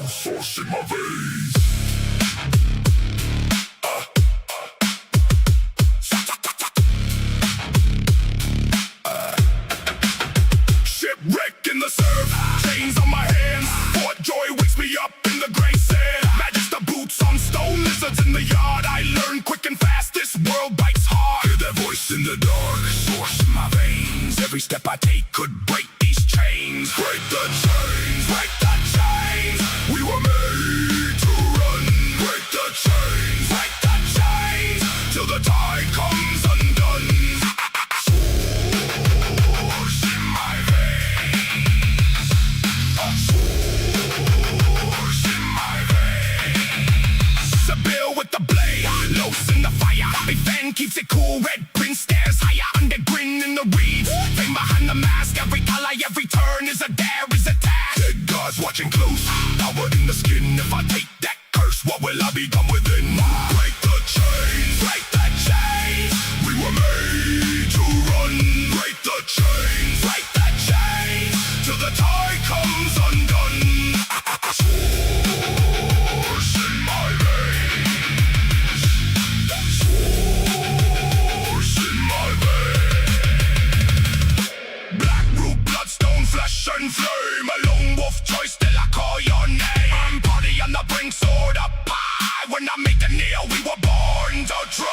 Sauce in my veins. Shipwreck in the surf, chains on my hands. Fort Joy wakes me up in the gray sand. Magister boots on stone, lizards in the yard. I learn quick and fast, this world bites hard. Hear that voice in the dark, source in my veins. Every step I take could break these chains. Break the chains, break the chains. We were made to run. Break the chains, break the chains, till the tide comes undone. Source in my veins. Source in my veins. Seville with the blade, Los in the fire. Big fan keeps it cool, Red Prince stares higher. Under grin in the reeds, fame behind the mask. Every color, every turn is a dare, is a task. Dead gods watching close, power in the skin. If I take that curse, what will I become within? Break the chains, break the chains. We were made to run. Break the chains, break the chains, till the tide comes undone. Source in my veins. Source in my veins. Black root, bloodstone, flesh and flame. A lone wolf choice till I call your name. I'm party on the brink, sword up high. When I make the nail, we were born to try.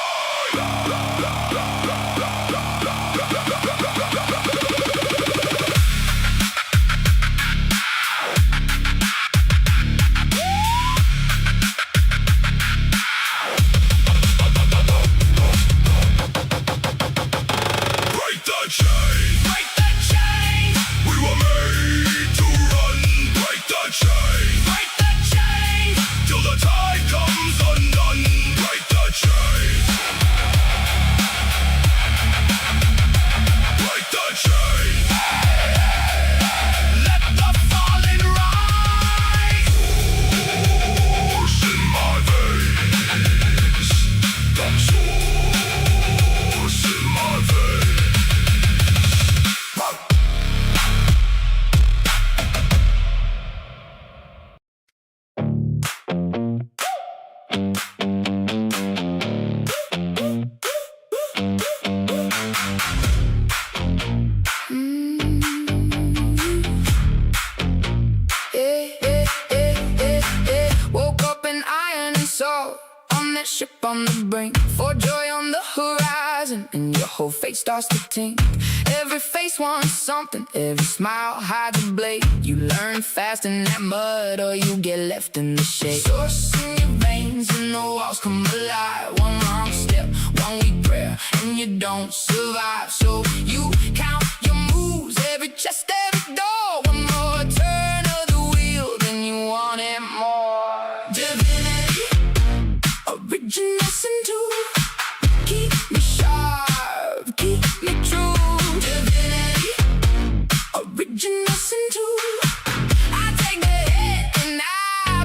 Break the chain, break the chain. We were made to run. Break the chain, break the chain, till the tide comes undone. Break the chain, break the chain. Let the fallen rise. Source in my veins. Source in my veins. Woke up in iron and salt on that ship on the brink. For joy on the horizon, and your whole face starts to tink. Every face wants something, every smile hides a blade. You learn fast in that mud, or you get left in the shade. Source in your veins, and the walls come alive. One wrong step, one weak prayer, and you don't survive. So you count your moves, every chest, every door. One more turn of the wheel, then you want it more. Divinity, original sin too. Keep me sharp, keep me true. Divinity, original sin too. I take the hit and I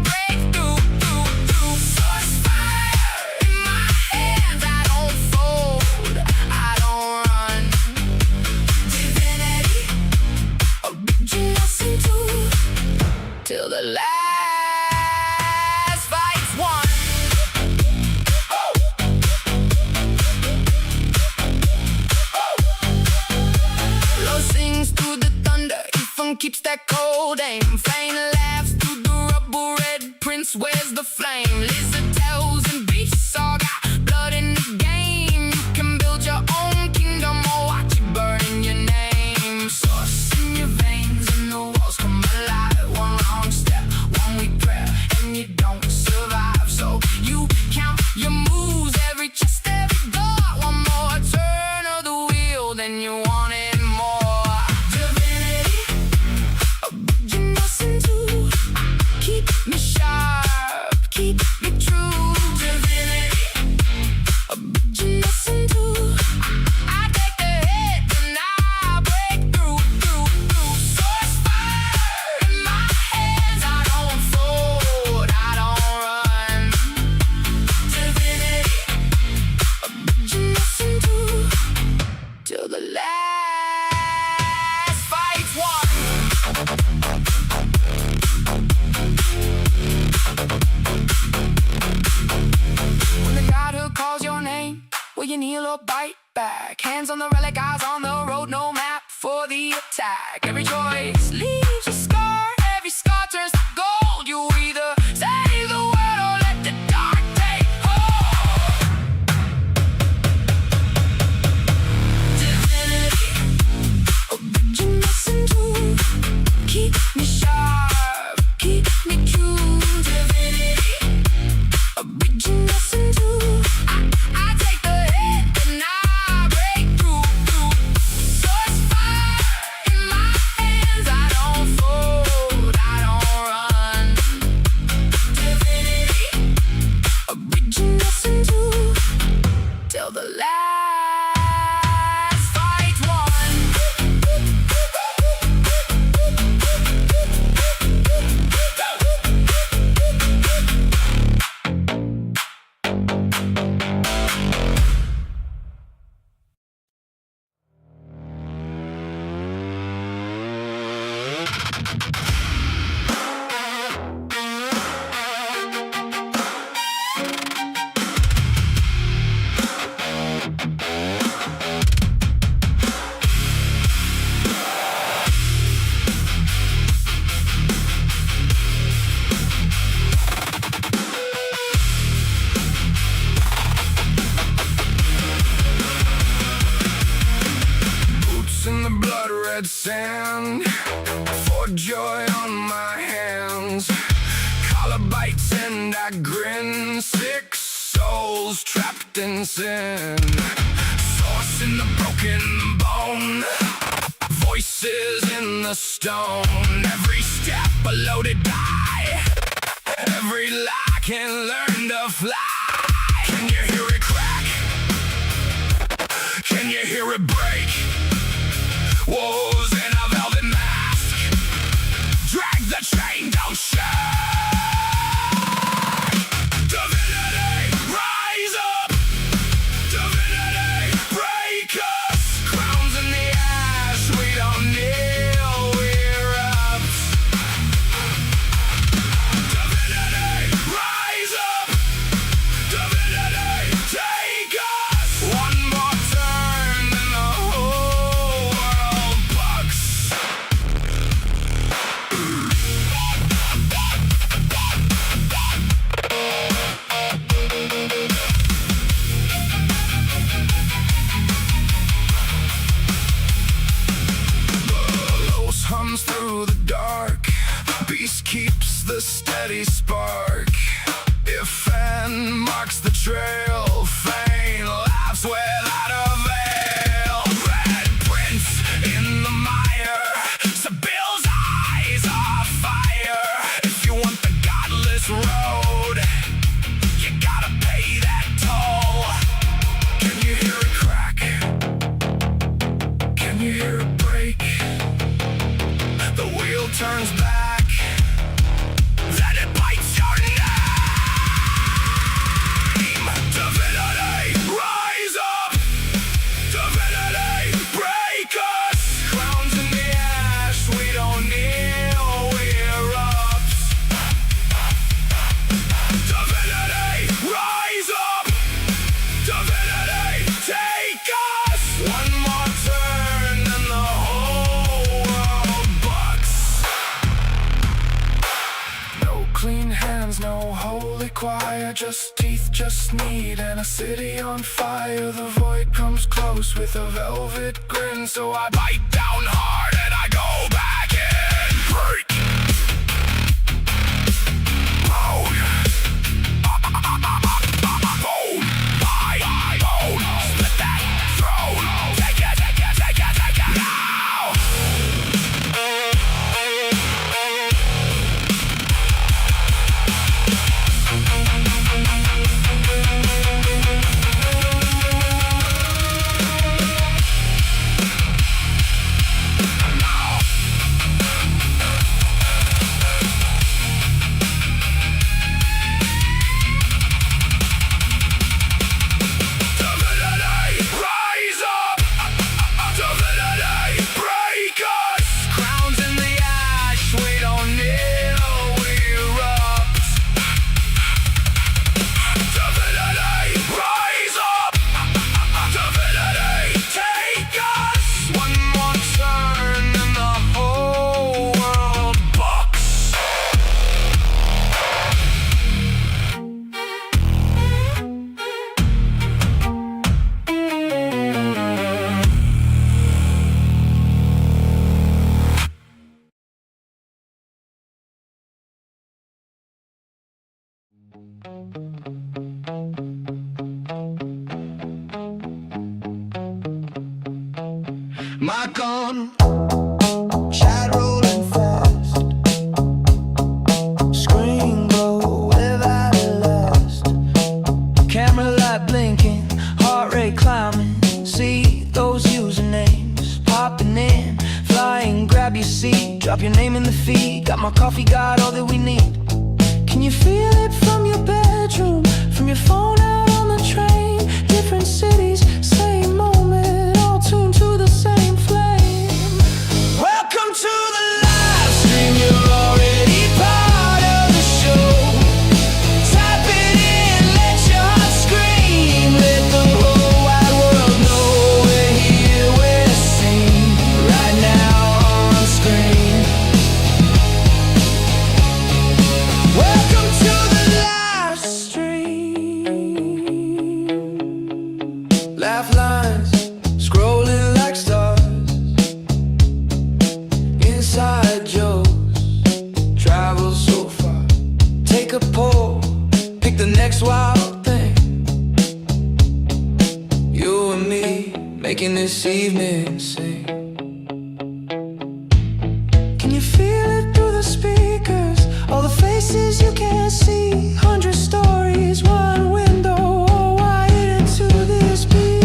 break through. Source fire in my hands. I don't fold, I don't run. Divinity, original sin too. Till the last fight's won. Low sings through the thunder, Ethan keeps that cold aim. Fane laughs through the rubble, Red Prince wears the flame. Lizard tails and beasts all got blood in the game. You can build your own kingdom or watch it burn in your name. Source in your veins, and the walls come alive. One wrong step, one weak prayer, and you don't survive. So you count your moves, every chest, every door. One more turn of the wheel, then you want it more. Divinity, original sin too. Keep me sharp, keep me true. last fight's won. When the god who calls your name, will you kneel or bite back? Hands on the relic, eyes on the road, no map for the attack. Every choice leaves a scar, every scar turns to gold. You either save the world or let the dark take hold. Divinity, original sin true. Keep me sharp, keep me true. Divinity, original sin true. I take the hit and I break through. Source fire in my hands. I don't fold, I don't run. Divinity, original sin true. Till the last fight's won. Boots in the blood red sand, for joy on my hands. Collar bites and I grin. 6 souls trapped in sin. Source in the broken bone, voices in the stone. Every step a loaded die, every lie can learn to fly. Can you hear it crack? Can you hear it break? Wolves in a velvet mask, drag the chain, don't shake. Divinity, rise up. Divinity, break us. Crowns in the ash, we don't kneel, we erupt. Divinity, rise up. Divinity, take us. One more turn and the whole world bucks. Los hums through the dark, beast keeps the steady spark. If and marks the trail, Fane laughs without a veil. Red prints in the mire, Sabille's eyes are fire. If you want the godless road, you gotta pay that toll. Can you hear it crack? Can you hear it break? The wheel turns back, then it bites your name. Divinity, rise up. Divinity, break us. Crowns in the ash, we don't kneel, we erupt. Divinity, rise up. Divinity, take us. One more turn and the whole world bucks. No clean hands, no holy choir, just teeth, just need, and a city on fire. The void comes close with a velvet grin, so I bite down hard and I go back in. Break. Bone. Bone. Bite. Bone. Split that throne. Take it, take it, take it, take it now. mic on, chat rolling fast, screen glow without a last, camera light blinking, heart rate climbing, see those usernames popping in, flying, grab your seat, drop your name in the feed, got my coffee, got all that we need. Can you feel it from your bedroom, from your phone out on the train? Different cities, same moment, all tuned to the same flame. Welcome to the live stream, you're already part of the show. Type it in, let your heart scream, let the whole wide world know we're here, we're seen, right now on screen. Welcome to the live stream. Laugh lines, scrolling like stars, inside jokes, travel so far. Take a poll, pick the next wild thing. You and me, making this evening sing. Can you feel it through the speakers? All the faces you can't see, 100 stories, one window, all wired into this beat.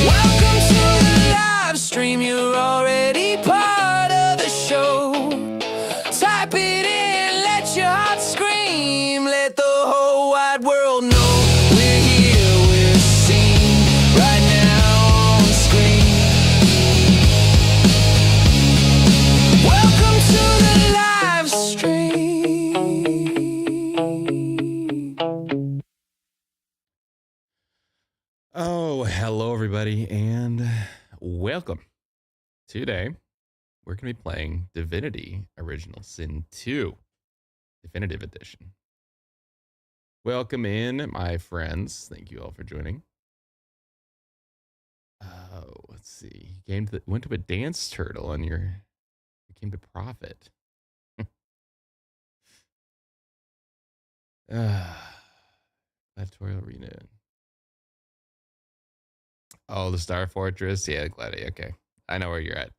Welcome to the live stream, you're already part of the show. Type it in, let your heart scream, let the whole wide world know we're here, we're seen, right now on screen. Welcome to the live stream. Oh, hello everybody, and welcome. Today, we're going to be playing Divinity Original Sin 2, Definitive Edition. Welcome in, my friends. Thank you all for joining. Let's see. Went to a dance turtle and became the prophet. Gladiatorial Arena. Oh, the Star Fortress. Yeah, Gladiator. Okay. I know where you're at.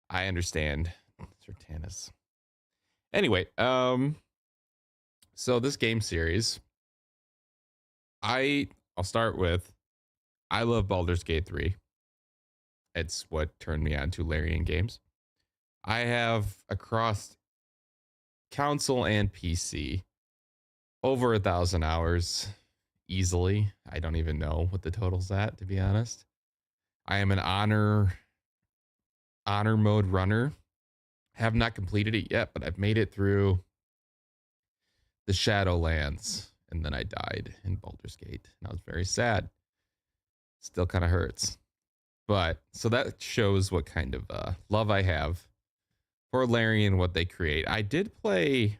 I understand. Sertanus. Anyway, so this game series, I'll start with, I love Baldur's Gate 3. It's what turned me on to Larian games. I have across console and PC over 1,000 hours easily. I don't even know what the total's at, to be honest. I am an honor mode runner. Have not completed it yet, but I've made it through the Shadowlands, and then I died in Baldur's Gate, and I was very sad. Still kind of hurts. But so that shows what kind of love I have for Larian, what they create. I did play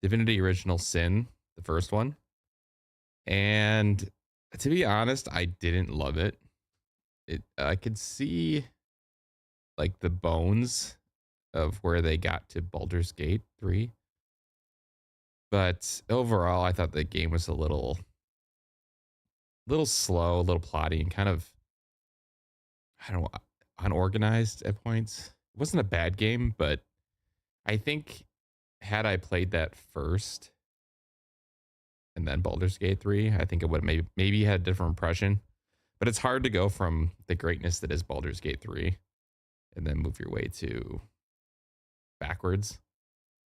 Divinity Original Sin, the first one, and to be honest, I didn't love it. I could see like the bones of where they got to Baldur's Gate 3. But overall, I thought the game was a little slow, a little plotty, and kind of, I don't know, unorganized at points. It wasn't a bad game, but I think had I played that first and then Baldur's Gate 3, I think it would have maybe had a different impression. But it's hard to go from the greatness that is Baldur's Gate 3 and then move your way to backwards.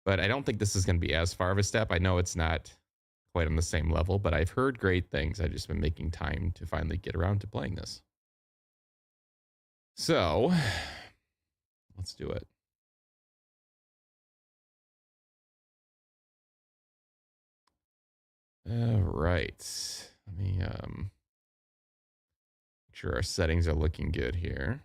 But I don't think this is going to be as far of a step. I know it's not quite on the same level, but I've heard great things. I've just been making time to finally get around to playing this. So, let's do it. All right. Let me make sure our settings are looking good here.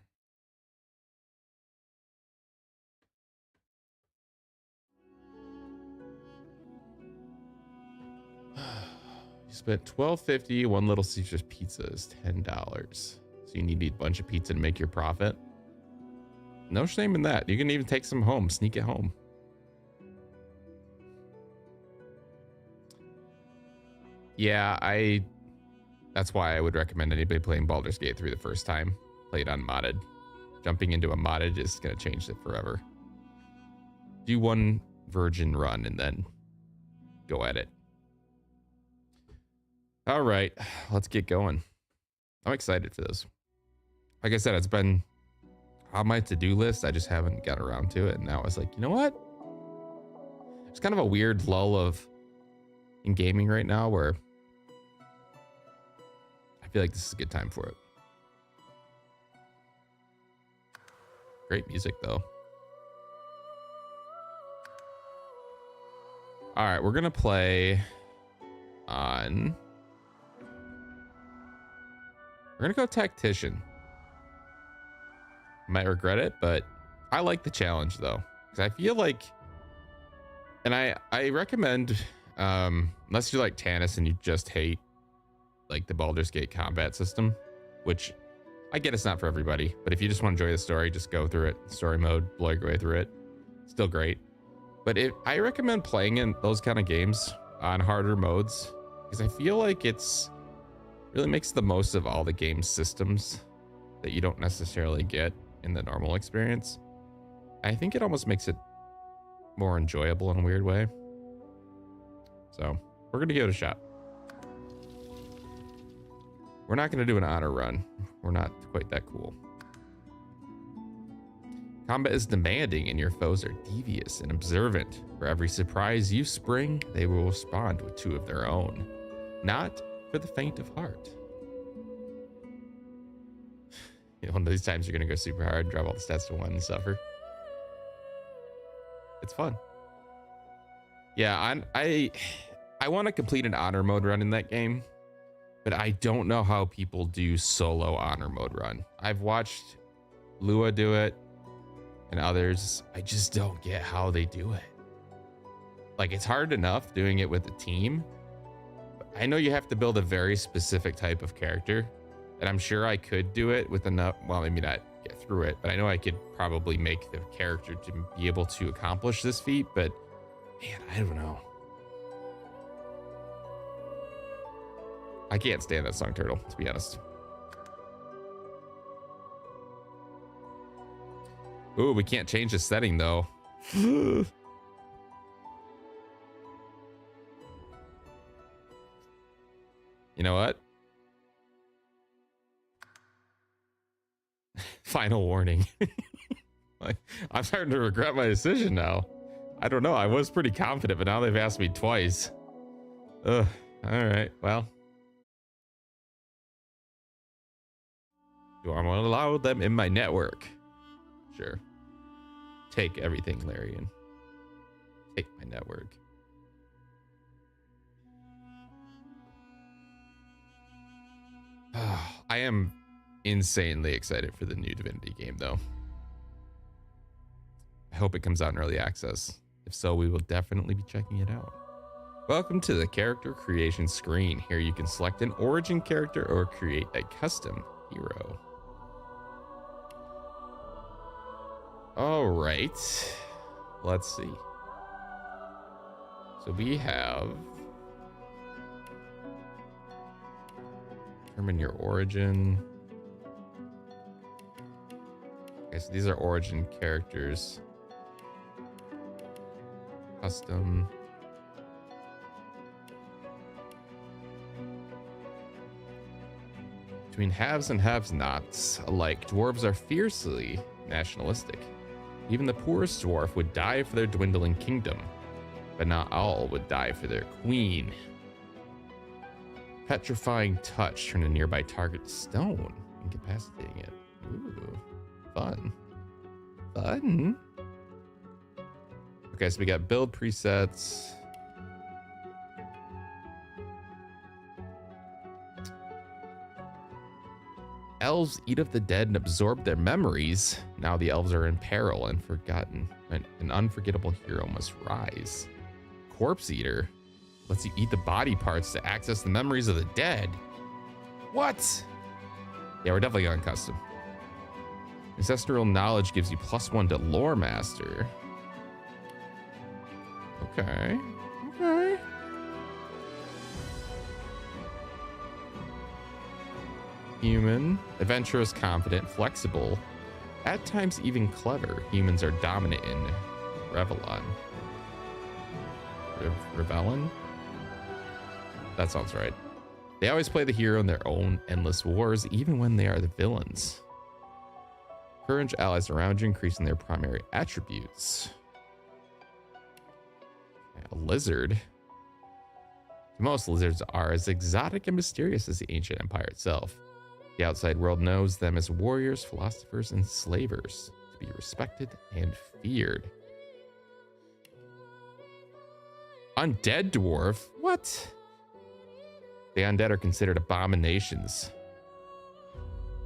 You spent $12.50. One Little Caesars pizza is $10. So you need to eat a bunch of pizza to make your profit. No shame in that. You can even take some home, sneak it home. Yeah, that's why I would recommend anybody playing Baldur's Gate 3 the first time, play it unmodded. Jumping into a modded is going to change it forever. Do one virgin run and then go at it. All right, let's get going. I'm excited for this. Like I said, it's been on my to-do list. I just haven't got around to it. And now I was like, you know what? It's kind of a weird lull in gaming right now where I feel like this is a good time for it. Great music though. All right, we're gonna play on. We're gonna go tactician. Might regret it, but I like the challenge though, because I feel like, and I recommend, unless you're like Tannis and you just hate like the Baldur's Gate combat system, which I get it's not for everybody, but if you just want to enjoy the story, just go through it, story mode, blow your way through it. Still great. But I recommend playing in those kind of games on harder modes, because I feel like it's really makes the most of all the game systems that you don't necessarily get in the normal experience. I think it almost makes it more enjoyable in a weird way. So we're gonna give it a shot. We're not gonna do an honor run. We're not quite that cool. Combat is demanding and your foes are devious and observant. For every surprise you spring, they will respond with two of their own. Not for the faint of heart. You know, one of these times you're gonna go super hard, drive all the stats to 1 and suffer. It's fun. Yeah, I want to complete an honor mode run in that game, but I don't know how people do solo honor mode run. I've watched Lua do it and others. I just don't get how they do it. Like, it's hard enough doing it with a team. I know you have to build a very specific type of character, and I'm sure I could do it with enough, well, maybe not get through it, but I know I could probably make the character to be able to accomplish this feat, but man, I don't know. I can't stand that song turtle, to be honest. Ooh, we can't change the setting though. You know what? Final warning. I'm starting to regret my decision now. I don't know. I was pretty confident, but now they've asked me twice. Ugh. All right. Well. Do I want to allow them in my network? Sure. Take everything, Larry, and take my network. I am insanely excited for the new Divinity game, though. I hope it comes out in early access. If so, we will definitely be checking it out. Welcome to the character creation screen. Here you can select an origin character or create a custom hero. All right, let's see. So we have determine your origin. Okay, so these are origin characters. Custom. Between haves and have-nots alike, dwarves are fiercely nationalistic. Even the poorest dwarf would die for their dwindling kingdom, but not all would die for their queen. Petrifying touch, turn a nearby target to stone, incapacitating it. Ooh, fun. Fun. Okay, so we got build presets. Elves eat of the dead and absorb their memories. Now the elves are in peril and forgotten. An unforgettable hero must rise. Corpse eater. Lets you eat the body parts to access the memories of the dead. What? Yeah, we're definitely going custom. Ancestral knowledge gives you +1 to lore master. Okay. Okay. Human, adventurous, confident, flexible, at times even clever. Humans are dominant in Revelon. Revelon? That sounds right. They always play the hero in their own endless wars, even when they are the villains. Encourage allies around you, increasing their primary attributes. A lizard. Most lizards are as exotic and mysterious as the ancient empire itself. The outside world knows them as warriors, philosophers, and slavers, to be respected and feared. Undead dwarf? What? The undead are considered abominations,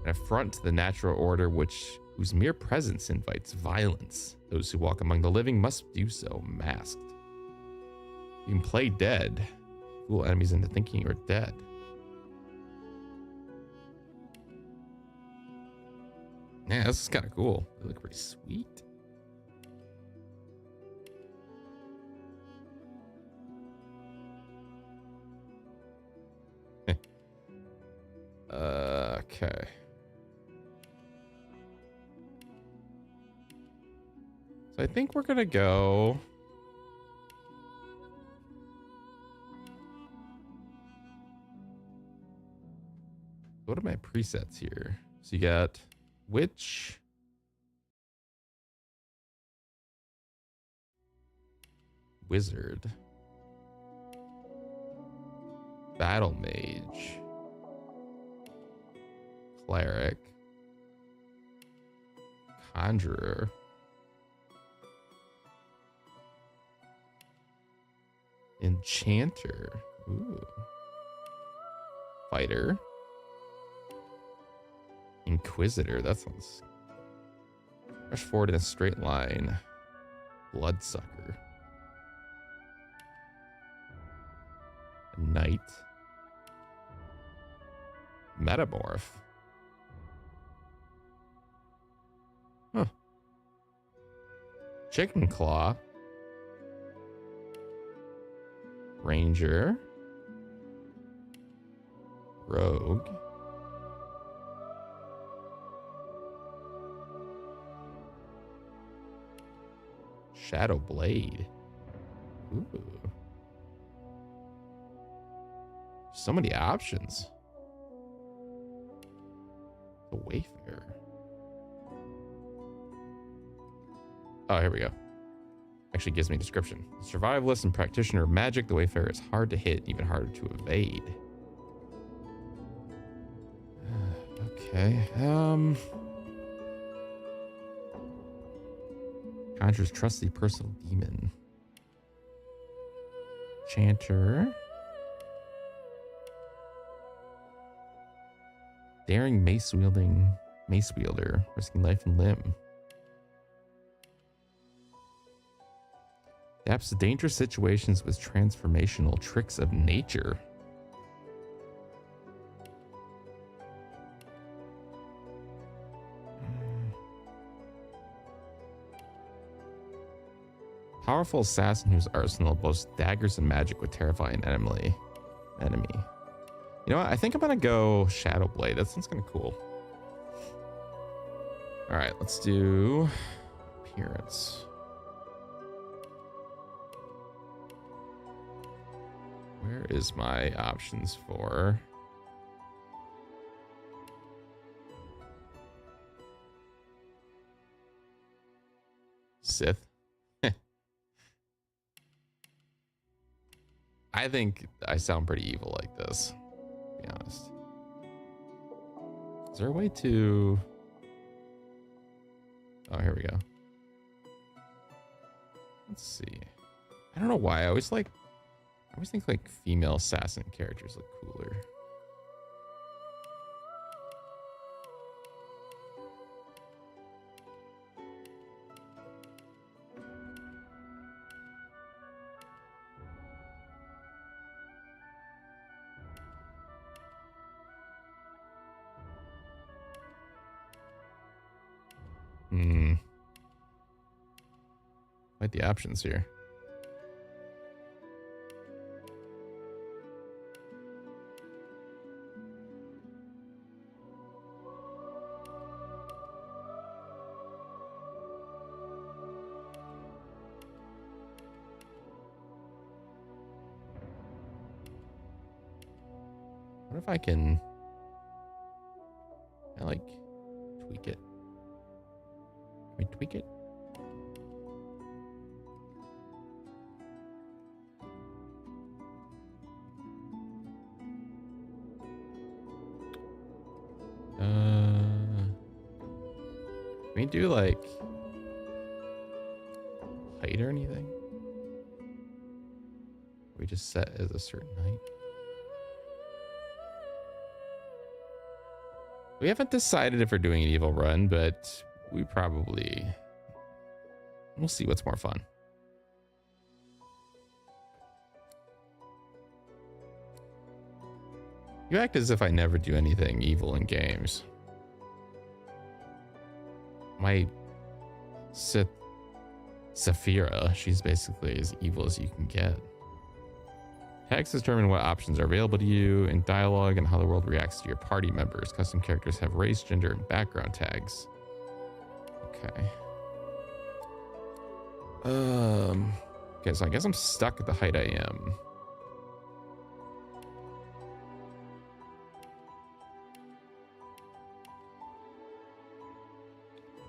an affront to the natural order whose mere presence invites violence. Those who walk among the living must do so masked. You can play dead, fool enemies into thinking you're dead. Yeah, this is kind of cool. They look pretty sweet. Okay. So I think we're gonna go. What are my presets here? So you got witch, wizard, battle mage, cleric, conjurer, enchanter, ooh, fighter, inquisitor. That sounds. Rush forward in a straight line. Bloodsucker. Knight. Metamorph. Huh. Chicken claw. Ranger. Rogue. Shadow Blade. Ooh. So many options. The Wayfarer. Oh, here we go. Actually gives me a description. Survivalist and practitioner of magic, the Wayfarer is hard to hit and even harder to evade. Okay. Conjures trusty personal demon. Chanter. Daring mace wielder, risking life and limb. Adapts to dangerous situations with transformational tricks of nature. Powerful assassin whose arsenal boasts daggers and magic would terrify an enemy. You know what? I think I'm gonna go Shadow Blade. That sounds kind of cool. All right, let's do appearance. Where is my options for Sith? I think I sound pretty evil like this, to be honest. Is there a way to... Oh, here we go. Let's see. I don't know why. I always think like female assassin characters look cooler. Hmm. Quite the options here. What if I can like tweak it? Can we tweak it? Can we do like height or anything? We just set as a certain height. We haven't decided if we're doing an evil run, but we'll see what's more fun. You act as if I never do anything evil in games. My Sith Saphira, she's basically as evil as you can get. Tags determine what options are available to you in dialogue and how the world reacts to your party members. Custom characters have race, gender, and background tags. Okay. Okay, so I guess I'm stuck at the height I am.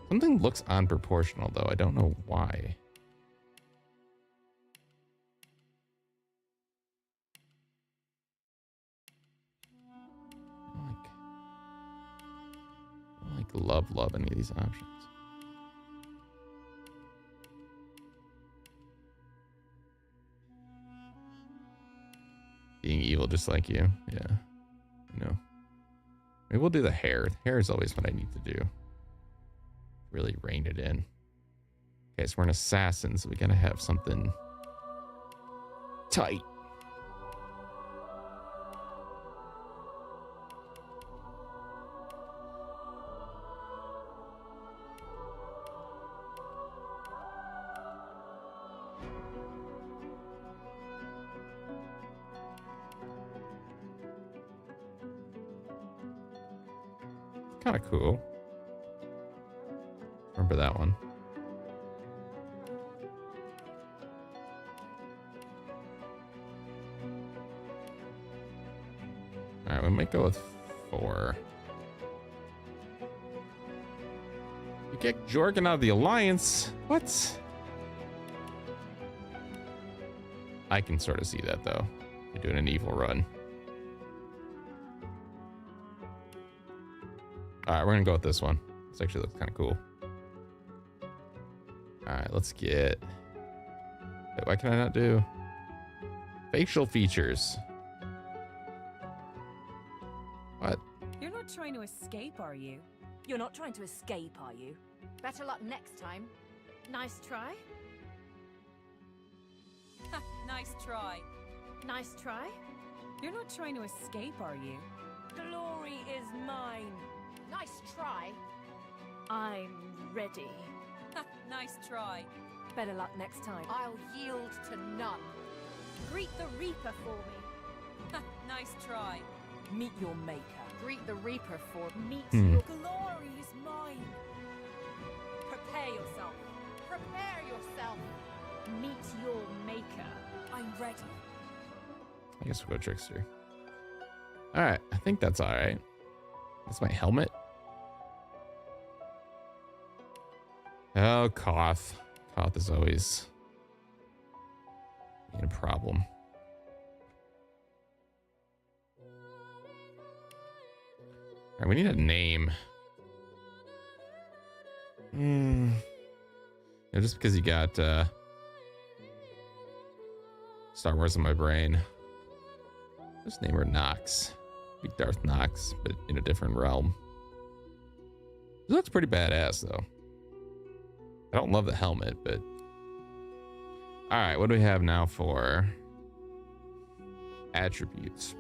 Something looks unproportional, though. I don't know why. I don't love any of these options. Being evil just like you. Yeah. I know. Maybe we'll do the hair. Hair is always what I need to do. Really rein it in. Okay, so we're an assassin, so we gotta have something tight. Kind of cool. Remember that one. All right, we might go with 4. You kicked Jorgen out of the Alliance? What? I can sort of see that, though. You're doing an evil run. All right, we're going to go with this one. This actually looks kind of cool. All right, let's get... Wait, why can I not do... Facial features. What? You're not trying to escape, are you? You're not trying to escape, are you? Better luck next time. Nice try. Nice try. Nice try. You're not trying to escape, are you? Glory is mine. Nice try. I'm ready. Nice try. Better luck next time. I'll yield to none. Greet the Reaper for me. Nice try. Meet your maker. Greet the Reaper for me. Meet your glory is mine. Prepare yourself. Prepare yourself. Meet your maker. I'm ready. I guess we'll go Trickster. All right, I think that's all right. That's my helmet. Oh, Koth. Koth is always being a problem. All right, we need a name. You know, just because you got Star Wars in my brain. Just name her Nox. Be Darth Nox, but in a different realm. It looks pretty badass, though. I don't love the helmet, but... Alright, what do we have now for attributes?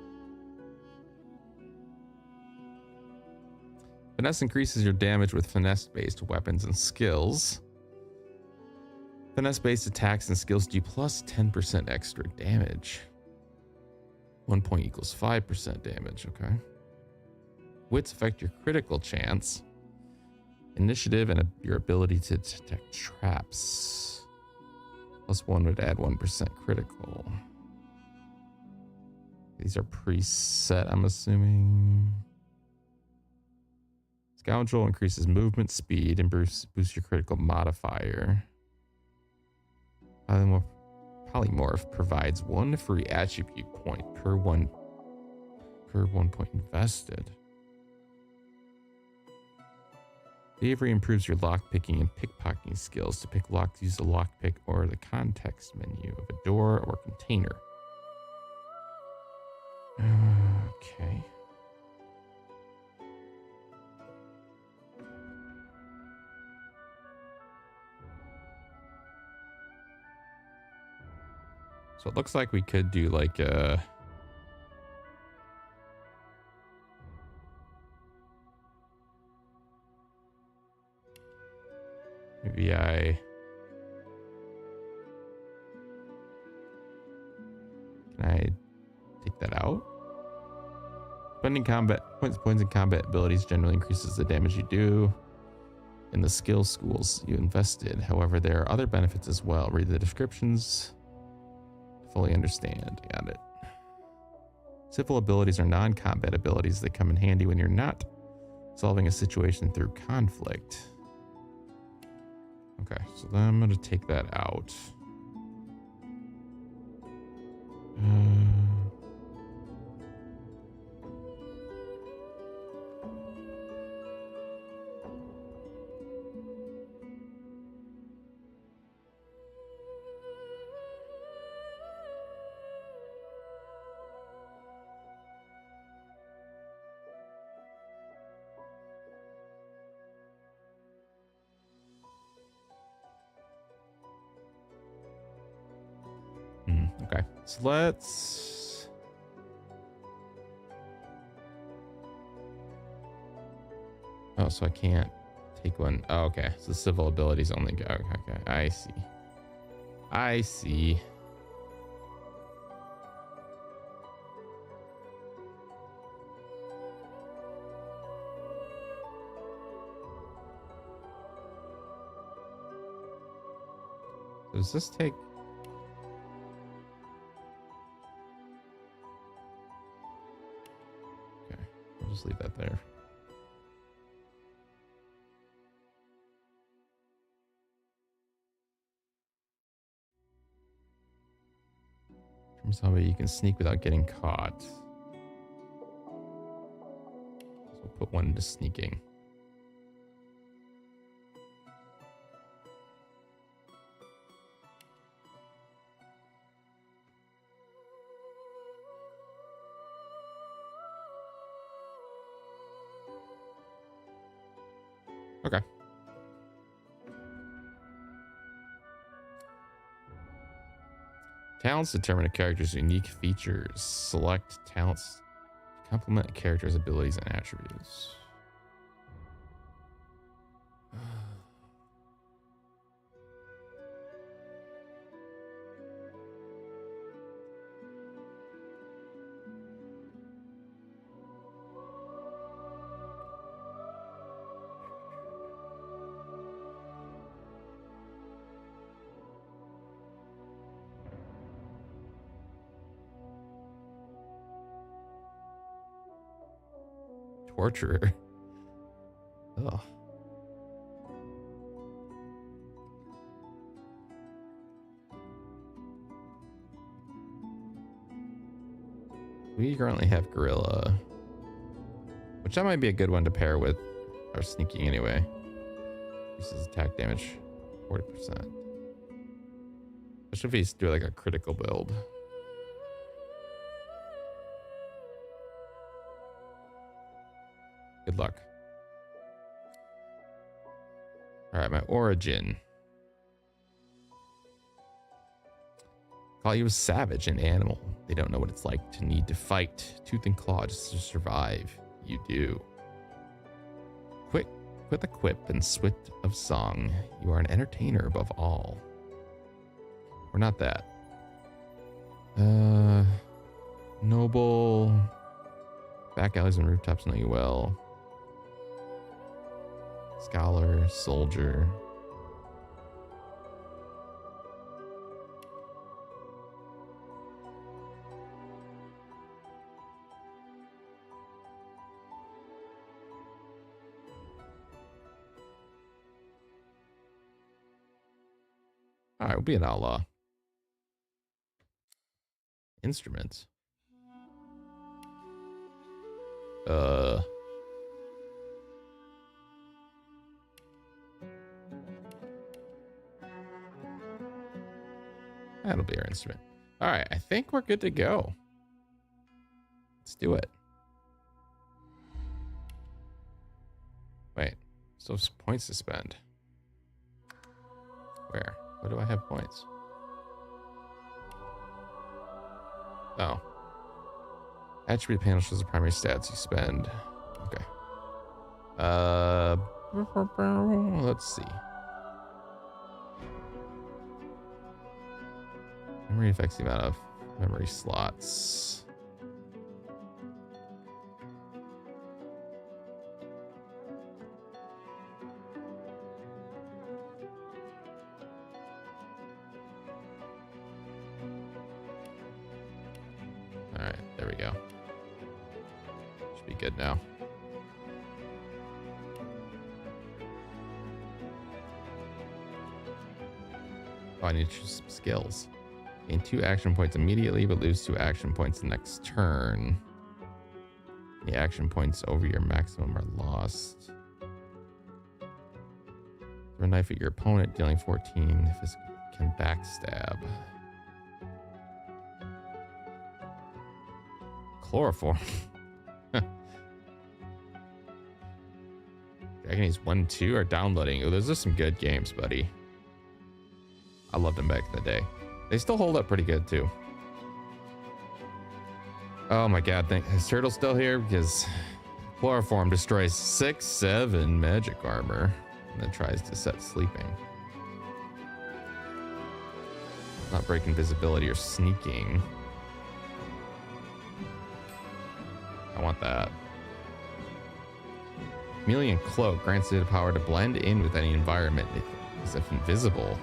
Finesse increases your damage with finesse-based weapons and skills. Finesse-based attacks and skills do plus 10% extra damage. 1 point equals 5% damage, okay. Wits affect your critical chance, initiative, and your ability to detect traps. Plus 1 would add 1% critical. These are preset, I'm assuming. Scoundrel increases movement speed and boosts your critical modifier. Polymorph provides 1 free attribute point per 1 point invested. Thievery improves your lockpicking and pickpocketing skills. To pick lock, use the lockpick or the context menu of a door or container. Okay. So it looks like we could do like a... Maybe I... Can I take that out? Spending points in combat abilities generally increases the damage you do in the skill schools you invested. However, there are other benefits as well. Read the descriptions to fully understand. Got it. Civil abilities are non-combat abilities that come in handy when you're not solving a situation through conflict. Okay, so then I'm going to take that out. Okay, so let's... Oh, so I can't take one. Oh, okay, so civil abilities only go. Okay, I see. I see. Does this take... I'll just leave that there. How you can sneak without getting caught. So we'll put one into sneaking. Okay. Talents determine a character's unique features. Select talents to complement a character's abilities and attributes. Torturer. Oh. We currently have Gorilla, which that might be a good one to pair with our sneaking anyway. Increases attack damage 40%. Especially if he's doing like a critical build. Good luck. All right, my origin. Call you a savage, an animal. They don't know what it's like to need to fight tooth and claw just to survive. You do. with a quip and swift of song. You are an entertainer above all. We're not that. Noble. Back alleys and rooftops know you well. Scholar, soldier. All right, we'll be an outlaw. Instruments. That'll be our instrument. All right, I think we're good to go. Let's do it. Wait, still have some points to spend. Where? Where do I have points? Oh. Attribute panel shows the primary stats you spend. Okay. Let's see. Memory affects the amount of memory slots. All right, there we go. Should be good now. Oh, I need to choose some skills. Gain 2 action points immediately, but lose 2 action points the next turn. The action points over your maximum are lost. Throw a knife at your opponent, dealing 14. This can backstab. Chloroform. Dragon Age 1 and 2 are downloading. Oh, those are some good games, buddy. I loved them back in the day. They still hold up pretty good, too. Oh my god, is Turtle still here? Because Chloroform destroys 6/7 magic armor and then tries to set sleeping. Not breaking visibility or sneaking. I want that. Chameleon Cloak grants you the power to blend in with any environment as if invisible.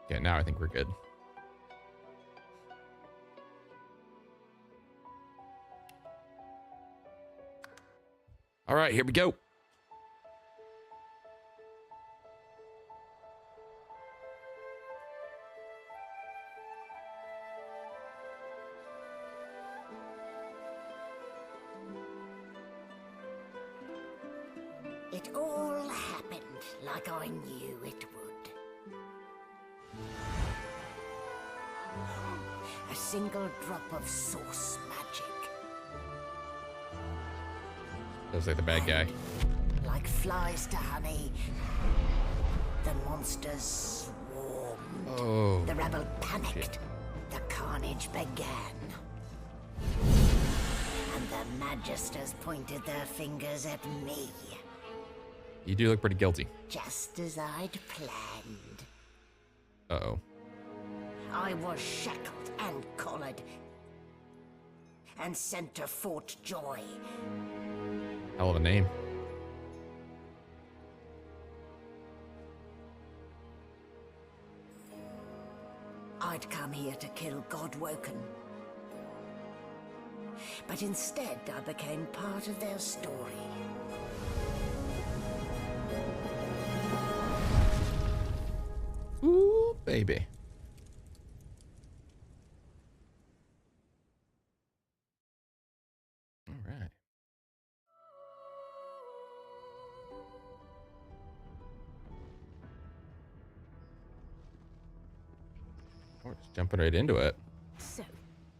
Okay, now I think we're good. All right, here we go. It all happened like I knew it would. A single drop of source magic. Looks like the bad guy. Like flies to honey, the monsters swarmed. Oh. The rebel panicked. The carnage began. And the magisters pointed their fingers at me. You do look pretty guilty. Just as I'd planned. Uh-oh. I was shackled and collared. And sent to Fort Joy. Hell of a name. I'd come here to kill Godwoken. But instead, I became part of their story. Ooh, baby. All right. We're just jumping right into it. So,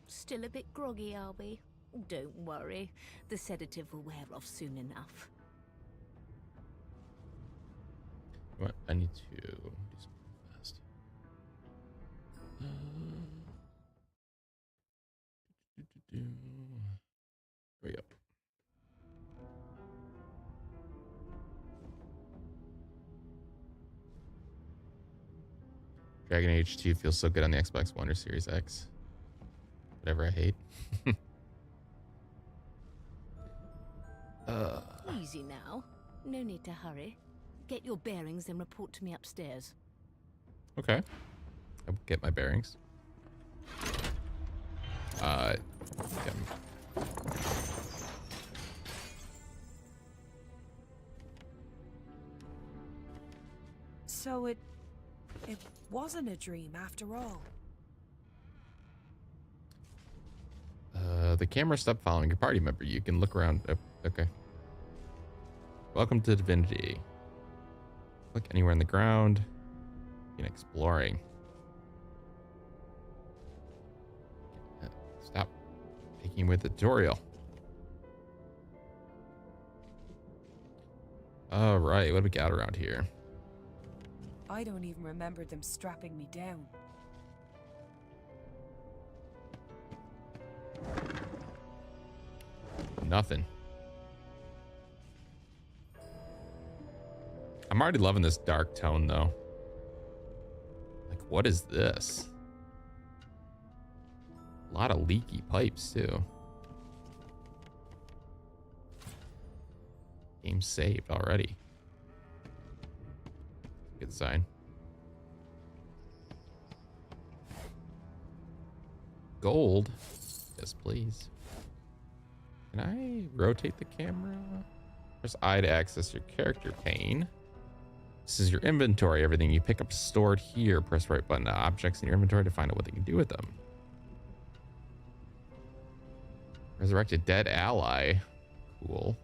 still a bit groggy, are we? Don't worry. The sedative will wear off soon enough. What? I need to do something fast. Here we go. Dragon Age 2 feels so good on the Xbox One or Series X. Whatever I hate. Easy now. No need to hurry. Get your bearings and report to me upstairs. Okay. I'll get my bearings. Yeah. So it wasn't a dream after all. The camera stopped following your party member. You can look around. Oh, okay. Welcome to Divinity. Click anywhere on the ground. Begin exploring. Stop taking away the tutorial. All right, what do we got around here? I don't even remember them strapping me down. Nothing. I'm already loving this dark tone, though. Like, what is this? A lot of leaky pipes, too. Game saved already. Good sign. Gold? Yes, please. Can I rotate the camera? Press I to access your character pane. This is your inventory. Everything you pick up stored here. Press right button to objects in your inventory to find out what they can do with them. Resurrect a dead ally. Cool.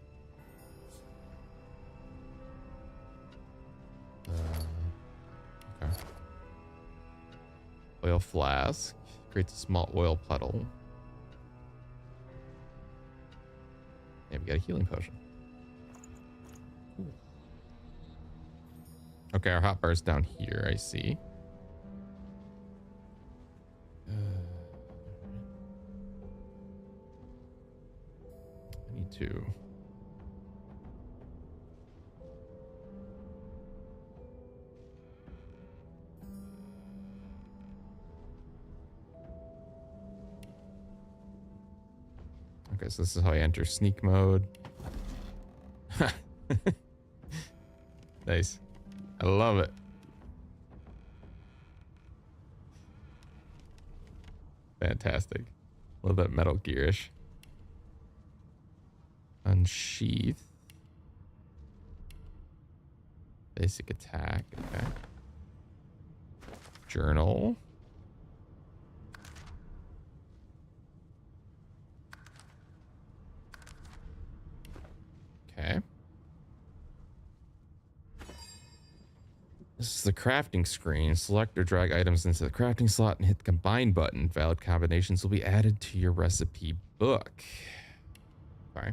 Okay. Oil flask. Creates a small oil puddle. Yeah, we got a healing potion. Cool. Okay, our hotbar's down here, I see. I need to... Okay, so this is how I enter sneak mode. Nice. I love it. Fantastic. A little bit Metal Gearish. Unsheath. Basic attack. Okay. Journal. Okay. This is the crafting screen. Select or drag items into the crafting slot and hit the combine button. Valid combinations will be added to your recipe book. Okay.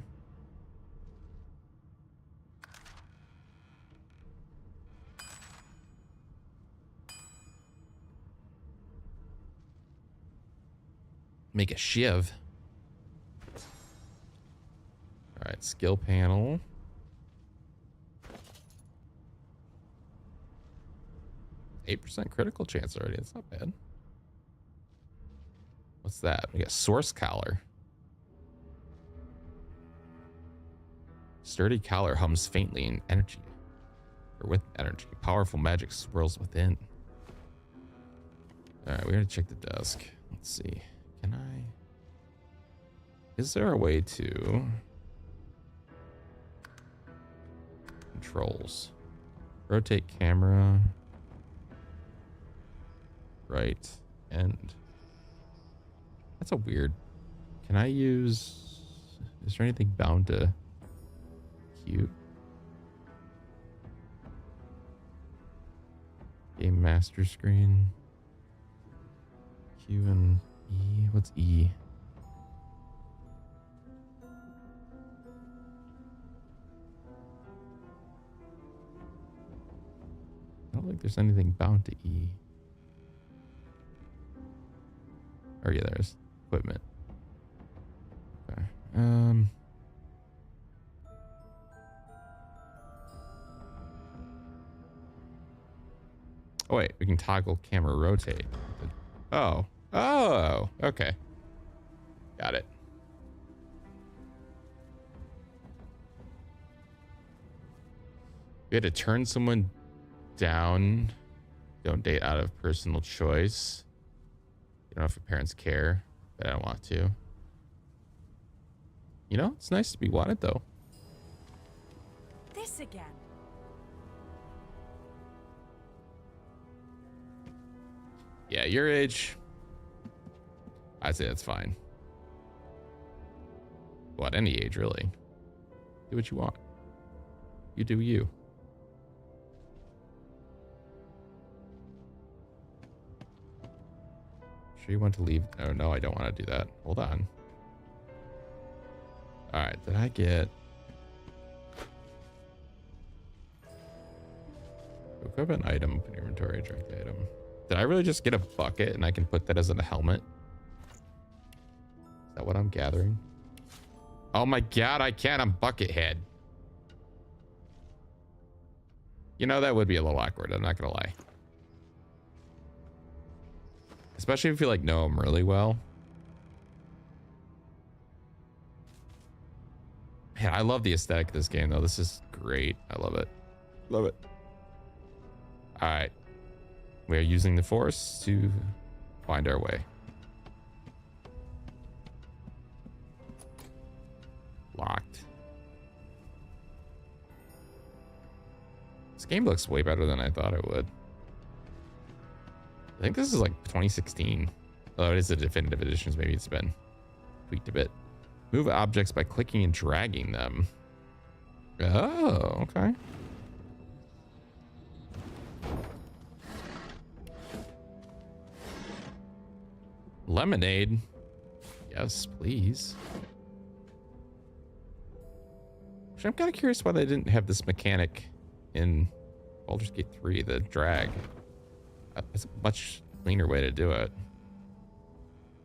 Make a shiv. All right, skill panel. %8 critical chance already. That's not bad. What's that? We got source collar. Sturdy collar hums faintly in energy. Or with energy. Powerful magic swirls within. Alright, we gotta check the desk. Let's see. Can I... Is there a way to... Controls. Rotate camera. Right. And... That's a weird... Can I use... Is there anything bound to... Q? Game master screen. Q and E. What's E? I don't think there's anything bound to E. Or yeah, there's equipment. Okay. Oh wait, we can toggle camera rotate. Oh. Oh, okay. Got it. We had to turn someone down. Don't date out of personal choice. You don't know if your parents care, but I don't want to. You know, it's nice to be wanted though. This again. Yeah, your age. I'd say that's fine. Well, at any age, really. Do what you want. You do you. Sure you want to leave? Oh, no, I don't want to do that. Hold on. All right, did I get... Equipment item, open inventory, direct item. Did I really just get a bucket and I can put that as a helmet? Is that what I'm gathering? Oh my god, I can't. I'm Buckethead. You know, that would be a little awkward. I'm not going to lie. Especially if you like know him really well. Man, I love the aesthetic of this game though. This is great. I love it. Love it. All right. We are using the force to find our way. Locked. This game looks way better than I thought it would. I think this is like 2016. Oh, it is a definitive edition, so maybe it's been tweaked a bit. Move objects by clicking and dragging them. Oh, okay. Lemonade. Yes, please. Which I'm kind of curious why they didn't have this mechanic in Baldur's Gate 3, the drag. It's a much cleaner way to do it.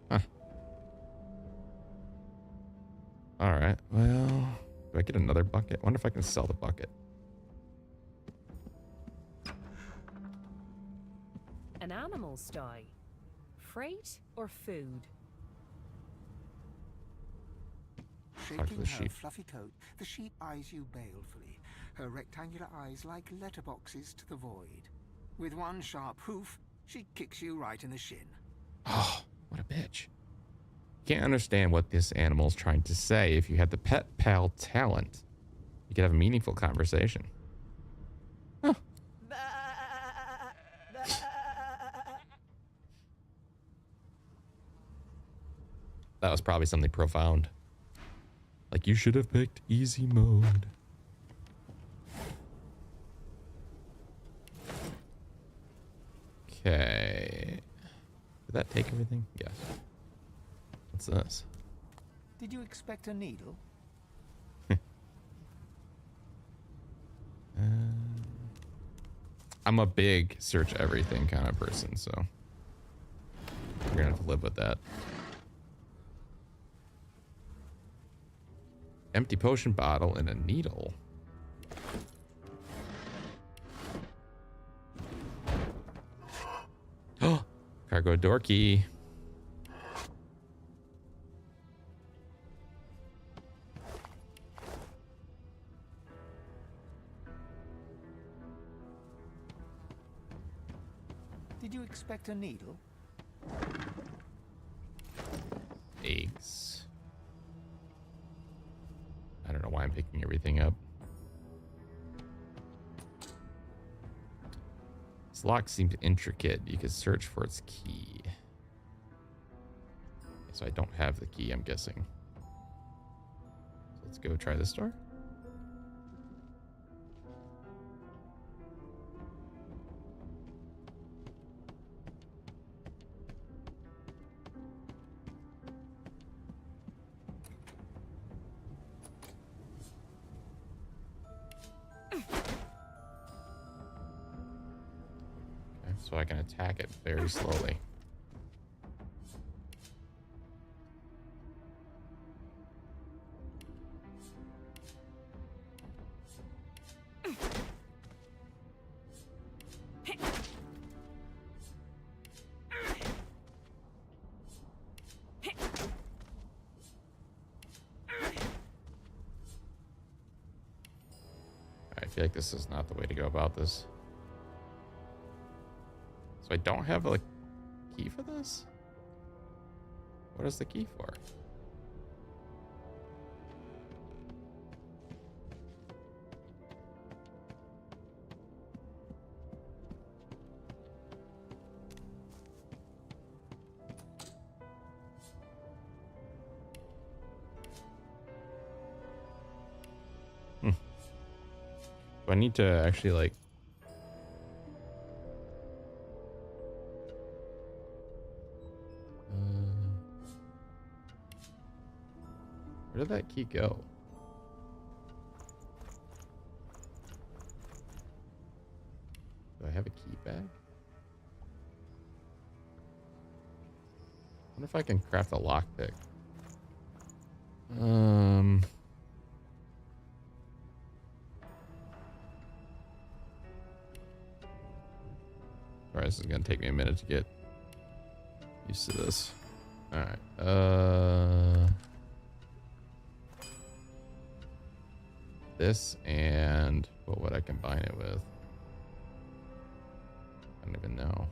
Huh. All right. Well, do I get another bucket? I wonder if I can sell the bucket. An animal sty. Freight or food? Talk to the sheep. Fluffy coat, the sheep eyes you balefully, her rectangular eyes like letterboxes to the void. With one sharp hoof, she kicks you right in the shin. Oh, what a bitch. Can't understand what this animal's trying to say. If you had the pet pal talent, you could have a meaningful conversation. Huh. That was probably something profound. Like, you should have picked easy mode. Okay. Did that take everything? Yes. What's this? Did you expect a needle? I'm a big search everything kind of person, so you're gonna have to live with that. Empty potion bottle and a needle. Oh, cargo door key. Did you expect a needle? Eggs. I don't know why I'm picking everything up. This lock seems intricate. You could search for its key. So I don't have the key, I'm guessing. So let's go try this door. So I can attack it very slowly. feel like this is not the way to go about this. So I don't have a key for this? What is the key for? Do I need to actually like... where did that key go? Do I have a key bag? I wonder if I can craft a lockpick. Alright, this is gonna take me a minute to get used to this. Alright, this and what would I combine it with? I don't even know.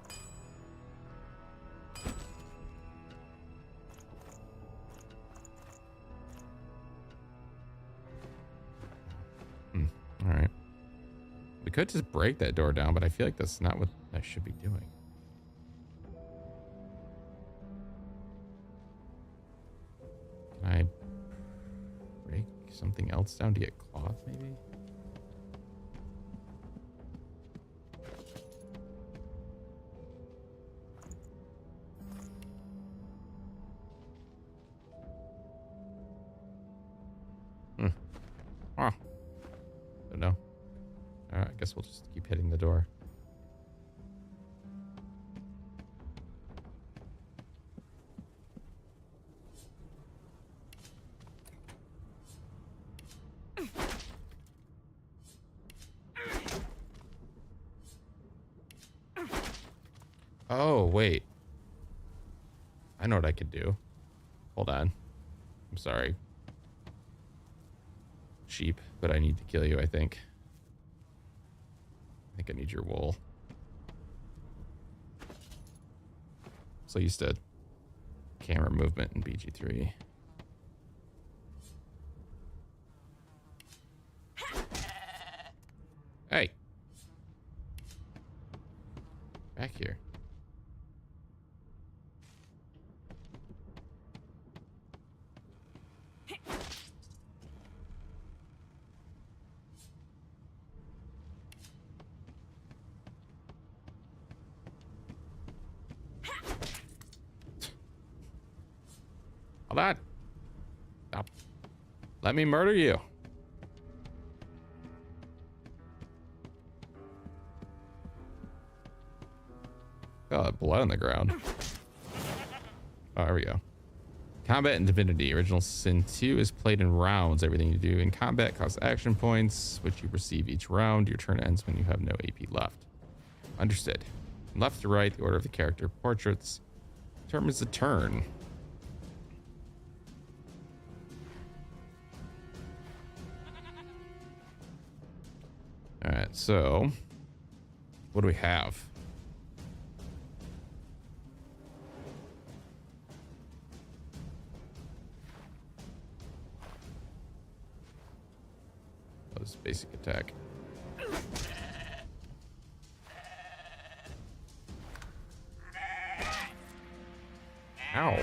Alright. We could just break that door down, but I feel like that's not what I should be doing. Can I break something else down to get cloth, maybe? Ah. Don't know. I guess we'll just keep hitting the door. Oh, wait. I know what I could do. Hold on. I'm sorry. Sheep, but I need to kill you, I think. I think I need your wool. So used to camera movement in BG3. Hey. Back here. Hold on. Stop. Let me murder you. Oh, blood on the ground. Oh, there we go. Combat in Divinity. Original Sin 2 is played in rounds. Everything you do in combat costs action points, which you receive each round. Your turn ends when you have no AP left. Understood. From left to right, the order of the character portraits determines the turn. All right, so what do we have? Oh, this is basic attack. Ow.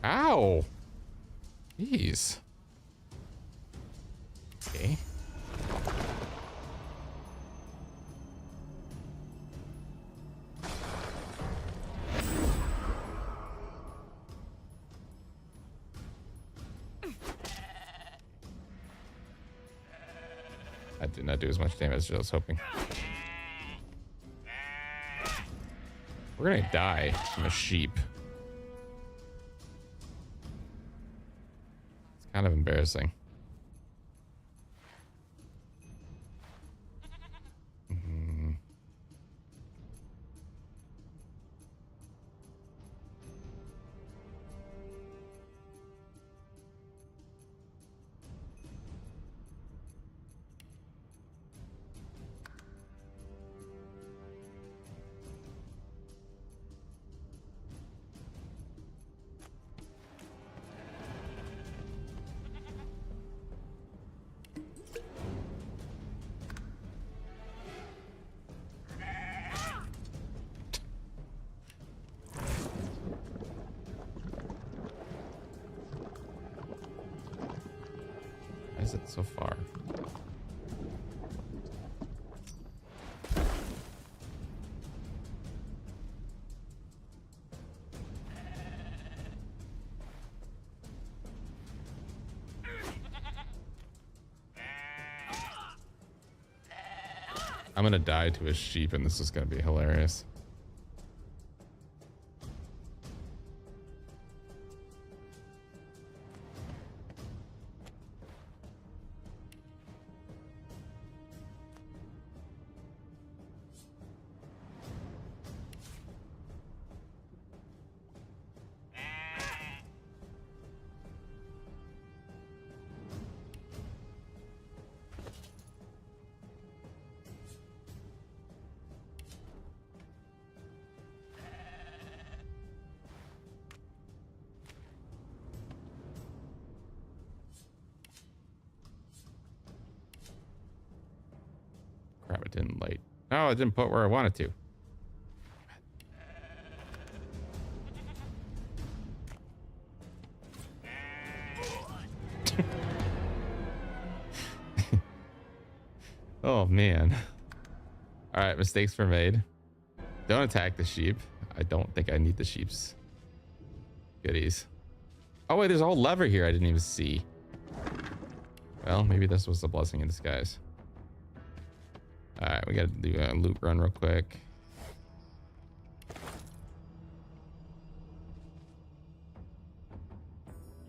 Ow. Jeez. Okay. That did not do as much damage as I was hoping. We're gonna die from a sheep. It's kind of embarrassing. is it so far? I'm gonna die to a sheep and this is gonna be hilarious. Crap, it didn't light. Oh, it didn't put where I wanted to. Oh, man. All right, mistakes were made. Don't attack the sheep. I don't think I need the sheep's goodies. Oh, wait, there's a whole lever here I didn't even see. Well, maybe this was a blessing in disguise. All right, we got to do a loot run real quick.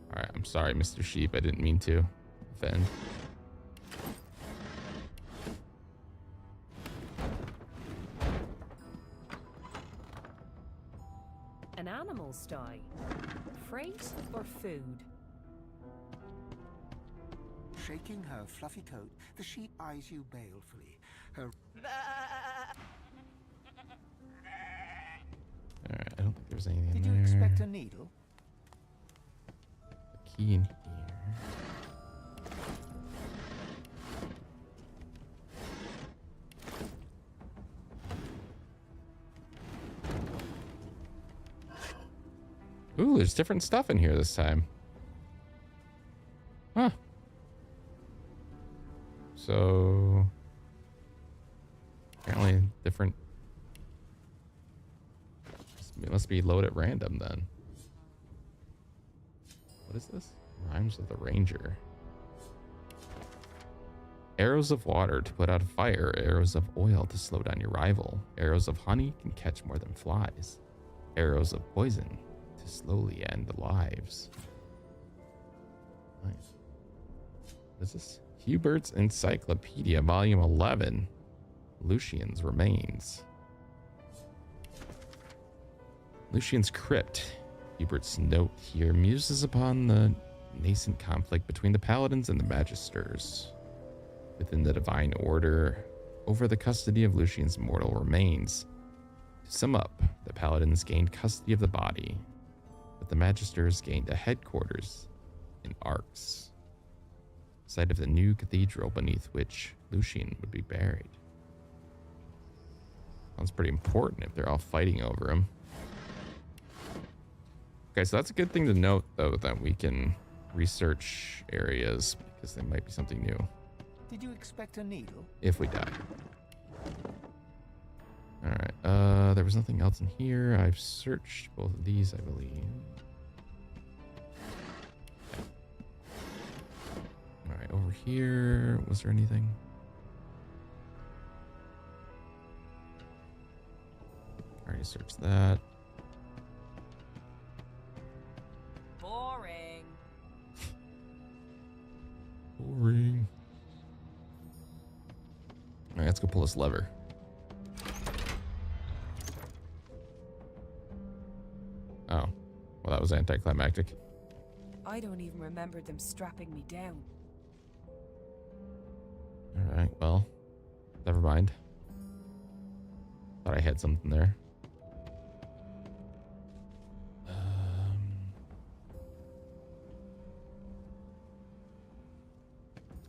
All right, I'm sorry, Mr. Sheep. I didn't mean to offend. An animal sty. Freight or food? Shaking her fluffy coat, the sheep eyes you balefully. Her Alright, I don't think there's anything Did in you there. expect a needle? A key in here. Ooh, there's different stuff in here this time. Huh. So apparently different. It must be loaded at random then. What is this? Rhymes of the Ranger. Arrows of water to put out a fire. Arrows of oil to slow down your rival. Arrows of honey can catch more than flies. Arrows of poison to slowly end lives. Nice. What is this? Hubert's Encyclopedia, Volume 11. Lucian's Remains. Lucian's Crypt. Hubert's note here muses upon the nascent conflict between the paladins and the magisters within the divine order over the custody of Lucian's mortal remains. To sum up, the paladins gained custody of the body, but the magisters gained a headquarters in Arx, site of the new cathedral beneath which Lucian would be buried. Sounds pretty important if they're all fighting over him. Okay, so that's a good thing to note, though, that we can research areas because there might be something new. Did you expect a needle? If we die. Alright, there was nothing else in here. I've searched both of these, I believe. Alright, over here, was there anything? Already searched that. Boring. Boring. All right, let's go pull this lever. Oh, well, that was anticlimactic. I don't even remember them strapping me down. All right, well, never mind. Thought I had something there.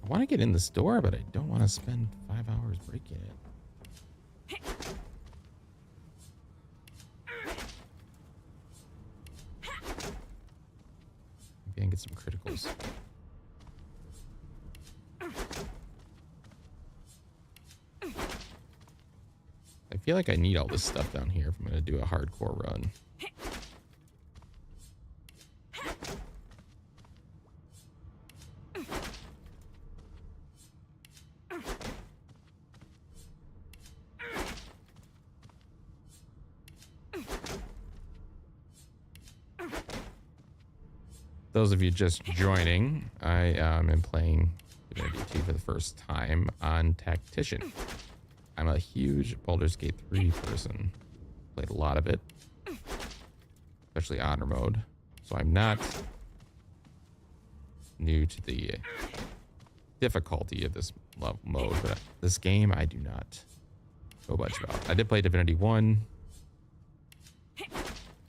I want to get in this door, but I don't want to spend 5 hours breaking it. Maybe I can get some criticals. feel like I need all this stuff down here if I'm going to do a hardcore run. Those of you just joining, I am playing Divinity 2 for the first time on Tactician. I'm a huge Baldur's Gate 3 person. Played a lot of it, especially honor mode. So I'm not new to the difficulty of this mode, but this game I do not know much about. I did play Divinity 1,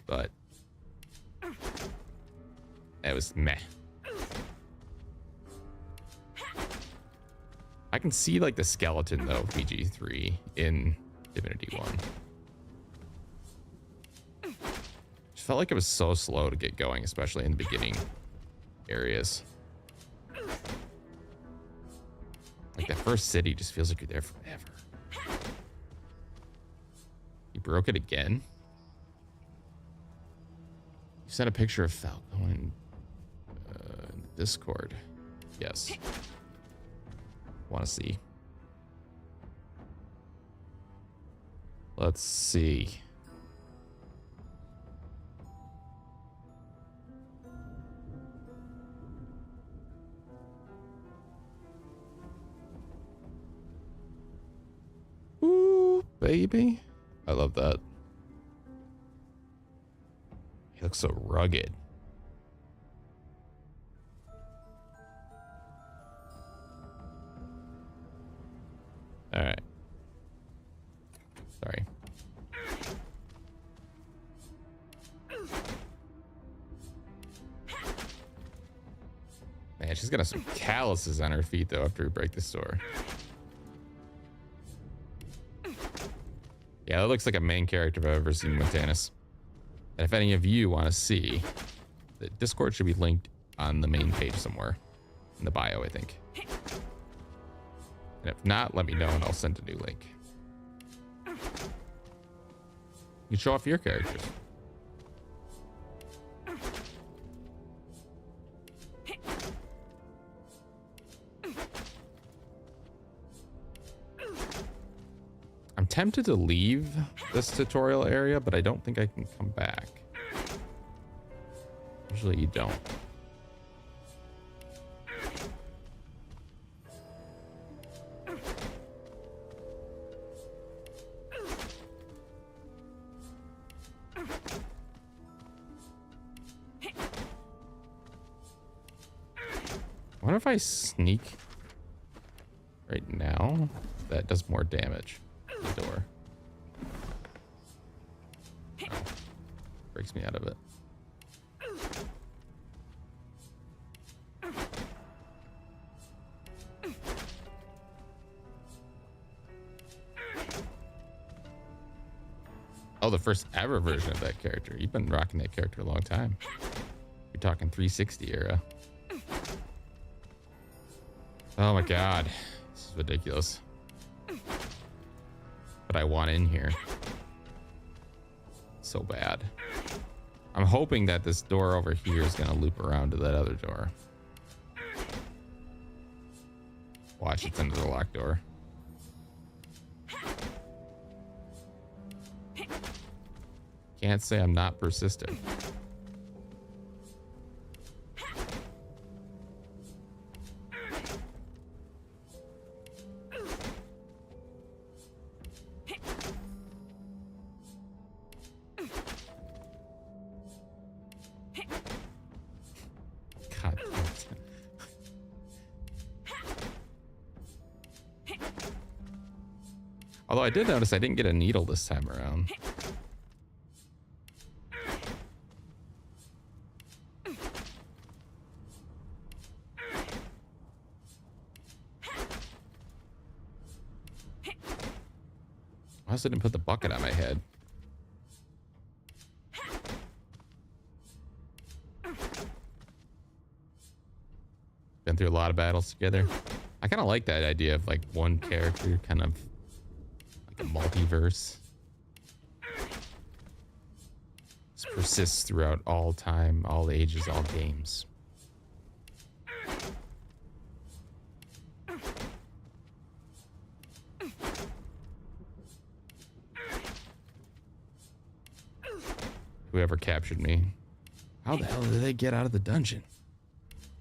but it was meh. I can see like the skeleton though, BG3 in Divinity 1. Just felt like it was so slow to get going, especially in the beginning areas. Like that first city just feels like you're there forever. You broke it again? You sent a picture of Falco in Discord. Yes. Want to see. Let's see. Ooh, baby. I love that. He looks so rugged. All right. Sorry. Man, she's got some calluses on her feet though after we break this door. Yeah, that looks like a main character if I've ever seen Montanus. And if any of you want to see, the Discord should be linked on the main page somewhere in the bio, I think. And if not, let me know and I'll send a new link. You can show off your characters. I'm tempted to leave this tutorial area, but I don't think I can come back. Usually you don't. I wonder if I sneak right now, that does more damage to the door. Oh, breaks me out of it. Oh, the first ever version of that character. You've been rocking that character a long time. You're talking 360 era. Oh my god, this is ridiculous. But I want in here so bad. I'm hoping that this door over here is gonna loop around to that other door. Watch, it's into the locked door. Can't say I'm not persistent. God. Although I did notice I didn't get a needle this time around. I also didn't put the bucket on my head. Been through a lot of battles together. I kind of like that idea of like one character, kind of like a multiverse This persists throughout all time, all ages, all games. Whoever captured me. How the hell did they get out of the dungeon?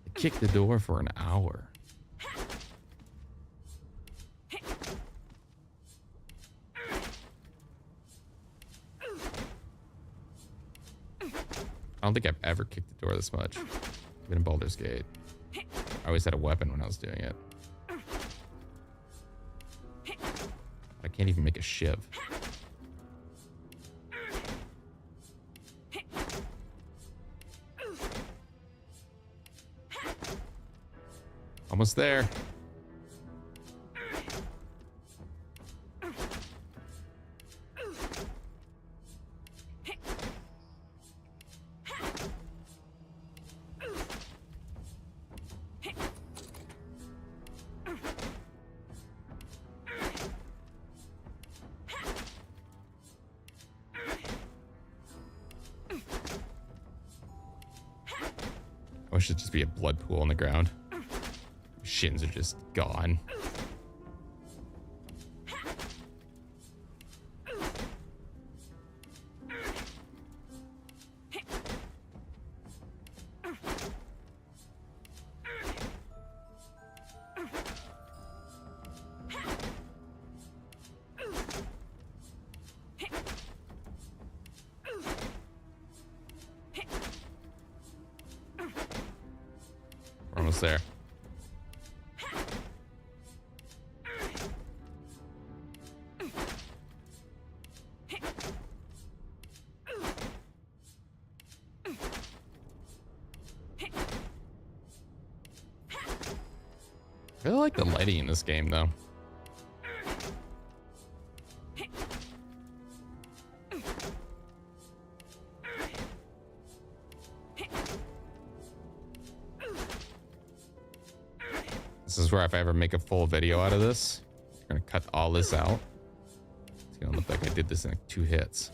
They kicked the door for an hour. I don't think I've ever kicked the door this much. Even in Baldur's Gate. I always had a weapon when I was doing it. I can't even make a shiv. Almost there. I wish it'd just be a blood pool on the ground. Shins are just gone. We're almost there. I really like the lighting in this game, though. This is where if I ever make a full video out of this, I'm gonna cut all this out. It's gonna look like I did this in like 2 hits.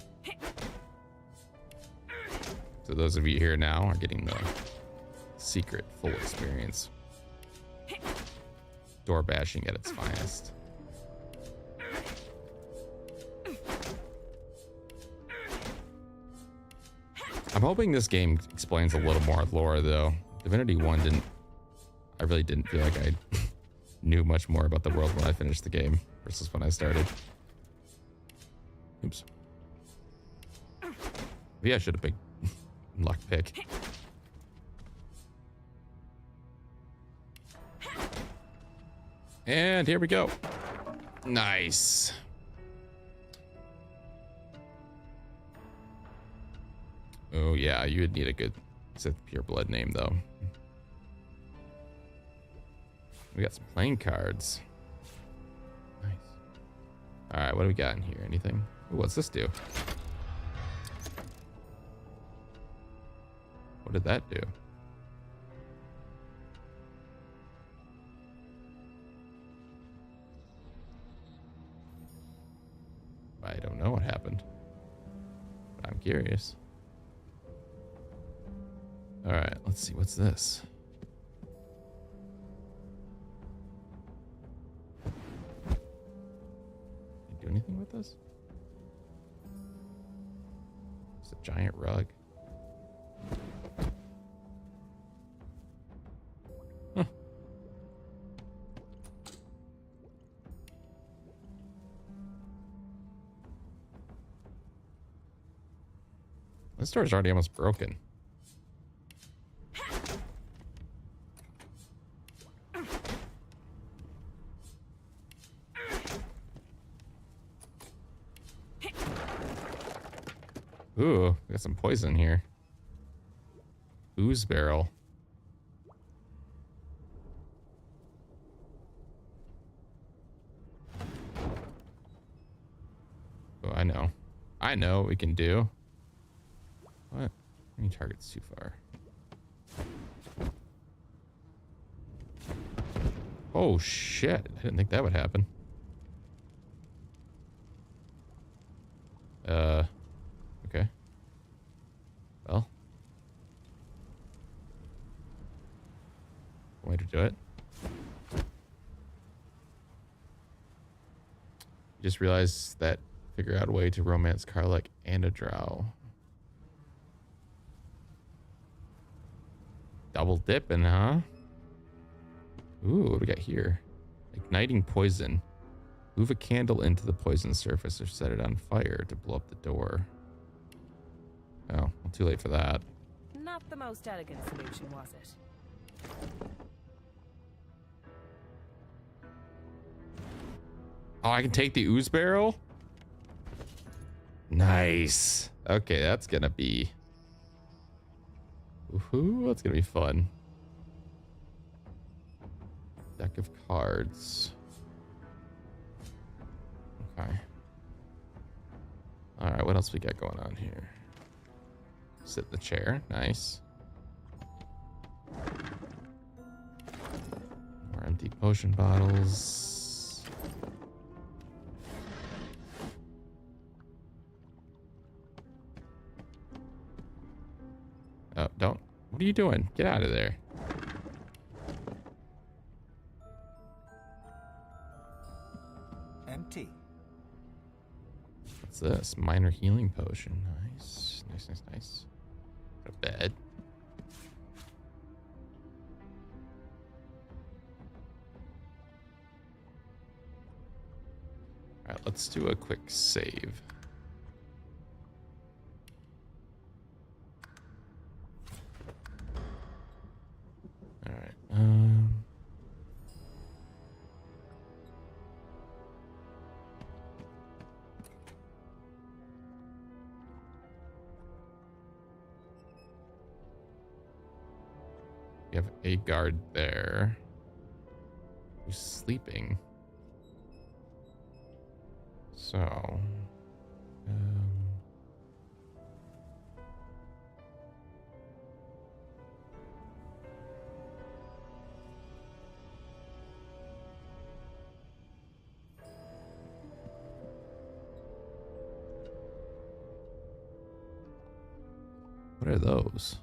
So those of you here now are getting the secret full experience. Door bashing at its finest. I'm hoping this game explains a little more lore, though. Divinity 1 didn't. I really didn't feel like I knew much more about the world when I finished the game versus when I started. Oops. Maybe I should have picked lockpick. And here we go. Nice. Oh yeah, you would need a good Sith pure blood name though. We got some playing cards. Nice. All right, what do we got in here? Anything? Ooh, what's this do? What did that do? I don't know what happened, but I'm curious. All right, let's see. What's this? Can you do anything with this? It's a giant rug. Huh. This door's already almost broken. Ooh, we got some poison here. Ooze barrel. Oh, I know. I know what we can do. What? Any targets too far. Oh shit, I didn't think that would happen. Okay. Well, way to do it. Just realized that figure out a way to romance Karlach and a drow. Double dipping, huh? Ooh, what do we got here? Igniting poison. Move a candle into the poison surface or set it on fire to blow up the door. Oh, well, too late for that. Not the most elegant solution, was it? Oh, I can take the ooze barrel? Nice. Okay, that's gonna be... Woohoo, that's gonna be fun. Deck of cards. Okay. Alright, what else we got going on here? Sit in the chair. Nice. More empty potion bottles. Oh, don't. What are you doing? Get out of there. Empty. What's this? Minor healing potion. Nice. Nice, nice, nice. A bed. Alright, let's do a quick save. Alright, we have a guard there who's sleeping. So, what are those?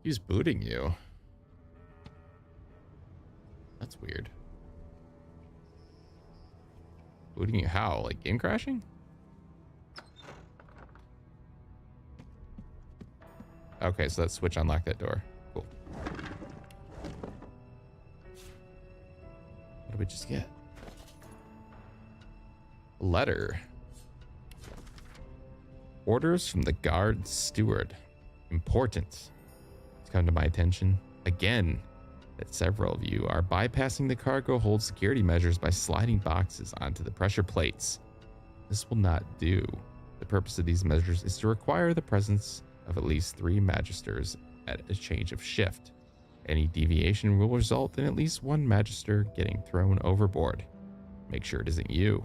He's booting you. That's weird. Booting you how? Like game crashing? Okay, so that switch unlocked that door. Cool. What did we just get? A letter. Orders from the guard steward. Important. It's come to my attention again that several of you are bypassing the cargo hold security measures by sliding boxes onto the pressure plates. This will not do. The purpose of these measures is to require the presence of at least 3 magisters at a change of shift. Any deviation will result in at least 1 magister getting thrown overboard. Make sure it isn't you.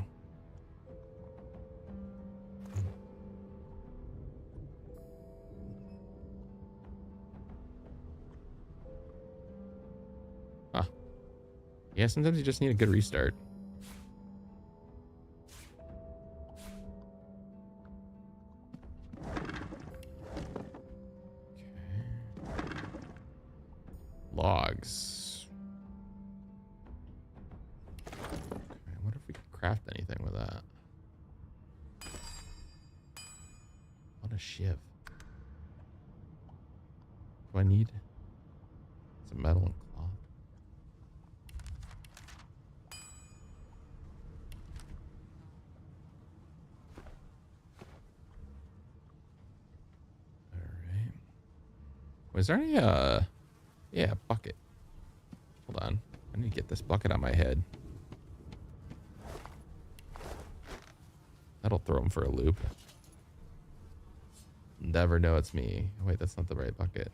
Huh. Yeah, sometimes you just need a good restart. Logs. Okay, I wonder if we can craft anything with that. What a shiv. Do I need some metal and cloth? All right. Was there any yeah, bucket. Hold on. I need to get this bucket on my head. That'll throw him for a loop. Never know it's me. Wait, that's not the right bucket.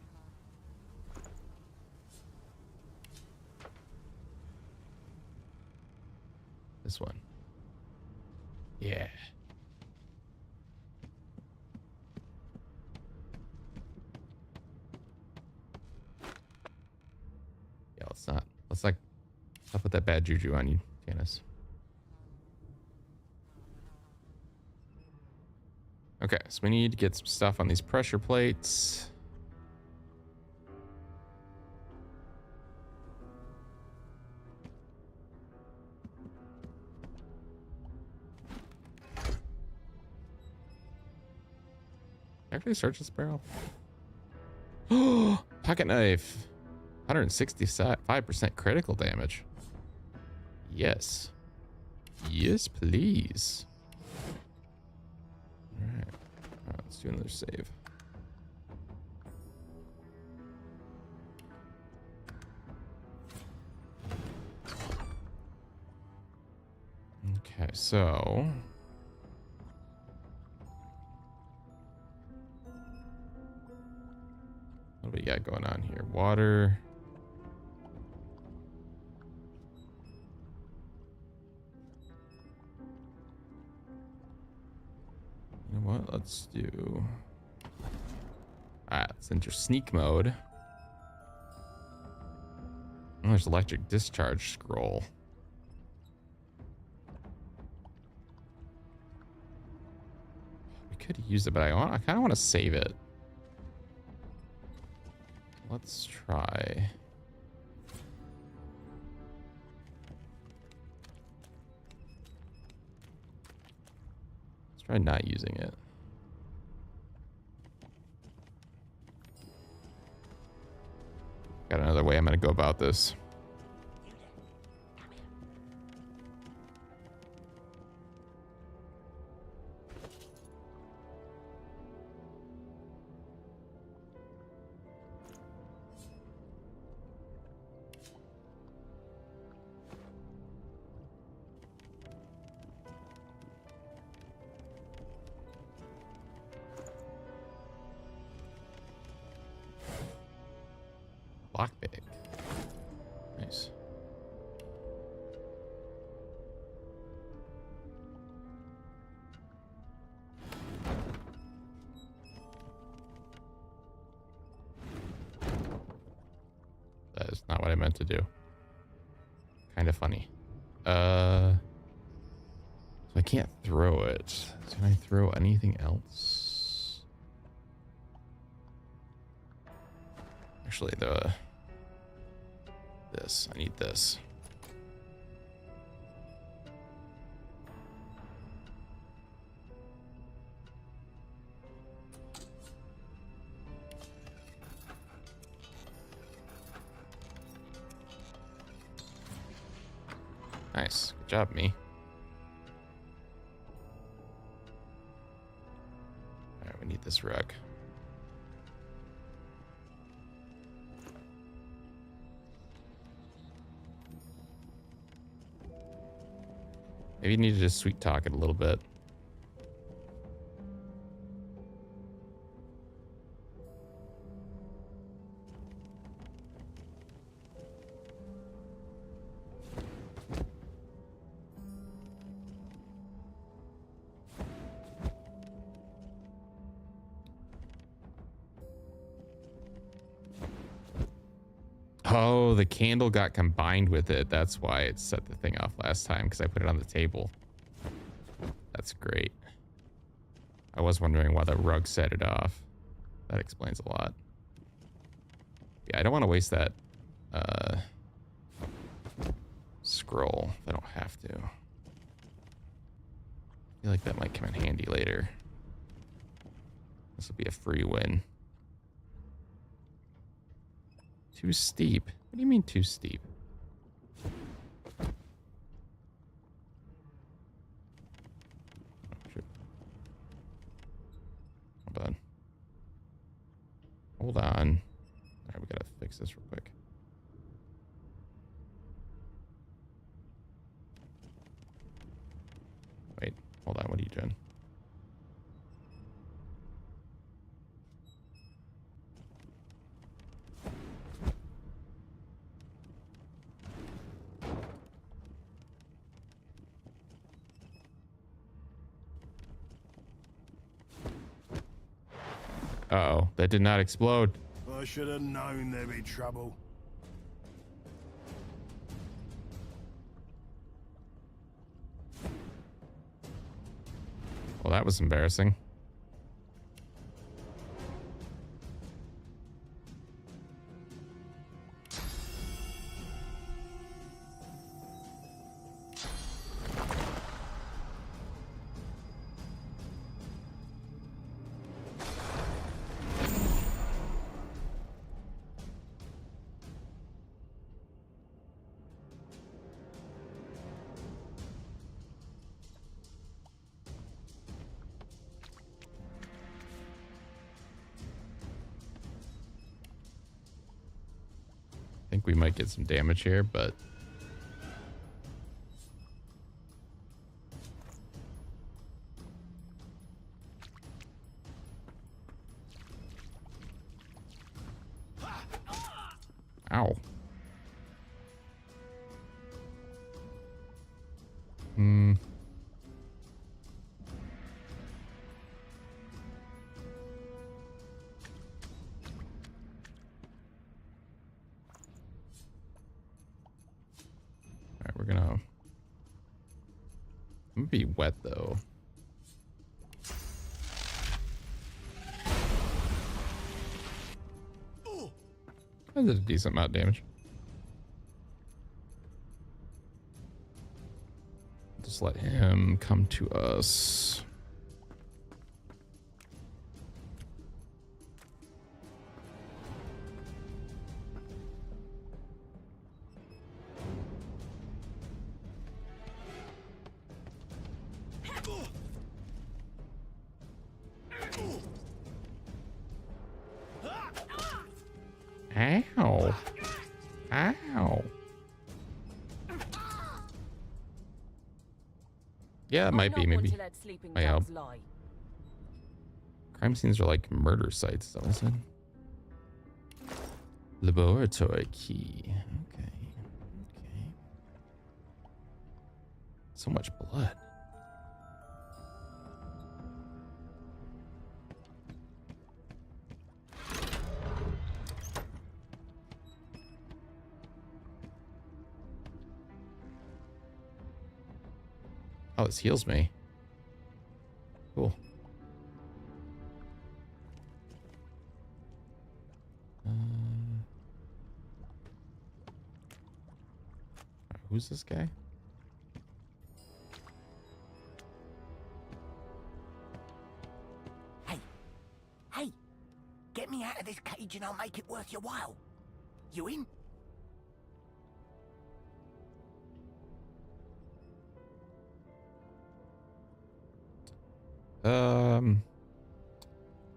This one. Yeah. Yeah, let's not put that bad juju on you, Janice. Okay, so we need to get some stuff on these pressure plates. Actually search this barrel. Oh, pocket knife. 165% critical damage. Yes. Yes, please. Alright. Let's do another save. Okay, so what do we got going on here? Water. You know what? Let's do. Let's enter sneak mode. Oh, there's electric discharge scroll. We could use it, but I kind of want to save it. Let's try. Let's try not using it. Got another way I'm going to go about this. Lockpick. Nice. That is not what I meant to do. Kind of funny. So I can't throw it. Can I throw anything else? Actually, this. I need this. Nice. Good job, me. Alright, we need this rug. Maybe you need to just sweet talk it a little bit. Oh, the candle got combined with it. That's why it set the thing off last time, because I put it on the table. That's great. I was wondering why the rug set it off. That explains a lot. Yeah, I don't want to waste that scroll. I don't have to. I feel like that might come in handy later. This will be a free win. Too steep? What do you mean too steep? Oh, shit. Hold on. Hold on. Alright, we gotta fix this real quick. Wait, hold on. What are you doing? Uh-oh, that did not explode. I should have known there'd be trouble. Well, that was embarrassing. think we might get some damage here, but ow. Alright, we're gonna... I'm gonna be wet though. That did a decent amount of damage. Just let him come to us. Ow. Ow. Yeah, it might be, maybe. Oh, yeah. Crime scenes are like murder sites, is that what I said? Laboratory key. Okay. Okay. So much blood. Oh, this heals me. Cool. Who's this guy? Hey, get me out of this cage and I'll make it worth your while. You in?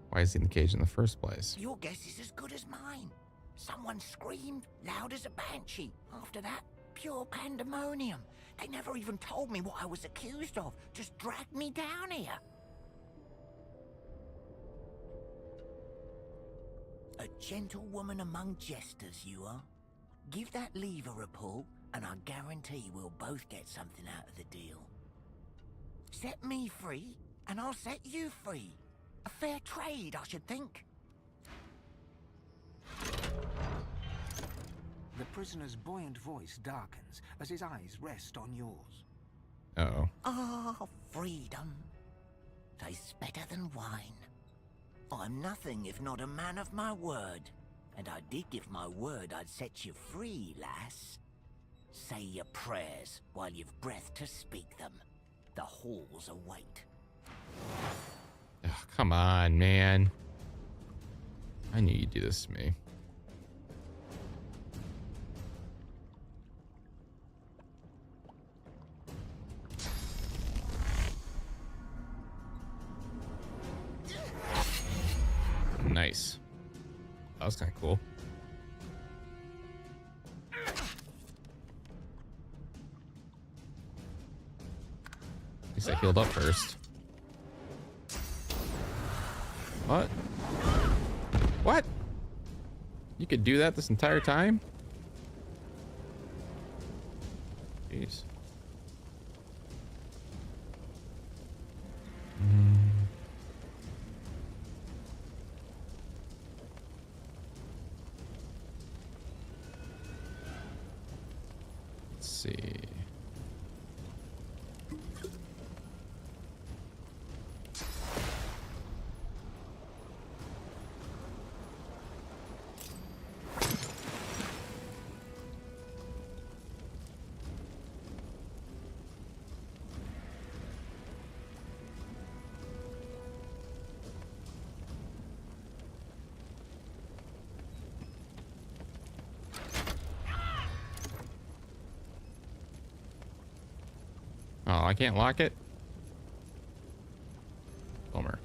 Why is he in the cage in the first place? Your guess is as good as mine. Someone screamed loud as a banshee. After that, pure pandemonium. They never even told me what I was accused of. Just dragged me down here. A gentlewoman among jesters, you are. Give that lever a pull, and I guarantee we'll both get something out of the deal. Set me free, and I'll set you free. A fair trade, I should think. The prisoner's buoyant voice darkens as his eyes rest on yours. Uh-oh. Ah, freedom. Tastes better than wine. I'm nothing if not a man of my word. And I did give my word I'd set you free, lass. Say your prayers while you've breath to speak them. The halls await. Ugh, come on, man. I knew you'd do this to me. Nice. That was kind of cool. At least I healed up first. What? What? You could do that this entire time? Jeez. Let's see. Oh, I can't lock it? Bummer.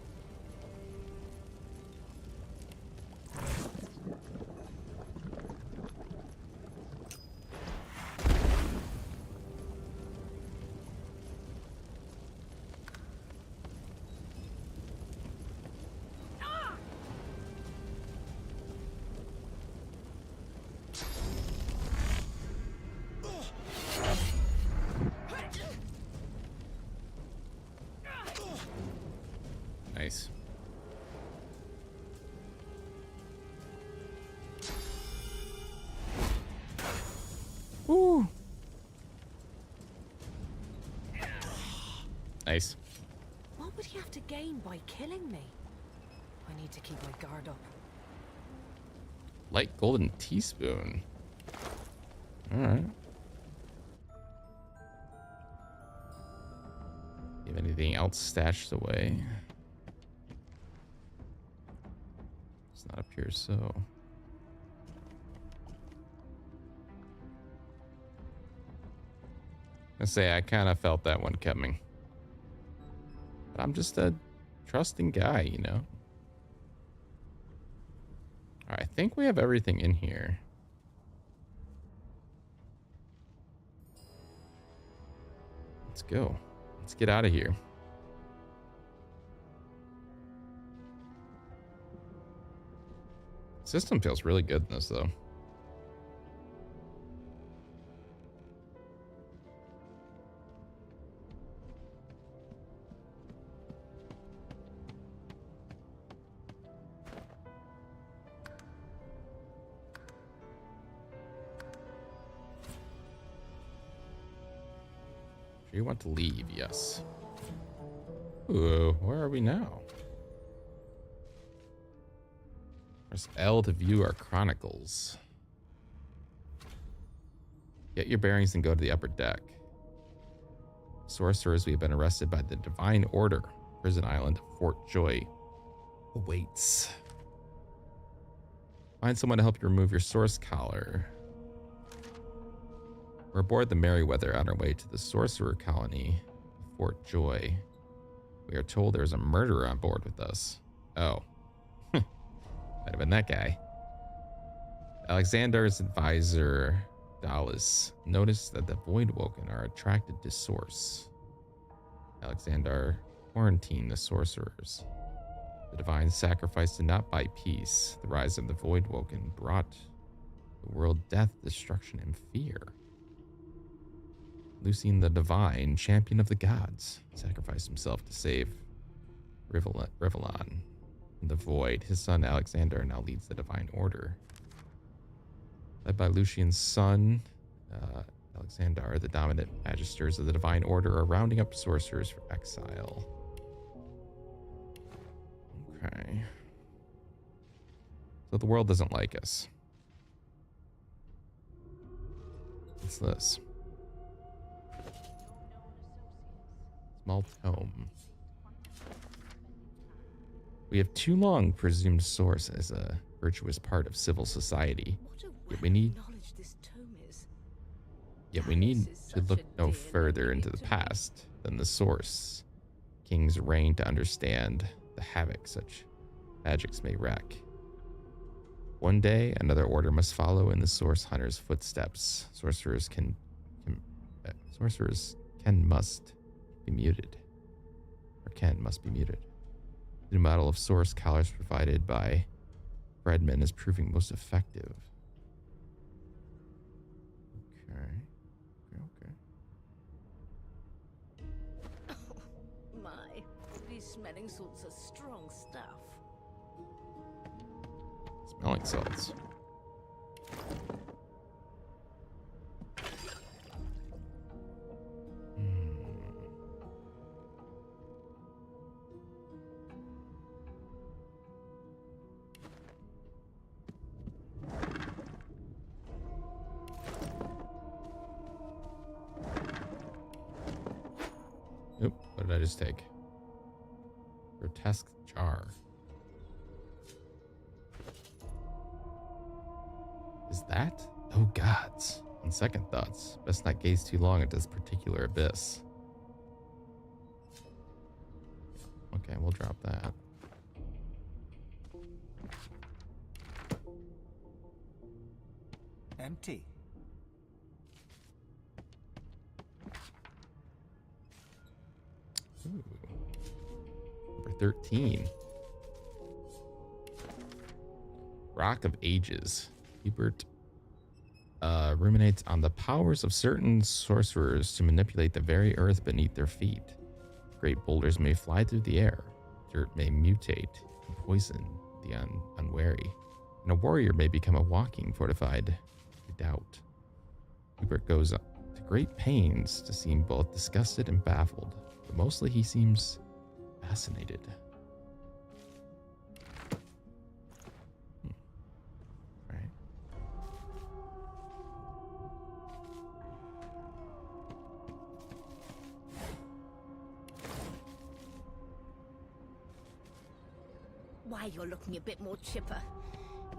Nice. What would he have to gain by killing me? I need to keep my guard up. Light golden teaspoon. All right. You have anything else stashed away? It's not up here, so. I say I kind of felt that one coming. But I'm just a trusting guy, you know? All right, I think we have everything in here. Let's go. Let's get out of here. System feels really good in this, though. You want to leave, yes. Ooh, where are we now? Press L to view our chronicles. Get your bearings and go to the upper deck. Sorcerers, we have been arrested by the Divine Order. Prison Island of Fort Joy awaits. Find someone to help you remove your source collar. We're aboard the Merryweather on our way to the sorcerer colony of Fort Joy. We are told there is a murderer on board with us. Oh. Might have been that guy. Alexander's advisor, Dallas, noticed that the Voidwoken are attracted to Source. Alexander quarantined the sorcerers. The divine sacrifice did not buy peace. The rise of the Voidwoken brought the world death, destruction, and fear. Lucian the Divine, champion of the gods, sacrificed himself to save Rivellon from the void. His son Alexander now leads the Divine Order. Led by Lucian's son, Alexander, the dominant magisters of the Divine Order are rounding up sorcerers for exile. Okay. So the world doesn't like us. What's this? Small tome. We have too long presumed Source as a virtuous part of civil society. Yet we need to look no further into the past than the Source King's reign to understand the havoc such magics may wreak. One day, another order must follow in the Source Hunter's footsteps. Sorcerers must be muted. The new model of Source collars provided by Fredman is proving most effective. Okay. Oh, my. These smelling salts are strong stuff. Smelling salts. Oop, what did I just take? Grotesque jar. Is that? Oh gods. On second thoughts, best not gaze too long at this particular abyss. Okay, we'll drop that. Empty. Ooh. Number 13. Rock of Ages. Hubert ruminates on the powers of certain sorcerers to manipulate the very earth beneath their feet. Great boulders may fly through the air. Dirt may mutate and poison the unwary. And a warrior may become a walking fortified doubt. Hubert goes to great pains to seem both disgusted and baffled. But mostly he seems fascinated. Right. Why, you're looking a bit more chipper.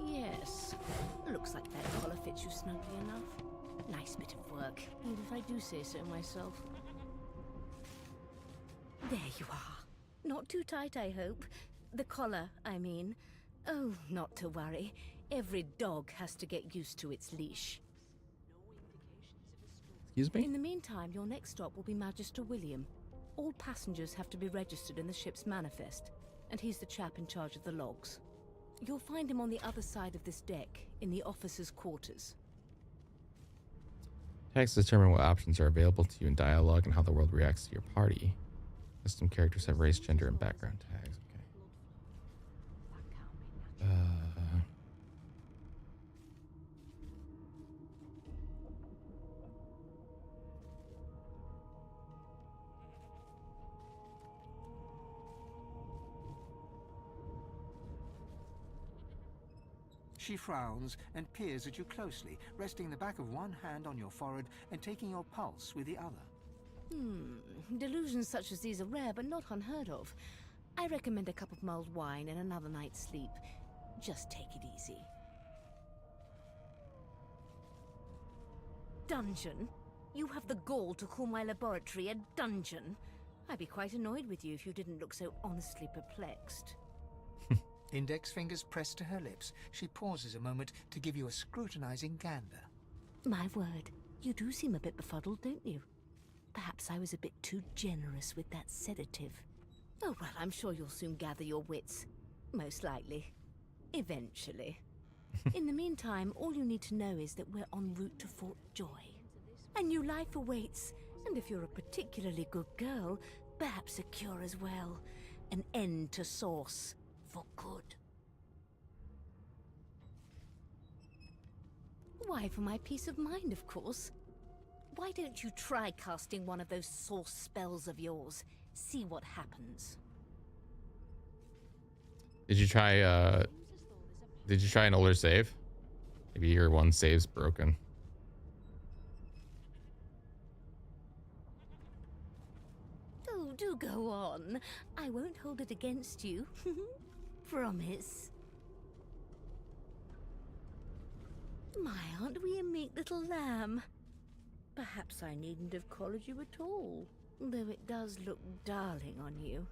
Yes. Looks like that collar fits you snugly enough. Nice bit of work, even if I do say so myself. There you are. Not too tight, I hope. The collar, I mean. Oh, not to worry. Every dog has to get used to its leash. Excuse me? In the meantime, your next stop will be Magister William. All passengers have to be registered in the ship's manifest, and he's the chap in charge of the logs. You'll find him on the other side of this deck, in the officers' quarters. Tags determine what options are available to you in dialogue and how the world reacts to your party. Custom characters have race, gender, and background tags. Okay. She frowns and peers at you closely, resting the back of one hand on your forehead and taking your pulse with the other. Delusions such as these are rare, but not unheard of. I recommend a cup of mulled wine and another night's sleep. Just take it easy. Dungeon? You have the gall to call my laboratory a dungeon? I'd be quite annoyed with you if you didn't look so honestly perplexed. Index fingers pressed to her lips, she pauses a moment to give you a scrutinizing gander. My word, you do seem a bit befuddled, don't you? Perhaps I was a bit too generous with that sedative. Oh, well, I'm sure you'll soon gather your wits. Most likely. Eventually. In the meantime, all you need to know is that we're en route to Fort Joy. A new life awaits, and if you're a particularly good girl, perhaps a cure as well. An end to Source. For good. Why, for my peace of mind, of course. Why don't you try casting one of those Source spells of yours? See what happens. Did you try an older save? Maybe your one save's broken. Oh, do go on. I won't hold it against you. Promise. My, aren't we a meek little lamb? Perhaps I needn't have collared you at all, though it does look darling on you.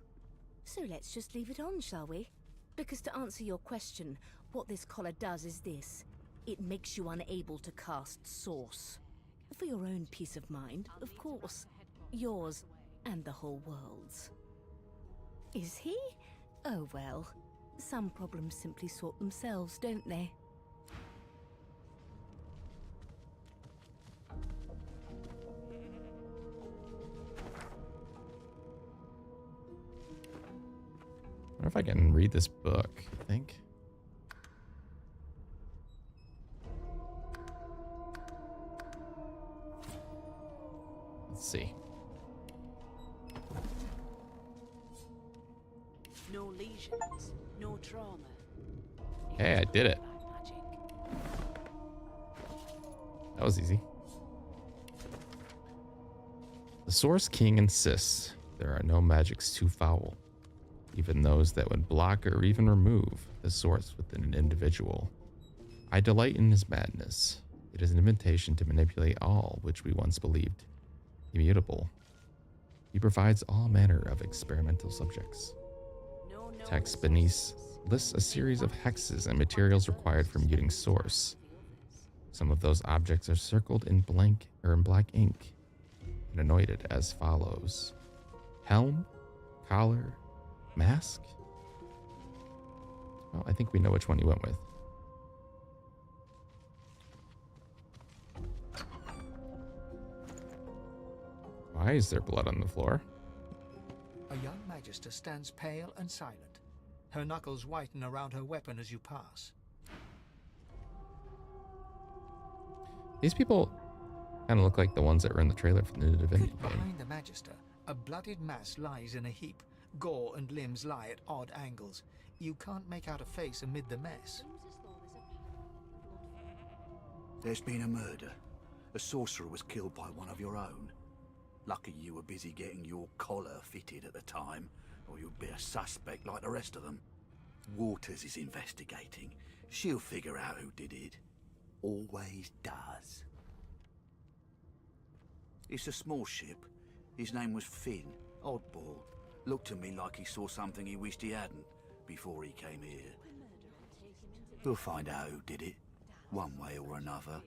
So let's just leave it on, shall we? Because to answer your question, what this collar does is this. It makes you unable to cast Source. For your own peace of mind, of course. Yours and the whole world's. Is he? Oh well. Some problems simply sort themselves, don't they? I wonder if I can read this book, I think. Let's see. No lesions, no trauma. Hey, I did it. That was easy. The Source King insists there are no magics too foul, even those that would block or even remove the source within an individual. I delight in his madness. It is an invitation to manipulate all which we once believed immutable. He provides all manner of experimental subjects. Text beneath lists a series of hexes and materials required for muting Source. Some of those objects are circled in blank or in black ink and anointed as follows: helm, collar, mask. Well, I think we know which one you went with. Why is there blood on the floor? A young magister stands pale and silent. Her knuckles whiten around her weapon as you pass. These people kind of look like the ones that were in the trailer for the Divinity game. Behind the magister, A bloodied mass lies in a heap. Gore and limbs lie at odd angles. You can't make out a face amid the mess. There's been a murder. A sorcerer was killed by one of your own. Lucky you were busy getting your collar fitted at the time, or you'd be a suspect like the rest of them. Waters is investigating. She'll figure out who did it. Always does. It's a small ship. His name was Finn. Oddball. Looked to me like he saw something he wished he hadn't before he came here. We'll find out who did it, one way or another.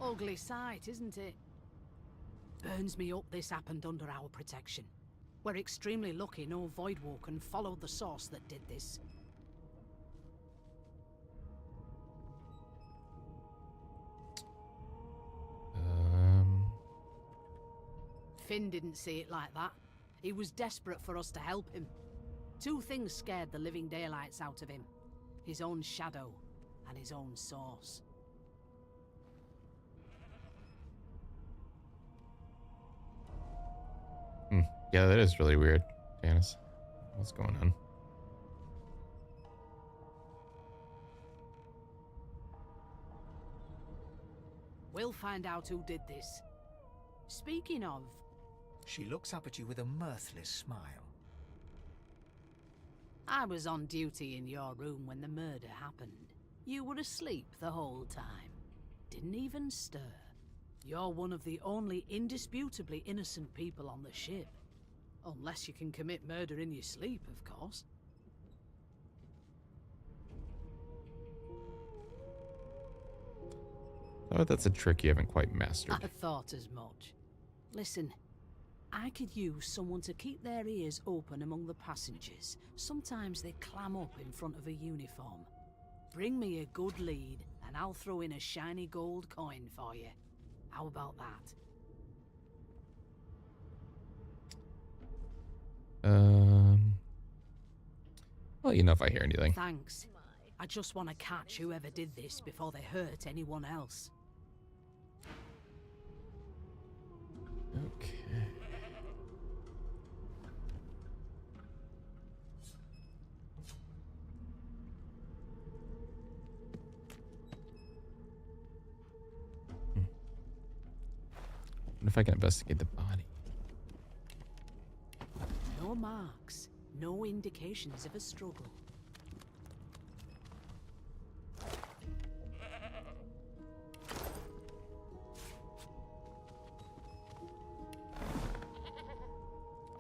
Ugly sight, isn't it? Burns me up this happened under our protection. We're extremely lucky no Voidwalker followed the source that did this. Finn didn't see it like that. He was desperate for us to help him. Two things scared the living daylights out of him. His own shadow and his own source. Yeah, that is really weird, Janice. What's going on? We'll find out who did this. Speaking of... She looks up at you with a mirthless smile. I was on duty in your room when the murder happened. You were asleep the whole time. Didn't even stir. You're one of the only indisputably innocent people on the ship. Unless you can commit murder in your sleep, of course. Oh, that's a trick you haven't quite mastered. I thought as much. Listen, I could use someone to keep their ears open among the passengers. Sometimes they clam up in front of a uniform. Bring me a good lead, and I'll throw in a shiny gold coin for you. How about that? Well, you know if I hear anything. Thanks. I just want to catch whoever did this before they hurt anyone else. Okay. What if I can investigate the body? No marks, no indications of a struggle.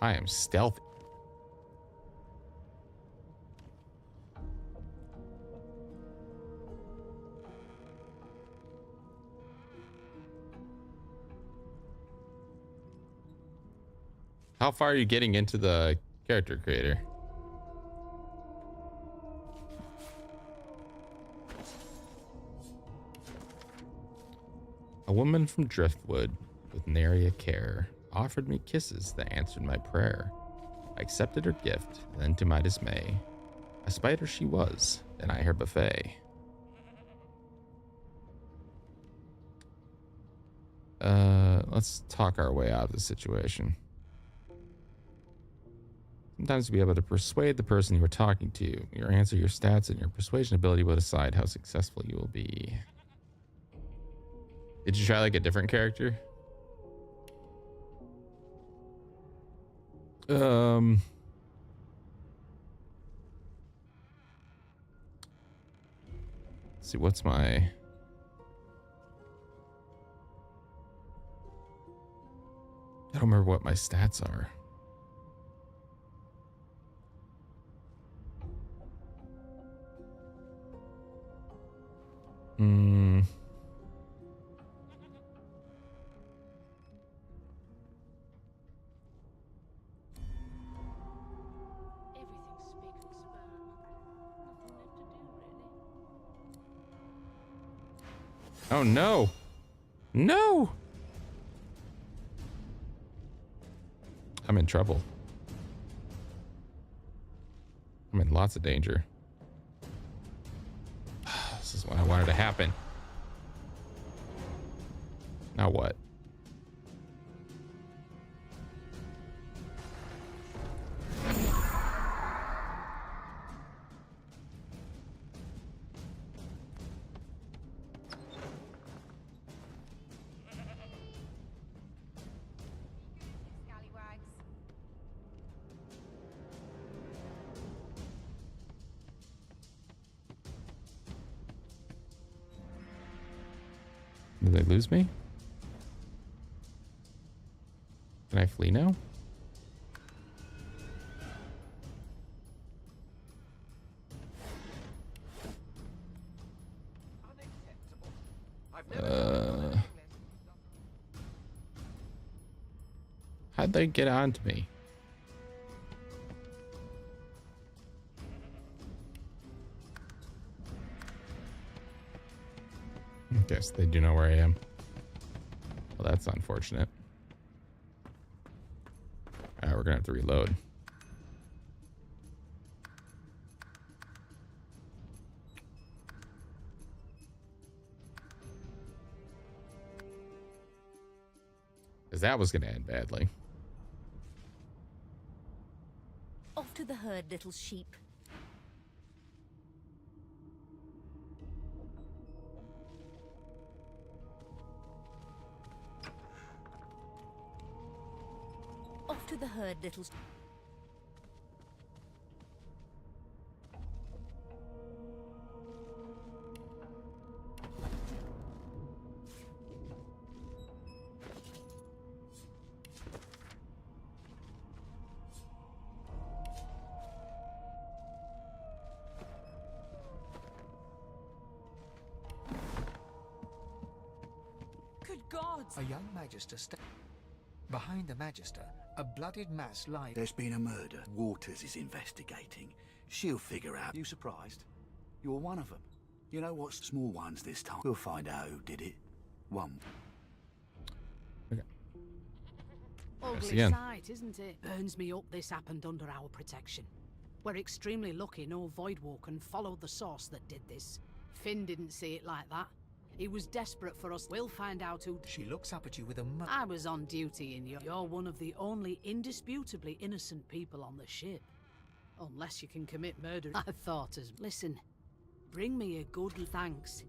I am stealthy. How far are you getting into the character creator? A woman from Driftwood with nary a care offered me kisses that answered my prayer. I accepted her gift, and then to my dismay, a spider she was, and I her buffet. Let's talk our way out of the situation. Sometimes to be able to persuade the person you are talking to. Your answer, your stats, and your persuasion ability will decide how successful you will be. Did you try like a different character? Let's see, what's my... I don't remember what my stats are. Oh no. No. I'm in trouble. I'm in lots of danger. This is what I wanted to happen. Now what? Did they lose me? Can I flee now? How'd they get onto me? I guess they do know where I am. Well, that's unfortunate. Alright, we're gonna have to reload. Because that was gonna end badly. Off to the herd, little sheep. Off to the herd, little... Good gods! A young magister behind the magister, a bloodied mass lies. There's been a murder. Waters is investigating. She'll figure out. You surprised? You're one of them. You know what's small ones this time? We'll find out who did it. One. Okay. Ugly again. sight, isn't it? Burns me up this happened under our protection. We're extremely lucky no Voidwalker followed the source that did this. Finn didn't see it like that. He was desperate for us. We'll find out who... She looks up at you with a I was on duty and you're one of the only indisputably innocent people on the ship. Unless you can commit murder. I thought as... Listen, bring me a good thanks.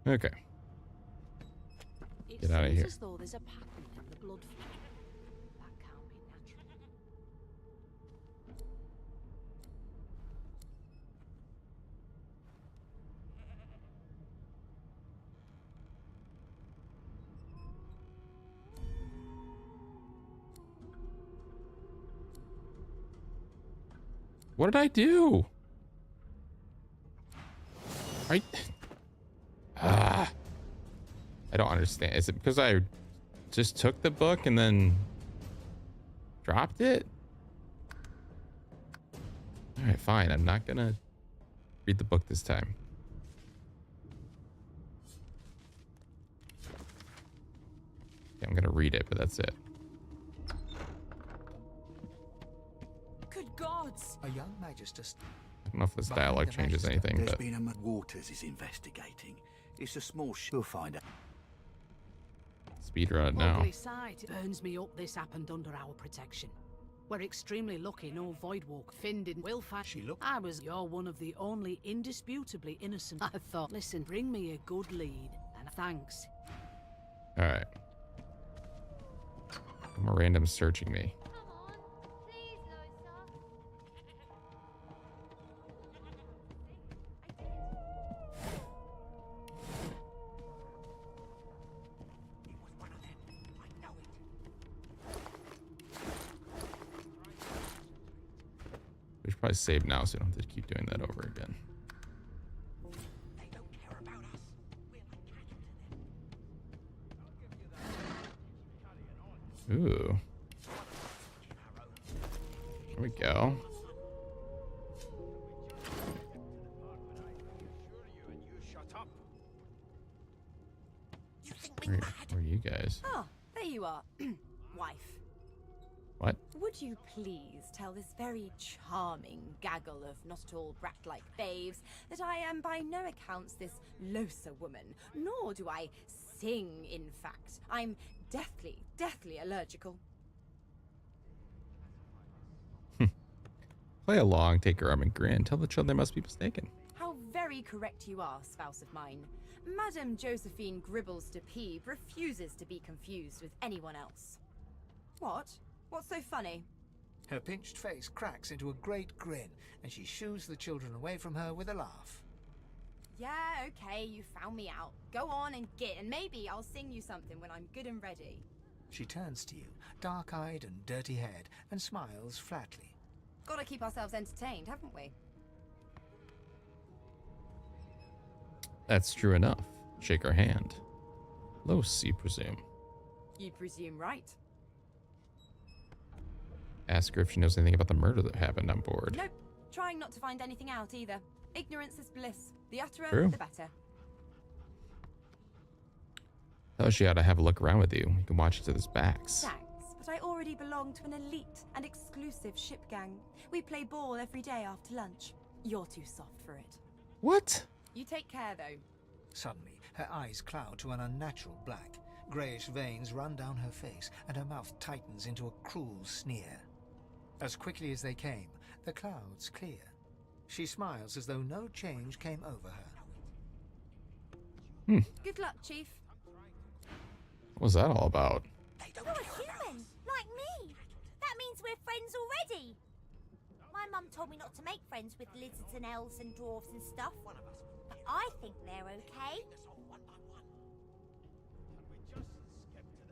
Okay. Get out of here. As though there's a pattern in the blood flow. That can't be natural. What did I do? I don't understand. Is it because I just took the book and then dropped it? All right, fine. I'm not gonna read the book this time. Okay, I'm gonna read it, but that's it. Good gods! a young magister. I don't know if this dialogue changes anything, There's but been a... Waters is investigating. It's a small We'll find out. speedrun it now. Ugly sight. Burns me up this happened under our protection. We're extremely lucky no Voidwalker. Finn didn't... We'll find... She looked... You're one of the only indisputably innocent... I thought... Listen, bring me a good lead. And thanks. Alright. More random searching me. We should probably save now so we don't have to keep doing that over again. They don't care about us. We're like cattle to them. Ooh. There we go. Where are you guys? Oh, there you are. Wife. What? Would you please tell this very charming gaggle of not-at-all brat-like babes that I am by no accounts this Losa woman, nor do I sing, in fact. I'm deathly allergical. Play along, take her arm and grin. Tell the children they must be mistaken. How very correct you are, spouse of mine. Madame Josephine Gribbles de Peeb refuses to be confused with anyone else. What? What's so funny? Her pinched face cracks into a great grin, and she shoos the children away from her with a laugh. Yeah, okay, you found me out. Go on and git, and maybe I'll sing you something when I'm good and ready. She turns to you, dark-eyed and dirty-haired, and smiles flatly. Gotta keep ourselves entertained, haven't we? That's true enough. Shake her hand. Los, you presume. You presume right. Ask her if she knows anything about the murder that happened on board. Nope. Trying not to find anything out either. Ignorance is bliss. The utterer, True. the better. Tell her she ought to have a look around with you. You can watch each other's backs. Thanks, but I already belong to an elite and exclusive ship gang. We play ball every day after lunch. You're too soft for it. What? You take care, though. Suddenly, her eyes cloud to an unnatural black. Greyish veins run down her face, and her mouth tightens into a cruel sneer. As quickly as they came, the clouds clear. She smiles as though no change came over her. Good luck, Chief. What was that all about? You're a human, like me. That means we're friends already. My mum told me not to make friends with lizards and elves and dwarves and stuff. But I think they're okay.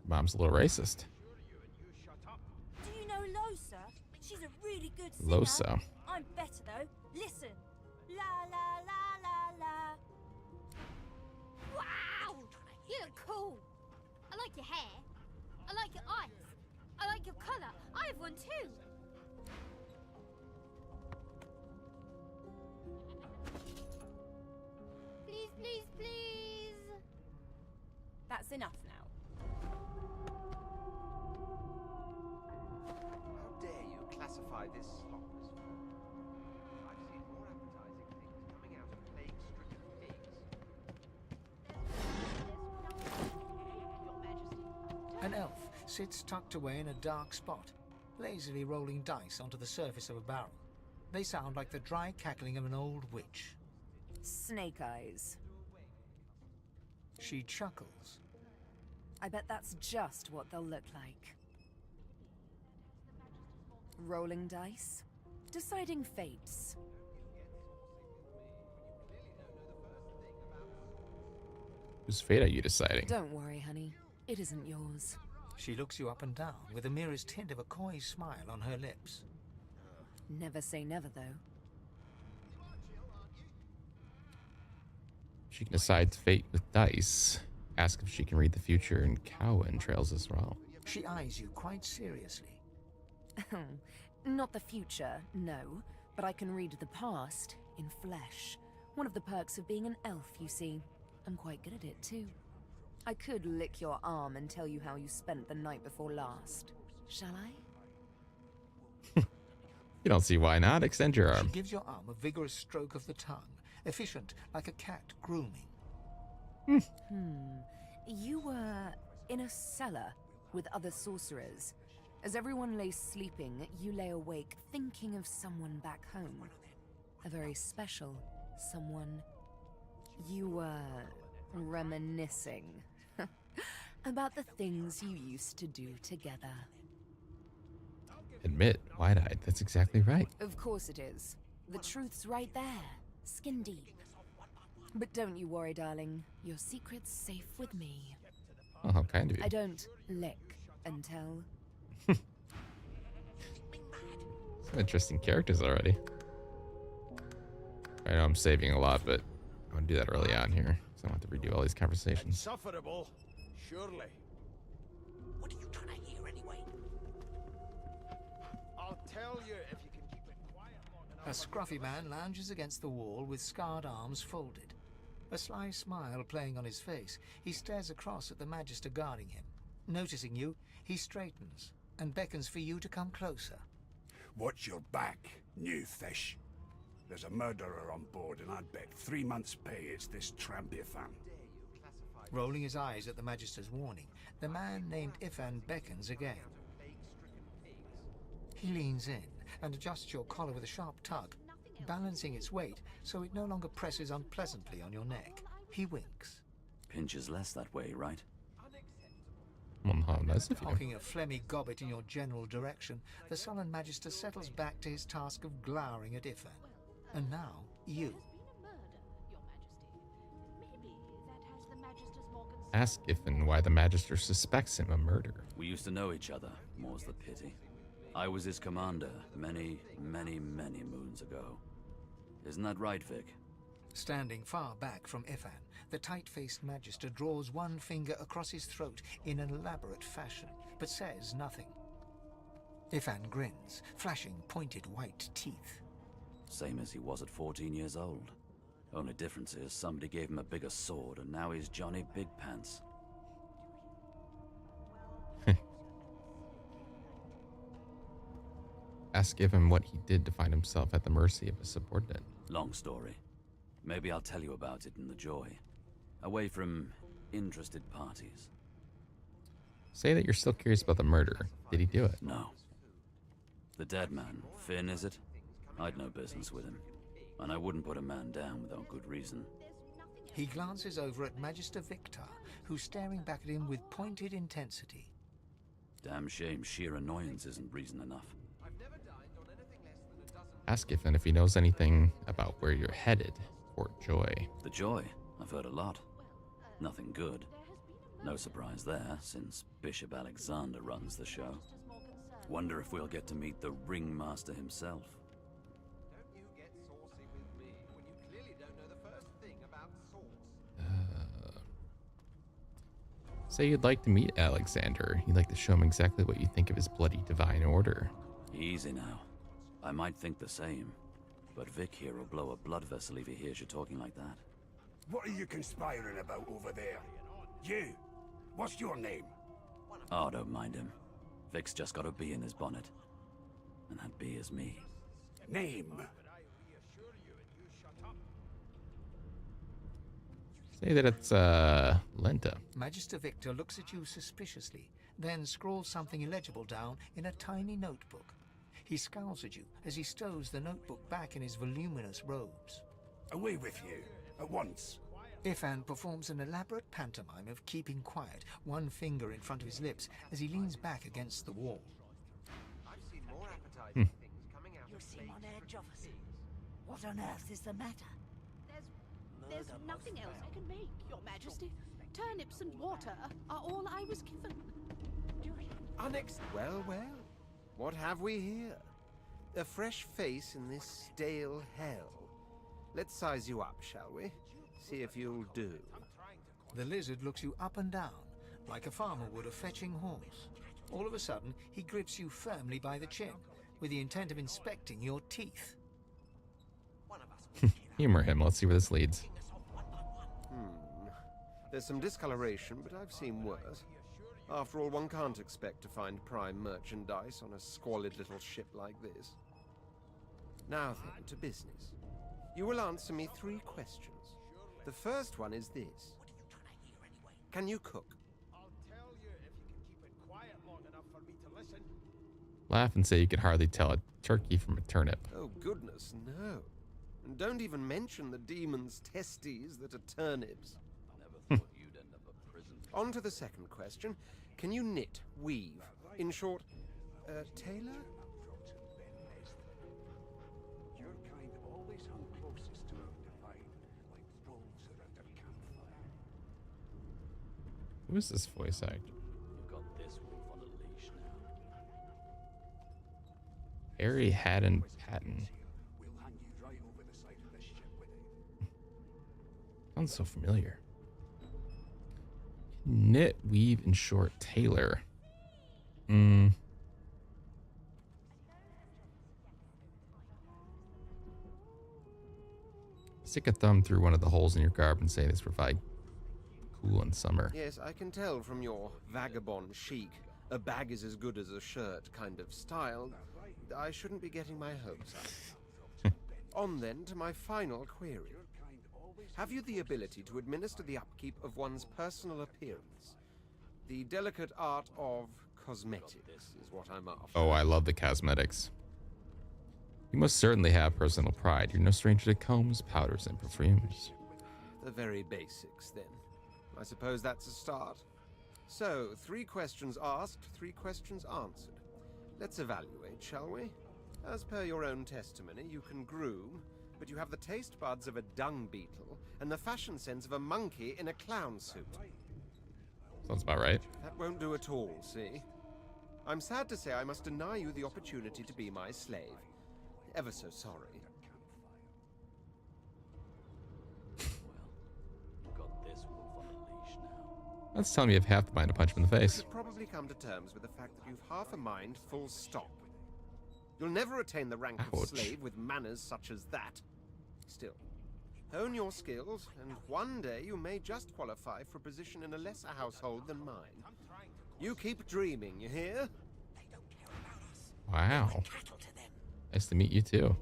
Mom's a little racist. Do you know Losa? She's a really good singer. Losa. I'm better though. Listen. La la la la la. Wow! You look cool. I like your hair. I like your eyes. I like your colour. I have one too. Please, please, please. That's enough now. How dare you classify this slop as food? I've seen more appetizing things coming out of plague-stricken pigs. An elf sits tucked away in a dark spot, lazily rolling dice onto the surface of a barrel. They sound like the dry cackling of an old witch. Snake eyes. She chuckles. I bet that's just what they'll look like. Rolling dice. Deciding fates. Whose fate are you deciding? Don't worry, honey. It isn't yours. She looks you up and down with the merest hint of a coy smile on her lips. Never say never, though. She can decide fate with dice. Ask if she can read the future and cow entrails as well. She eyes you quite seriously. Not the future, no. But I can read the past in flesh. One of the perks of being an elf, you see. I'm quite good at it, too. I could lick your arm and tell you how you spent the night before last. Shall I? You don't see why not. Extend your She arm. gives your arm a vigorous stroke of the tongue, efficient like a cat grooming. You were in a cellar with other sorcerers. As everyone lay sleeping, you lay awake thinking of someone back home. A very special someone. You were reminiscing about the things you used to do together. Admit, wide-eyed. That's exactly right. Of course it is. The truth's right there, skin deep. But don't you worry, darling. Your secret's safe with me. Oh, how kind of you. I don't lick and tell. Some interesting characters already. I know I'm saving a lot, but I want to do that early on here, so I don't have to redo all these conversations. Insufferable, surely. What are you trying to hear anyway? I'll tell you if you can keep it quiet long enough. A scruffy man lounges against the wall with scarred arms folded. A sly smile playing on his face, he stares across at the Magister guarding him. Noticing you, he straightens. and beckons for you to come closer. Watch your back, new fish. There's a murderer on board, and I'd bet 3 months' pay it's this tramp Ifan. Rolling his eyes at the Magister's warning, the man named Ifan beckons again. He leans in and adjusts your collar with a sharp tug, balancing its weight so it no longer presses unpleasantly on your neck. He winks. Pinches less that way, right? Cocking a phlegmy gobbet in your general direction, the sullen Magister settles back to his task of glowering at Ifan. And now, you. Ask Ifan why the Magister suspects him of murder. We used to know each other, more's the pity. I was his commander many, many, many moons ago. Isn't that right, Vic? Standing far back from Ifan, the tight-faced Magister draws one finger across his throat in an elaborate fashion, but says nothing. Ifan grins, flashing pointed white teeth. Same as he was at 14 years old. Only difference is somebody gave him a bigger sword and now he's Johnny Big Pants. Ask Ifan what he did to find himself at the mercy of a subordinate. Long story. Maybe I'll tell you about it in the Joy. Away from interested parties. Say that you're still curious about the murder. Did he do it? No. The dead man, Finn, is it? I'd no business with him. And I wouldn't put a man down without good reason. He glances over at Magister Victor, who's staring back at him with pointed intensity. Damn shame sheer annoyance isn't reason enough. Ask Ifan if he knows anything about where you're headed, Fort Joy. The Joy? I've heard a lot. Nothing good. No surprise there, since Bishop Alexander runs the show. Wonder if we'll get to meet the ringmaster himself. Don't you get saucy with me when you clearly don't know the first thing about sauce. Say you'd like to meet Alexander. You'd like to show him exactly what you think of his bloody divine order. Easy now. I might think the same, but Vic here will blow a blood vessel if he hears you talking like that. What are you conspiring about over there? You! What's your name? Oh, don't mind him. Vic's just got a bee in his bonnet. And that bee is me. Name? Say that it's, Lenta. Magister Victor looks at you suspiciously, then scrawls something illegible down in a tiny notebook. He scowls at you as he stows the notebook back in his voluminous robes. Away with you, at once. Ifan performs an elaborate pantomime of keeping quiet, one finger in front of his lips as he leans back against the wall. I've seen more appetizing things coming out You of seem on edge, baked officer. pigs. What on earth is the matter? There's nothing else I can make, Your Majesty. Turnips and water are all I was given. Well, well. What have we here? A fresh face in this stale hell. Let's size you up, shall we? See if you'll do. The lizard looks you up and down, like a farmer would a fetching horse. All of a sudden, he grips you firmly by the chin, with the intent of inspecting your teeth. Humor him. Let's see where this leads. There's some discoloration, but I've seen worse. After all, one can't expect to find prime merchandise on a squalid little ship like this. Now then, to business. You will answer me 3 questions. The first one is this. Can you cook? I'll tell you if you can keep it quiet long enough for me to listen. Laugh and say you can hardly tell a turkey from a turnip. Oh, goodness, no. And don't even mention the demon's testes that are turnips. Never thought you'd end up a prison. On to the second question. Can you knit, weave? In short, tailor? Your kind always hung closest to our divine, like wolves around a campfire. Who is this voice actor? You've got this wolf on a leash now. Harry Haddon Patton. We'll hang you right over the side of this ship with it. Sounds so familiar. Knit, weave, and short tailor. Stick a thumb through one of the holes in your garb and say this provide cool in summer. Yes, I can tell from your vagabond chic. a bag is as good as a shirt kind of style, I shouldn't be getting my hopes up. On then to my final query. Have you the ability to administer the upkeep of one's personal appearance? The delicate art of cosmetics is what I'm after. Oh, I love the cosmetics. You must certainly have personal pride. You're no stranger to combs, powders, and perfumes. The very basics, then. I suppose that's a start. So, 3 questions asked, 3 questions answered. Let's evaluate, shall we? As per your own testimony, you can groom, but you have the taste buds of a dung beetle and the fashion sense of a monkey in a clown suit. Sounds about right. That won't do at all, see? I'm sad to say I must deny you the opportunity to be my slave. Ever so sorry. That's telling me you have half the mind to punch him in the face. You've probably come to terms with the fact that you've half a mind, full stop. You'll never attain the rank of slave with manners such as that. Still, hone your skills, and one day you may just qualify for a position in a lesser household than mine. You keep dreaming, you hear? Wow. Nice to meet you too.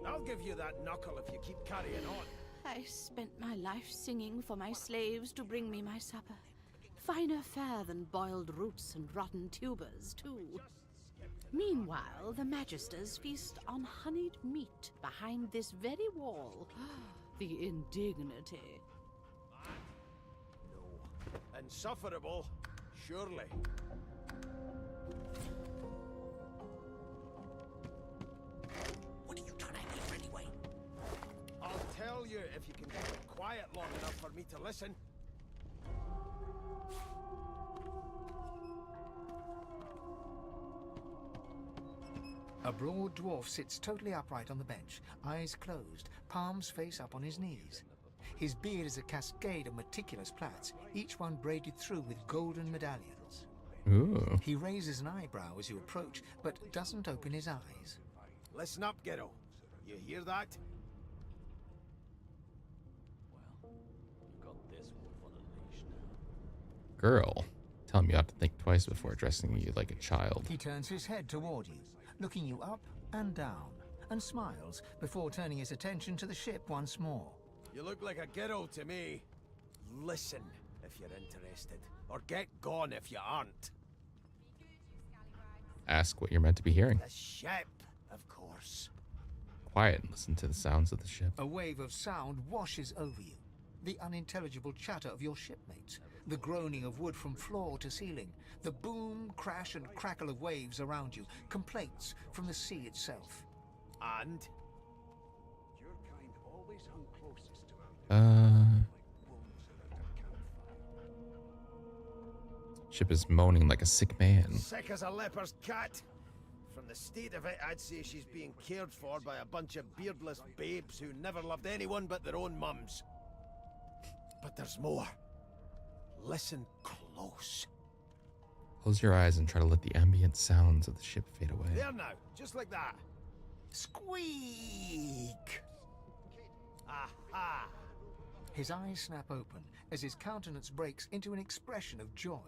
I'll give you that knuckle if you keep carrying on. I spent my life singing for my slaves to bring me my supper. Finer fare than boiled roots and rotten tubers, too. Meanwhile, the Magisters feast on honeyed meat behind this very wall. The indignity. No. Insufferable, surely. What are you trying to hit for anyway? I'll tell you if you can keep it quiet long enough for me to listen. A broad dwarf sits totally upright on the bench, eyes closed, palms face up on his knees. His beard is a cascade of meticulous plaits, each one braided through with golden medallions. Ooh. He raises an eyebrow as you approach, but doesn't open his eyes. Listen up, Ghetto. You hear that? Girl, tell me you have to think twice before addressing you like a child. He turns his head toward you, looking you up and down, and smiles before turning his attention to the ship once more. You look like a Ghetto to me. Listen if you're interested, or get gone if you aren't. Ask what you're meant to be hearing. The ship, of course. Quiet and listen to the sounds of the ship. A wave of sound washes over you. The unintelligible chatter of your shipmates, the groaning of wood from floor to ceiling, the boom, crash, and crackle of waves around you, complaints from the sea itself. And? Ship is moaning like a sick man. Sick as a leper's cat. From the state of it, I'd say she's being cared for by a bunch of beardless babes who never loved anyone but their own mums. But there's more. Listen close. Close your eyes and try to let the ambient sounds of the ship fade away. There now, just like that. Squeak! Aha! His eyes snap open as his countenance breaks into an expression of joy.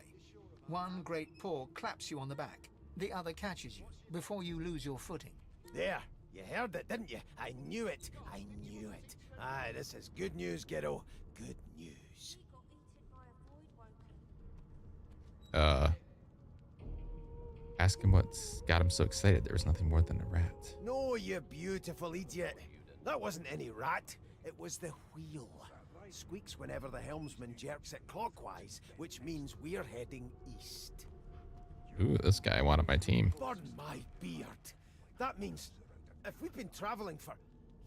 One great paw claps you on the back. The other catches you before you lose your footing. There, you heard it, didn't you? I knew it. I knew it. Aye, this is good news, Ghetto. Good news. Ask him what's got him so excited. There was nothing more than a rat. No, you beautiful idiot. That wasn't any rat. It was the wheel. Squeaks whenever the helmsman jerks it clockwise, which means we're heading east. Ooh, this guy wanted my team. Burn my beard. That means if we've been traveling for,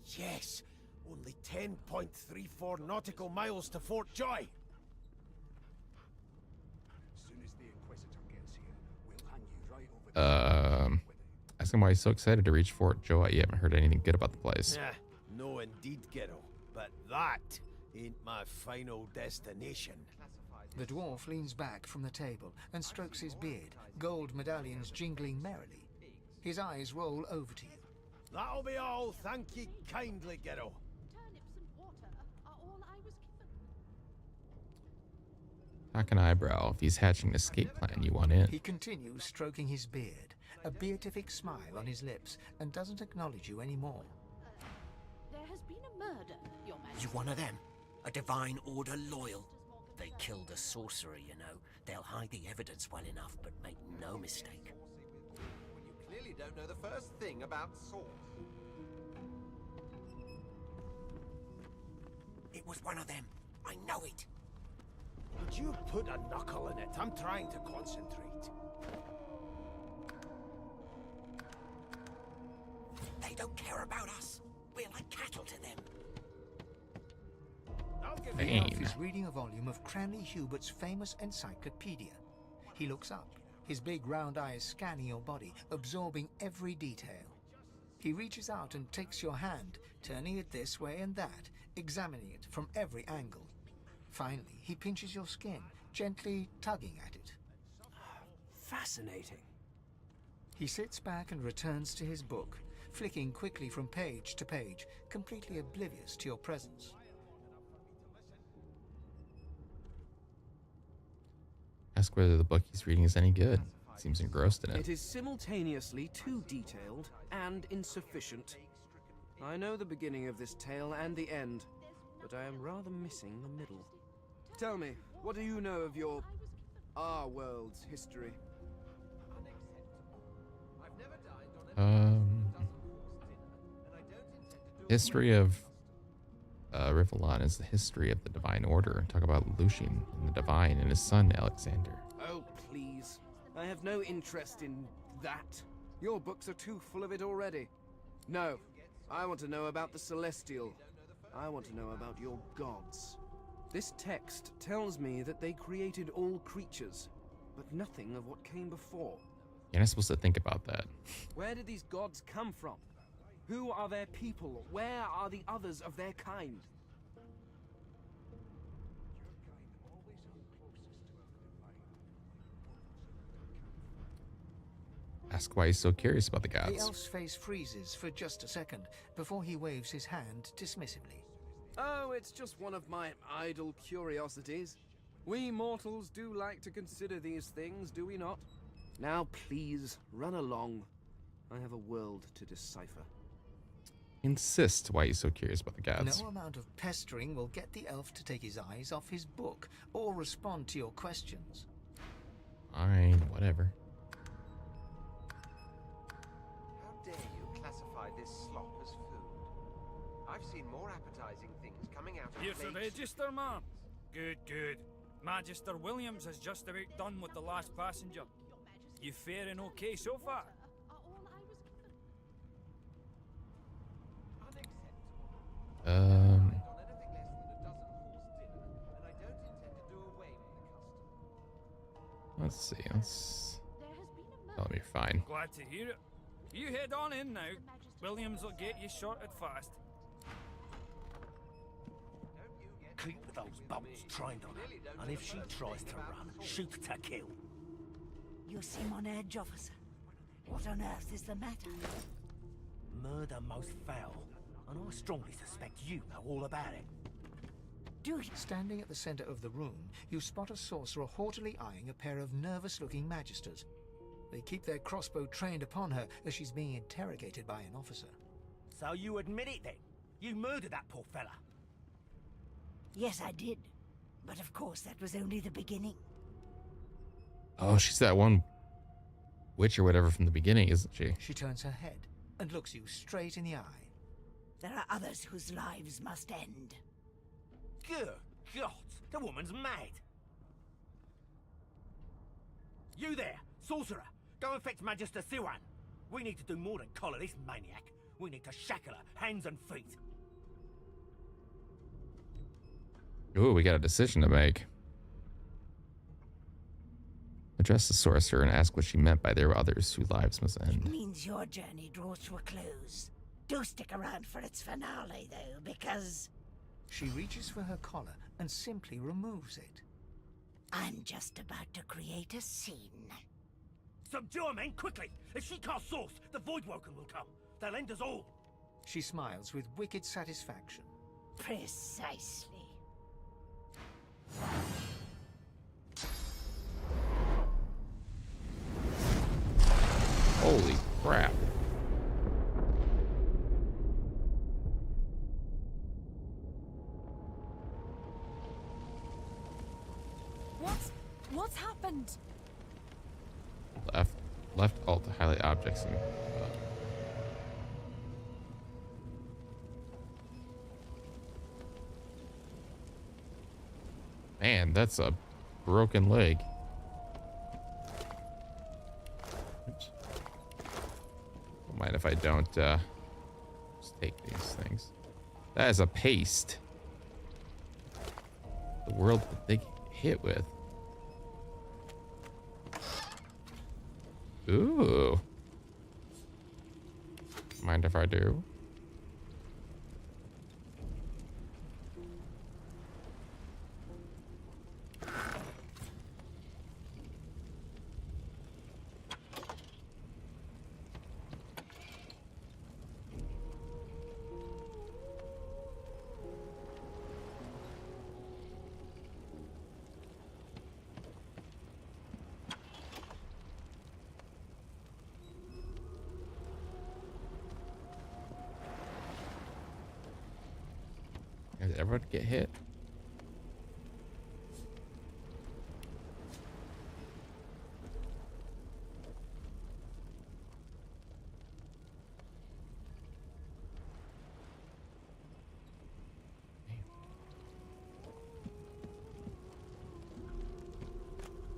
yes, only 10.34 nautical miles to Fort Joy. Ask him why he's so excited to reach Fort Joy. You haven't heard anything good about the place. Yeah, no indeed, Ghetto. But that ain't my final destination. The dwarf leans back from the table and strokes his beard, gold medallions jingling merrily. His eyes roll over to you. That'll be all, thank ye kindly, Ghetto. Turnips and water are all I was given. Cock an eyebrow if he's hatching an escape plan you want in. He continues stroking his beard, a beatific smile on his lips, and doesn't acknowledge you anymore. There has been a murder, Your Majesty. You one of them? A Divine Order loyal? They killed a sorcerer, you know. They'll hide the evidence well enough, but make no mistake. When you clearly don't know the first thing about swords. It was one of them. I know it. Would you put a knuckle in it? I'm trying to concentrate. They don't care about us. We're like cattle to them. The elf is reading a volume of Cranley Hubert's famous encyclopedia. He looks up, his big round eyes scanning your body, absorbing every detail. He reaches out and takes your hand, turning it this way and that, examining it from every angle. Finally, he pinches your skin, gently tugging at it. Fascinating. He sits back and returns to his book, flicking quickly from page to page, completely oblivious to your presence. Ask whether the book he's reading is any good. Seems engrossed in it. It is simultaneously too detailed and insufficient. I know the beginning of this tale and the end, but I am rather missing the middle. Tell me, what do you know of our world's history? History of Rivalon is the history of the Divine Order. Talk about Lucian and the Divine and his son Alexander. Oh, please. I have no interest in that. Your books are too full of it already. No, I want to know about the Celestial. I want to know about your gods. This text tells me that they created all creatures, but nothing of what came before. You're not supposed to think about that. Where did these gods come from? Who are their people? Where are the others of their kind? Ask why he's so curious about the The gods. elf's face freezes for just a second before he waves his hand dismissively. Oh, it's just one of my idle curiosities. We mortals do like to consider these things, do we not? Now please, run along. I have a world to decipher. Insist why he's so curious about the gods. No amount of pestering will get the elf to take his eyes off his book or respond to your questions. Fine, whatever. How dare you classify this slop as food? I've seen more appetizing things coming out of Here's the plates. register, ma'am. Good, good. Magister Williams has just about done with the last passenger. You faring okay so far? Let's see. That'll be fine. Glad to hear it. You head on in now. Williams will get you sorted fast. Keep those bolts trained on her, and if she tries to run, shoot to kill. You seem on edge, officer. What on earth is the matter? Murder most foul, and I strongly suspect you know all about it. Standing at the center of the room, you spot a sorcerer haughtily eyeing a pair of nervous-looking magisters. They keep their crossbow trained upon her as she's being interrogated by an officer. So you admit it then? You murdered that poor fella? Yes, I did. But of course, that was only the beginning. Oh, she's that one witch or whatever from the beginning, isn't she? She turns her head and looks you straight in the eye. There are others whose lives must end. Good God, the woman's mad. You there, sorcerer, go and fetch Magister Siwan. We need to do more than collar this maniac. We need to shackle her, hands and feet. Ooh, we got a decision to make. Address the sorcerer and ask what she meant by there were others whose lives must It end. means your journey draws to a close. Do stick around for its finale, though, because She reaches for her collar and simply removes it. I'm just about to create a scene. Subdue her, men, quickly! If she casts source, the Voidwoken will come. They'll end us all. She smiles with wicked satisfaction. Precisely. Holy crap. What's happened? Left alt to highlight objects and man, that's a broken leg. Oops. Don't mind if I don't just take these things. That is a paste. The world that they get hit with. Ooh. Mind if I do? Did everyone get hit?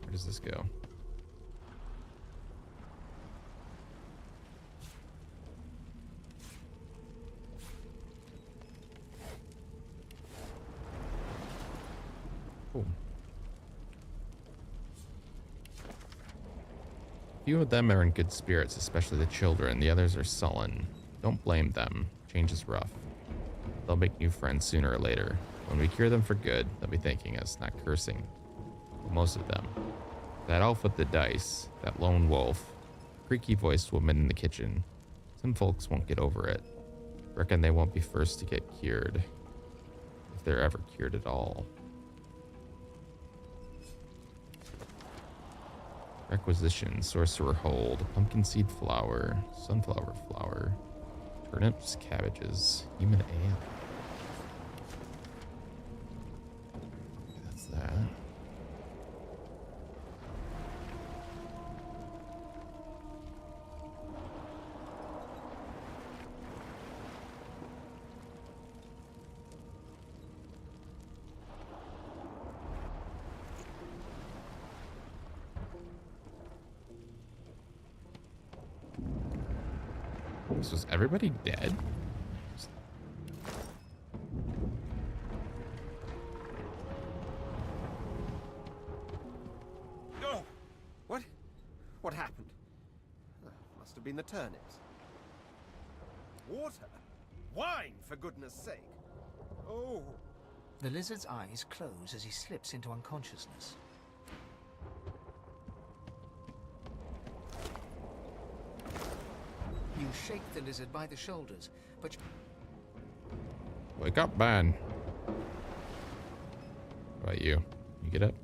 Where does this go? Cool. Few of them are in good spirits, especially the children. The others are sullen. Don't blame them. Change is rough. They'll make new friends sooner or later. When we cure them for good, they'll be thanking us, not cursing. Most of them. That elf with the dice, that lone wolf, creaky-voiced woman in the kitchen. Some folks won't get over it. Reckon they won't be first to get cured. If they're ever cured at all. Requisition, sorcerer hold, pumpkin seed flower, sunflower flower, turnips, cabbages, human ale. That's that. So is everybody dead? Oh, what happened? Must have been the turnips. Water? Wine, for goodness sake. Oh. The lizard's eyes close as he slips into unconsciousness. You shake the lizard by the shoulders, but... Wake up, man. How about you? You get up?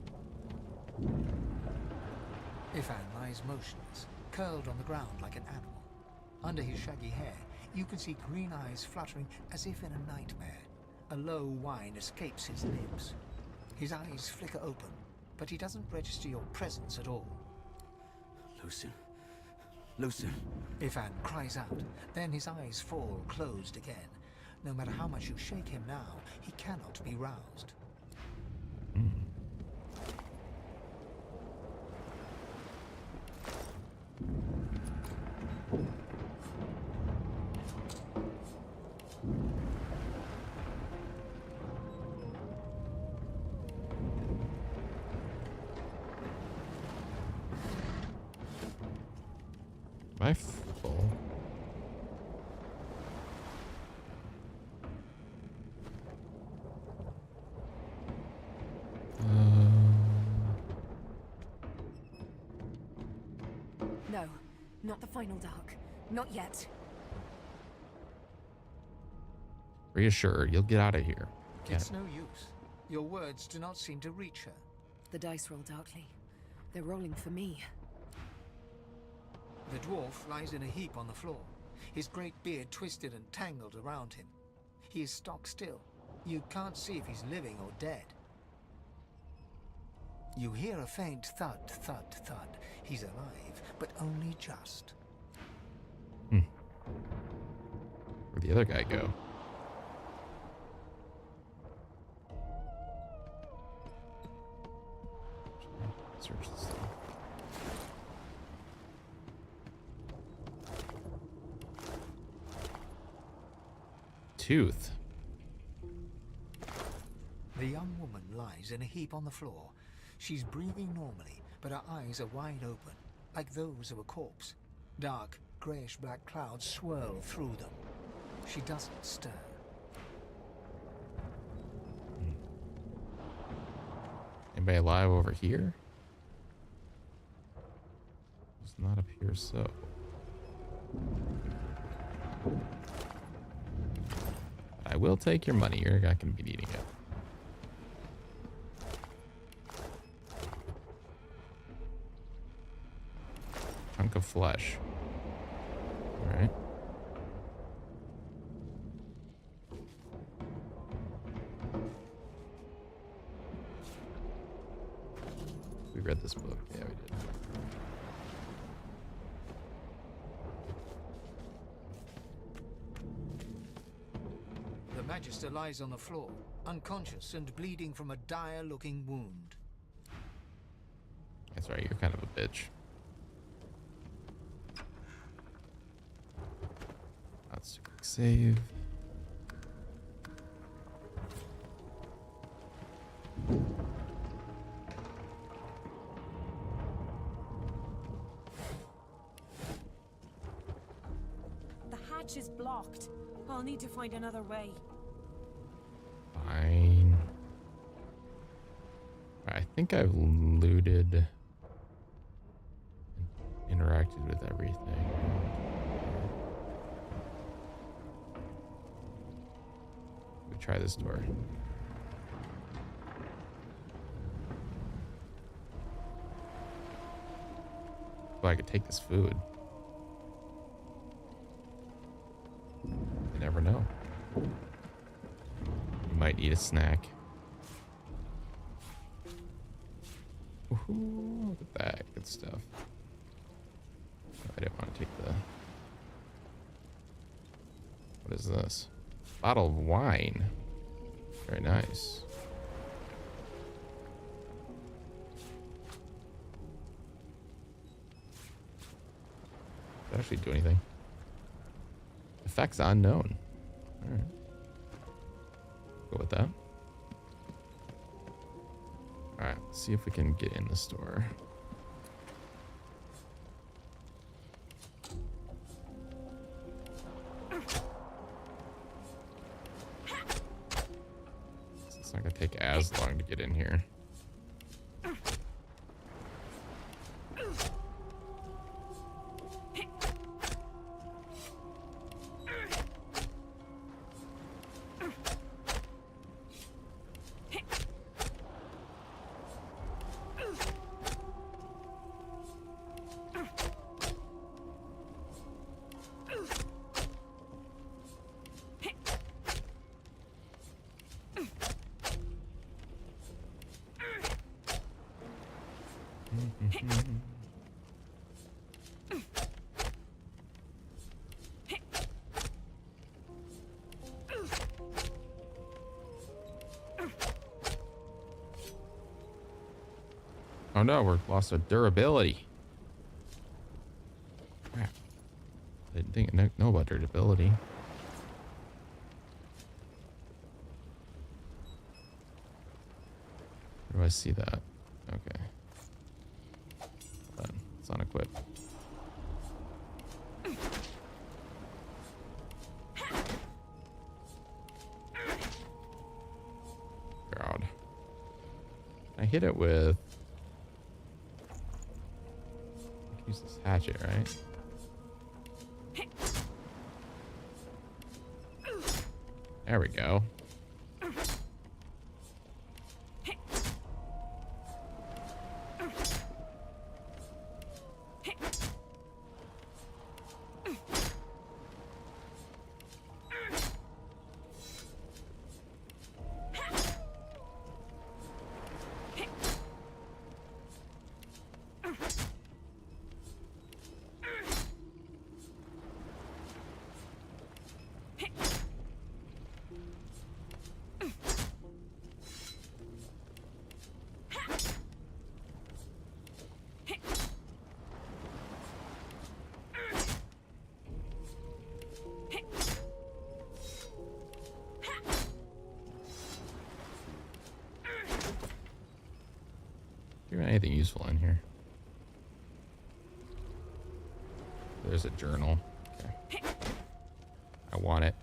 Ifan lies motionless, curled on the ground like an animal. Under his shaggy hair, you can see green eyes fluttering as if in a nightmare. A low whine escapes his lips. His eyes flicker open, but he doesn't register your presence at all. Lucien. Lucien. Ifan cries out, then his eyes fall closed again. No matter how much you shake him now, he cannot be roused. Am I full? No, not the final dark. Not yet. Reassure, you'll get out of here. It's no use. Your words do not seem to reach her. The dice roll darkly. They're rolling for me. The dwarf lies in a heap on the floor, his great beard twisted and tangled around him. He is stock still. You can't see if he's living or dead. You hear a faint thud, thud, thud. He's alive, but only just. Where'd the other guy go? Search this thing. Tooth. The young woman lies in a heap on the floor. She's breathing normally, but her eyes are wide open, like those of a corpse. Dark, grayish-black clouds swirl through them. She doesn't stir. Anybody alive over here? Does not appear so. I will take your money. You're not going to be needing it. Chunk of flesh. All right. We read this book. Yeah, we did. The Magister lies on the floor, unconscious and bleeding from a dire-looking wound. That's right, you're kind of a bitch. That's a quick save. The hatch is blocked. I'll need to find another way. Fine. I think I've looted and interacted with everything. We try this door. Oh, I could take this food. You never know. You might need a snack. Ooh, look at that. Good stuff. Oh, I didn't want to take the... What is this? Bottle of wine. Very nice. Did it actually do anything? Effects unknown. Alright. Go with that. Alright, let's see if we can get in the store. It's not gonna take as long to get in here. Oh no, we're lost our durability. Crap. I didn't think I know about durability. Where do I see that? Okay. Hold on. It's unequipped. God. I hit it with... Use this hatchet, right? There we go. Even anything useful in here? There's a journal. Okay. I want it.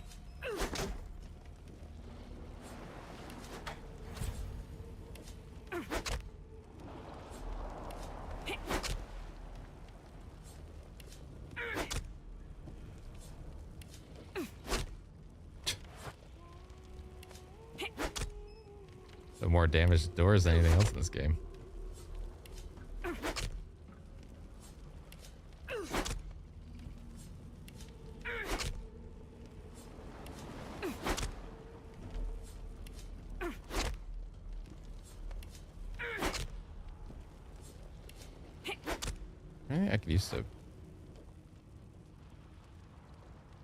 The more damaged doors than anything else in this game. I could use to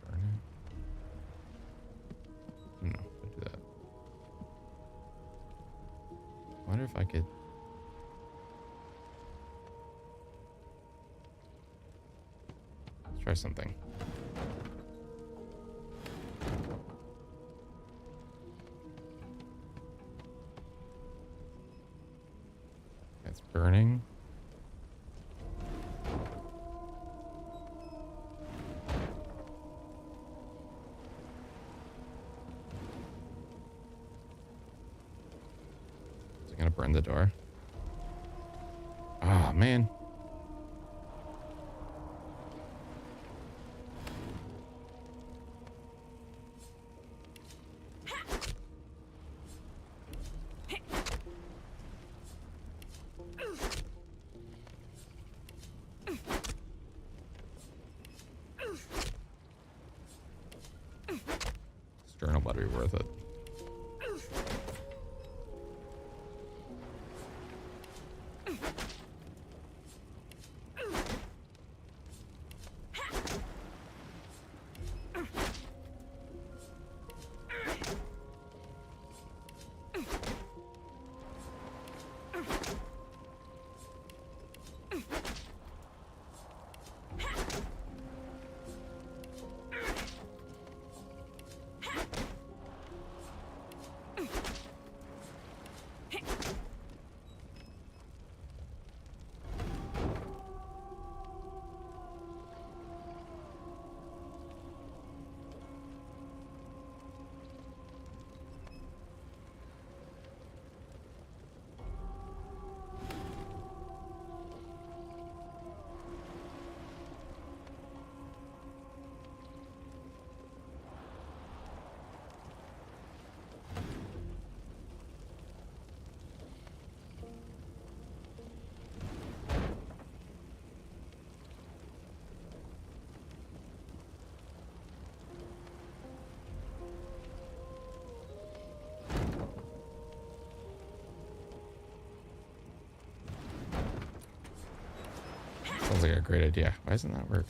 burn it. No, don't do that. I wonder if I could. Let's try something. It's burning. Gonna burn the door. Oh man. This journal better be worth it. Sounds like a great idea. Why doesn't that work?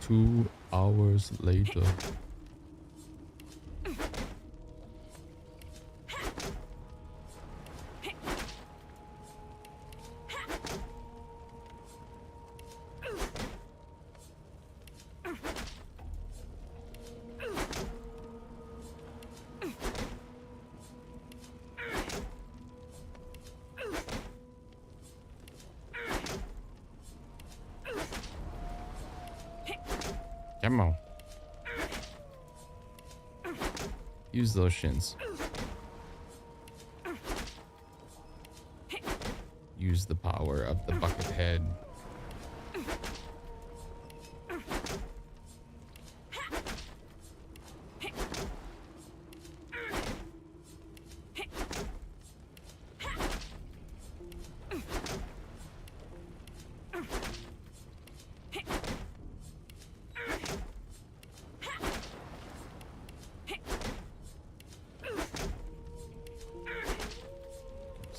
Two hours later. Come on. Use those shins. Use the power of the bucket head.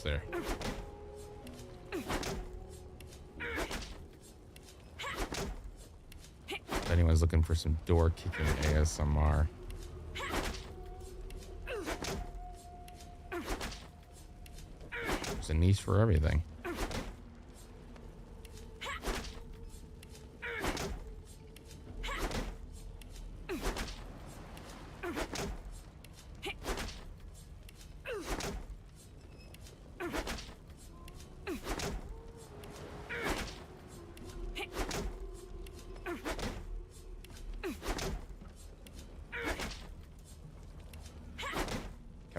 There. If anyone's looking for some door kicking ASMR, there's a niche for everything.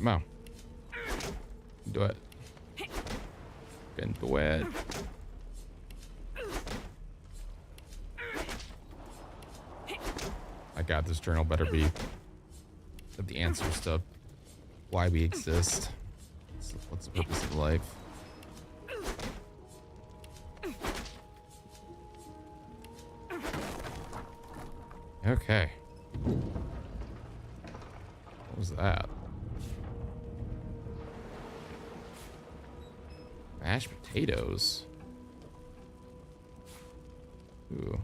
Come on. Do it. Can do it. My god, this journal better be of the answers to why we exist. What's the purpose of life? Okay. What was that? Mashed potatoes. Ooh.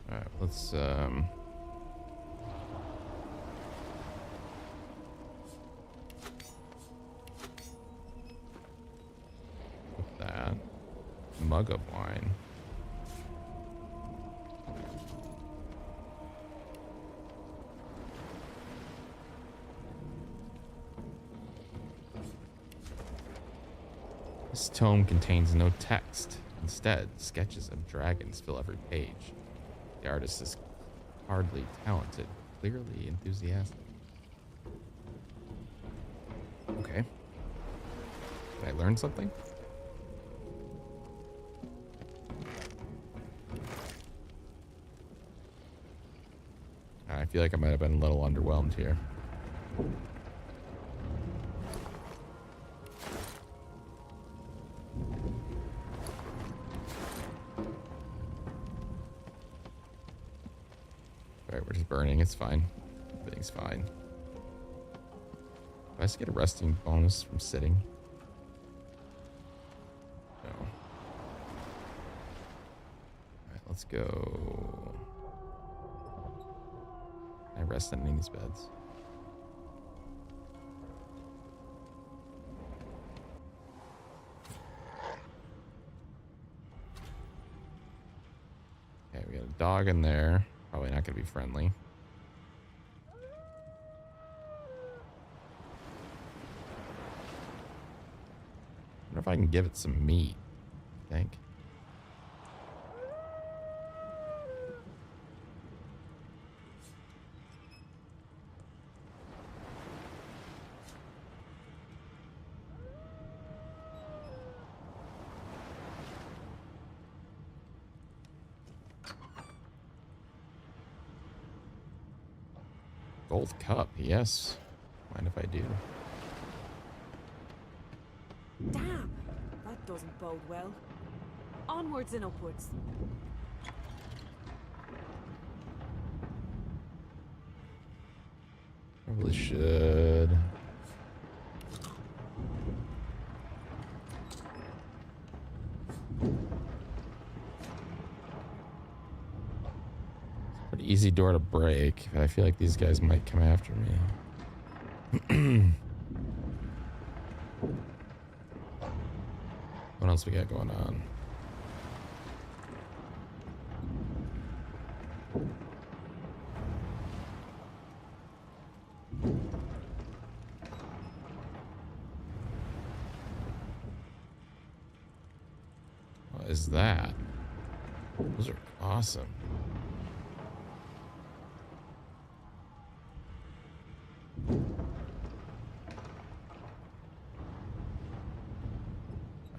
Alright, let's put that. Mug of wine. This tome contains no text. Instead, sketches of dragons fill every page. The artist is hardly talented, clearly enthusiastic. Okay. Did I learn something? I feel like I might have been a little underwhelmed here. Alright, we're just burning. It's fine. Everything's fine. Do I just get a resting bonus from sitting? No. Alright, let's go. Can I rest on any of these beds? Okay, we got a dog in there. Probably not going to be friendly. I wonder if I can give it some meat. I think. Gold cup, yes. Mind if I do? Damn, that doesn't bode well. Onwards and upwards. Probably should. Pretty easy door to break, but I feel like these guys might come after me. What else we got going on? What is that? Those are awesome.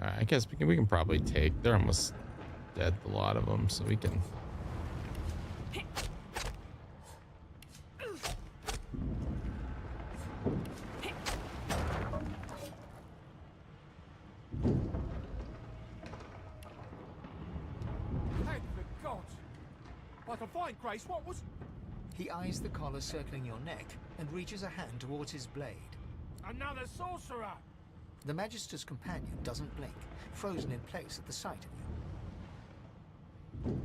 I guess we can probably take. They're almost dead, a lot of them, so we can. Thank the gods! Like a fine grace, what was... He eyes the collar circling your neck and reaches a hand towards his blade. Another sorcerer! The Magister's companion doesn't blink, frozen in place at the sight of you.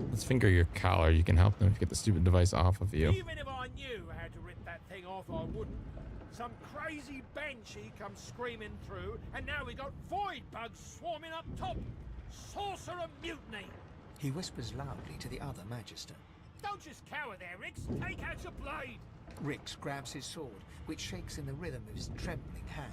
Let's finger your collar. You can help them if you get the stupid device off of you. Even if I knew how to rip that thing off, I wouldn't. Some crazy banshee comes screaming through, and now we got void bugs swarming up top. Sorcerer mutiny! He whispers loudly to the other Magister. Don't just cower there, Rix. Take out your blade. Rix grabs his sword, which shakes in the rhythm of his trembling hand.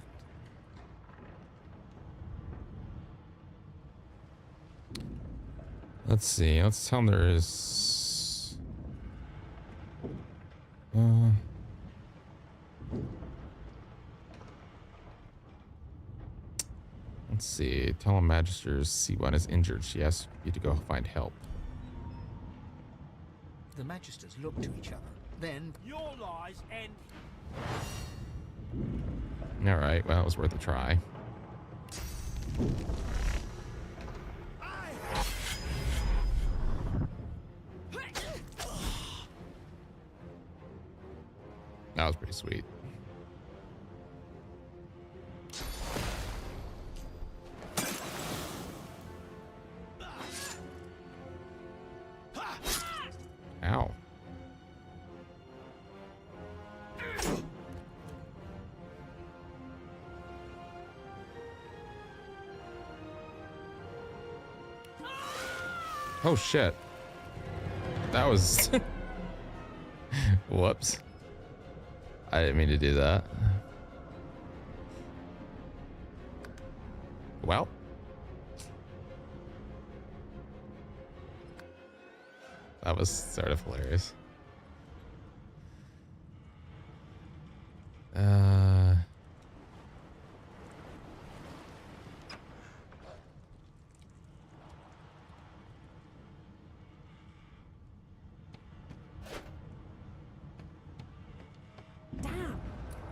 Let's see. Let's tell him there is. Let's see. Tell him Magister's C1 is injured. She asks you to go find help. The Magisters look to each other. Then Your lies end. All right. Well, it was worth a try. That was pretty sweet. Ow. Oh shit. That was whoops. I didn't mean to do that. Well. That was sort of hilarious. Damn,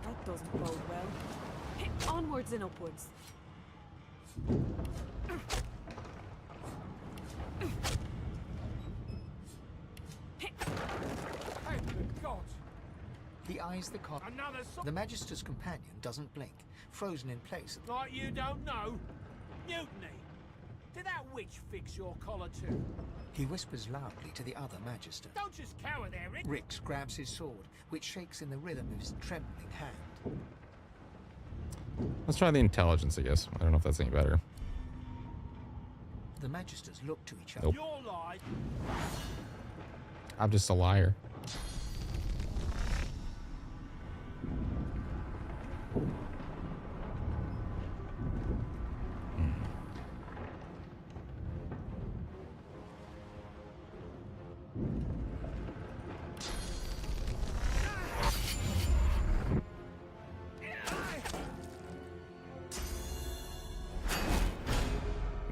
that doesn't bode well. Onwards and upwards. he eyes the collar. The Magister's companion doesn't blink, frozen in place. Like you don't know? Mutiny! Did that witch fix your collar too? He whispers loudly to the other Magister. Don't just cower there, Rick! Rix grabs his sword, which shakes in the rhythm of his trembling hand. Let's try the intelligence, I guess. I don't know if that's any better. The Magisters look to each other. Nope. Your lie. I'm just a liar.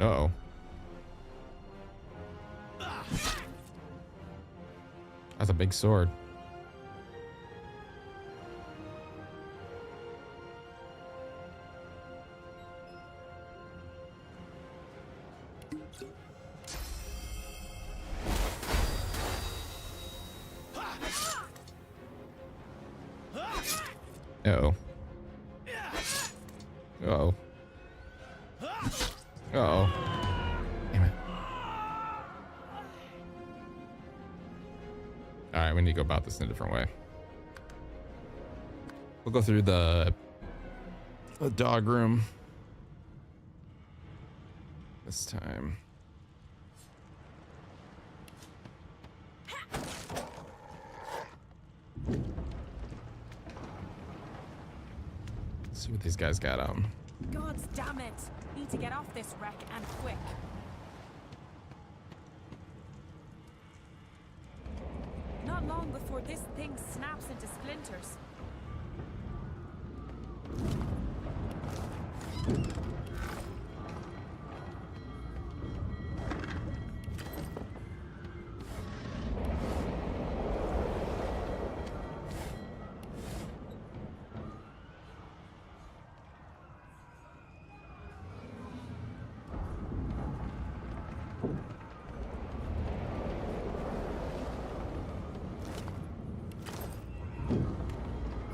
Uh-oh. That's a big sword. Uh-oh. Uh-oh. Uh-oh. Damn it. Alright, we need to go about this in a different way. We'll go through the dog room this time. Let's see what these guys got on. God damn it! Need to get off this wreck and quick. Not long before this thing snaps into splinters.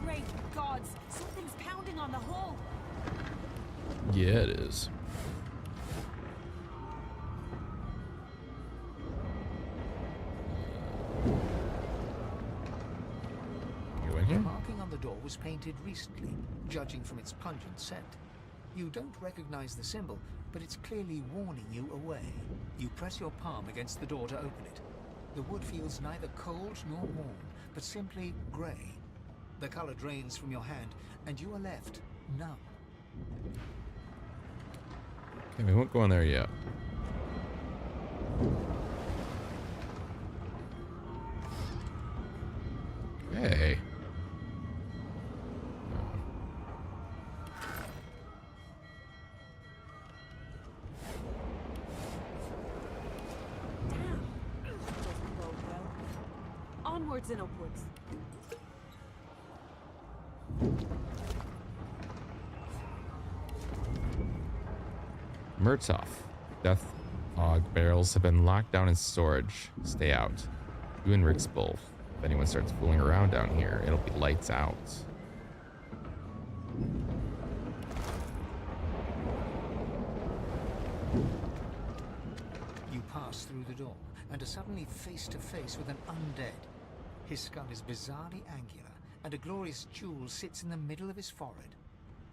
Great gods! Something's pounding on the hull! Yeah, it is. You in The here? marking on the door was painted recently, judging from its pungent scent. You don't recognize the symbol, but it's clearly warning you away. You press your palm against the door to open it. The wood feels neither cold nor warm, but simply grey. The color drains from your hand, and you are left numb. Okay, we won't go in there yet. Onwards and upwards. Murtoff. Death fog barrels have been locked down in storage. Stay out. You and Rick's both. If anyone starts fooling around down here, it'll be lights out. You pass through the door and are suddenly face to face with an undead. His skull is bizarrely angular, and a glorious jewel sits in the middle of his forehead.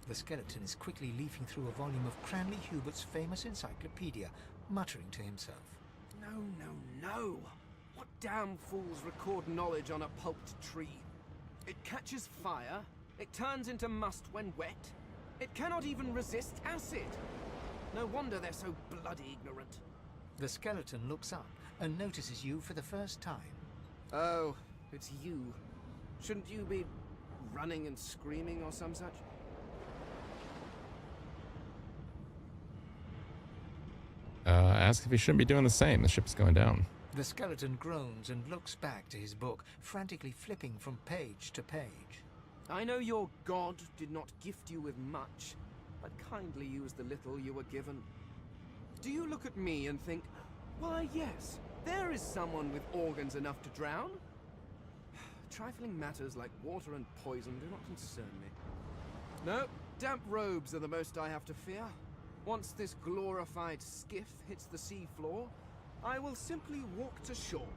The skeleton is quickly leafing through a volume of Cranley Hubert's famous encyclopedia, muttering to himself. No, no, no! What damn fools record knowledge on a pulped tree? It catches fire, it turns into must when wet, it cannot even resist acid! No wonder they're so bloody ignorant. The skeleton looks up and notices you for the first time. Oh, it's you. Shouldn't you be running and screaming or some such? Ask if he shouldn't be doing the same. The ship's going down. The skeleton groans and looks back to his book, frantically flipping from page to page. I know your god did not gift you with much, but kindly use the little you were given. Do you look at me and think, why yes, there is someone with organs enough to drown? Trifling matters like water and poison do not concern me. No, damp robes are the most I have to fear. Once this glorified skiff hits the sea floor, I will simply walk to shore.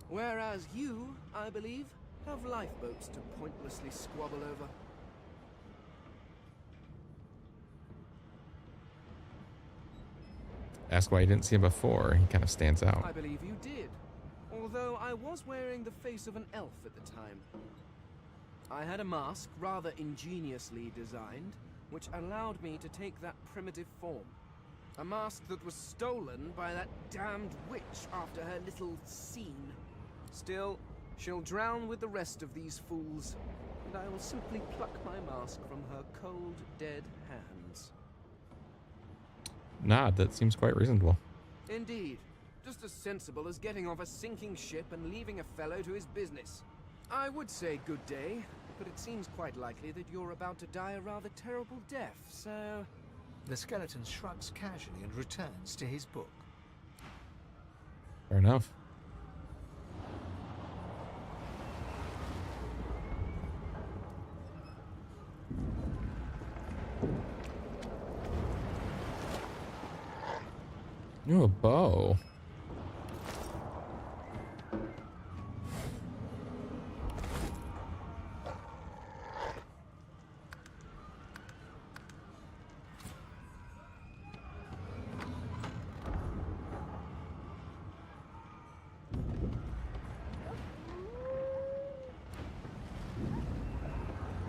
Whereas you, I believe, have lifeboats to pointlessly squabble over. Ask why you didn't see him before. He kind of stands out. I believe you did, although I was wearing the face of an elf at the time. I had a mask rather ingeniously designed, which allowed me to take that primitive form. A mask that was stolen by that damned witch after her little scene. Still, she'll drown with the rest of these fools, and I will simply pluck my mask from her cold, dead hands. Nah, that seems quite reasonable. Indeed. Just as sensible as getting off a sinking ship and leaving a fellow to his business. I would say good day, but it seems quite likely that you're about to die a rather terrible death, so... The skeleton shrugs casually and returns to his book. Fair enough. Ooh, a bow.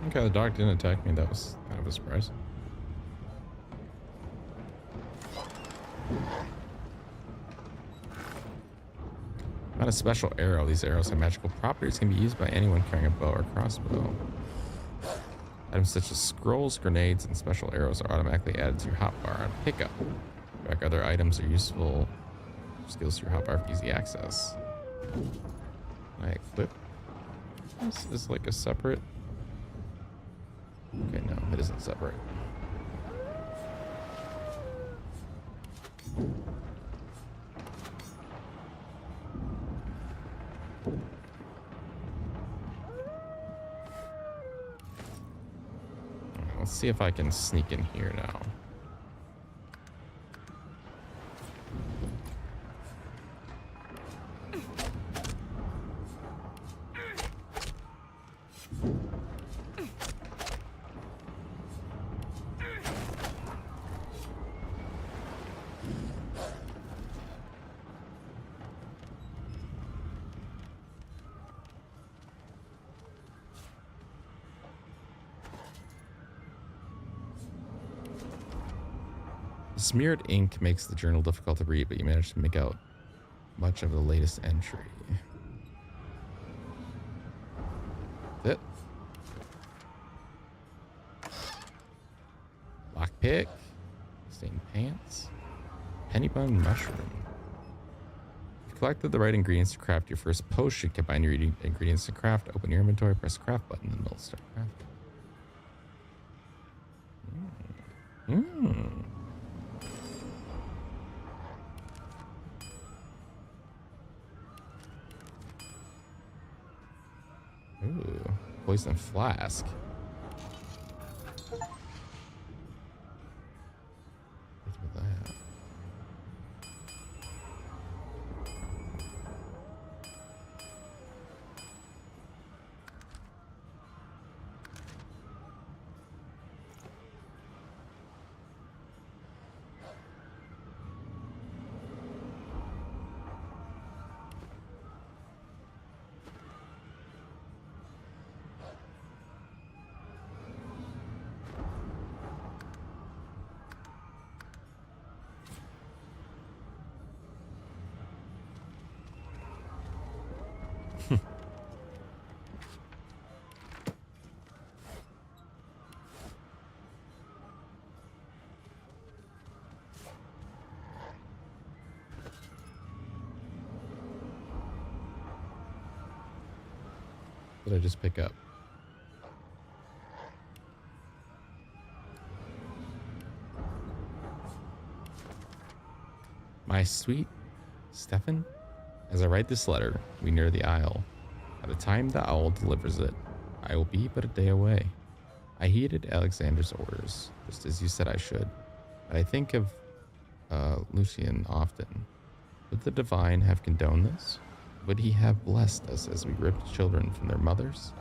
Okay, the dog didn't attack me. That was kind of a surprise. Not a special arrow. These arrows have magical properties, can be used by anyone carrying a bow or crossbow. Items such as scrolls, grenades, and special arrows are automatically added to your hotbar on pickup. Track other items or useful skills to your hotbar for easy access. Can I equip? This is like a separate. Okay, no, it isn't separate. Let's see if I can sneak in here now. Smeared ink makes the journal difficult to read, but you managed to make out much of the latest entry. That's it. Lockpick. Stained pants. Penny bun mushroom. If you collected the right ingredients to craft your first potion. Combine your ingredients to craft. Open your inventory. Press the craft button. And it'll start crafting. Ooh, poison flask. What's with that? What did I just pick up? My sweet Stefan, as I write this letter, we near the isle. By the time the owl delivers it, I will be but a day away. I heeded Alexander's orders, just as you said I should. But I think of Lucian often. Would the divine have condoned this? Would he have blessed us as we ripped children from their mothers?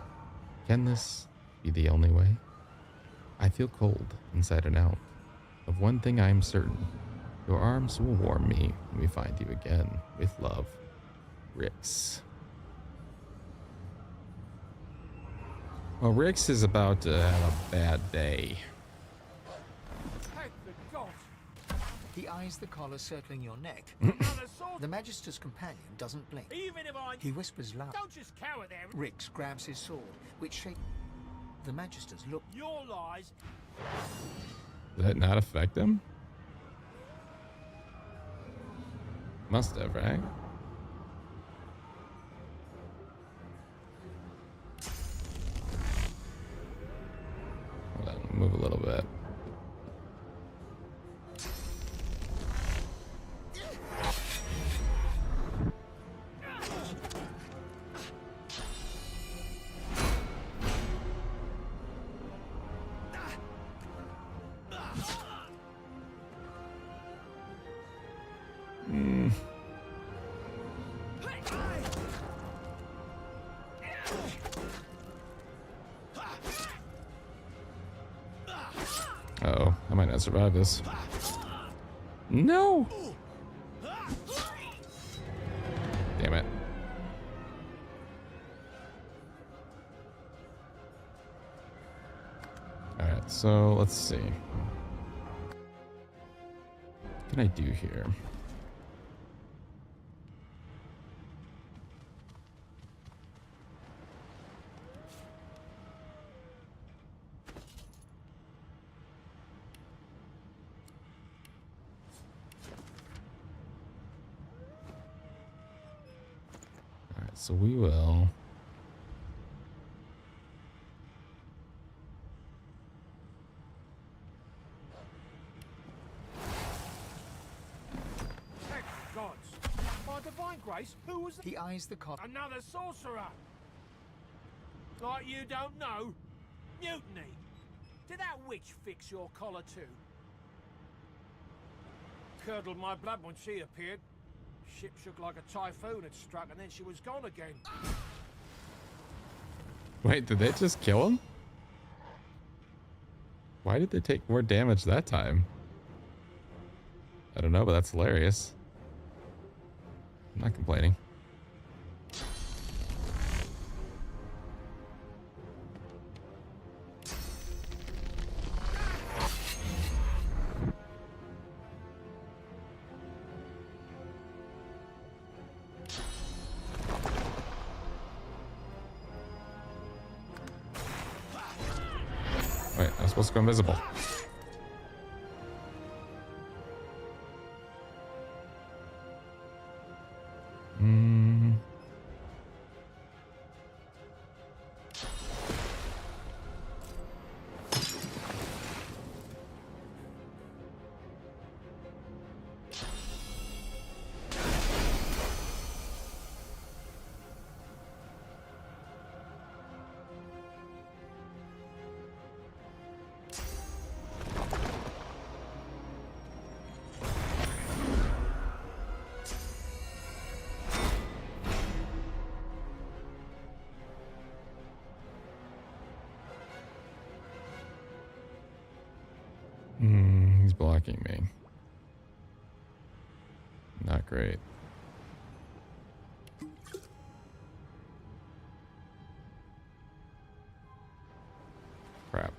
Can this be the only way? I feel cold inside and out. Of one thing I am certain. Your arms will warm me when we find you again. With love, Rix. Well, Rix is about to have a bad day. He eyes the collar circling your neck. The Magister's companion doesn't blink. Even if I... He whispers loud. Don't just cower there. Rix grabs his sword, which shakes. The Magister's look. Your lies. Did that not affect him? Must have, right? Hold on, move a little bit. Uh-oh, I might not survive this. No! Damn it. Alright, so let's see. What can I do here? So we will. Thank the gods. By divine grace, who was He eyes the collar. Another sorcerer. Like you don't know? Mutiny. Did that witch fix your collar too? Curdled my blood when she appeared. Ship shook like a typhoon had struck, and then she was gone again. Wait, did they just kill him? Why did they take more damage that time? I don't know, but that's hilarious. I'm not complaining. Wait, I'm supposed to go invisible. He's blocking me. Not great. Crap.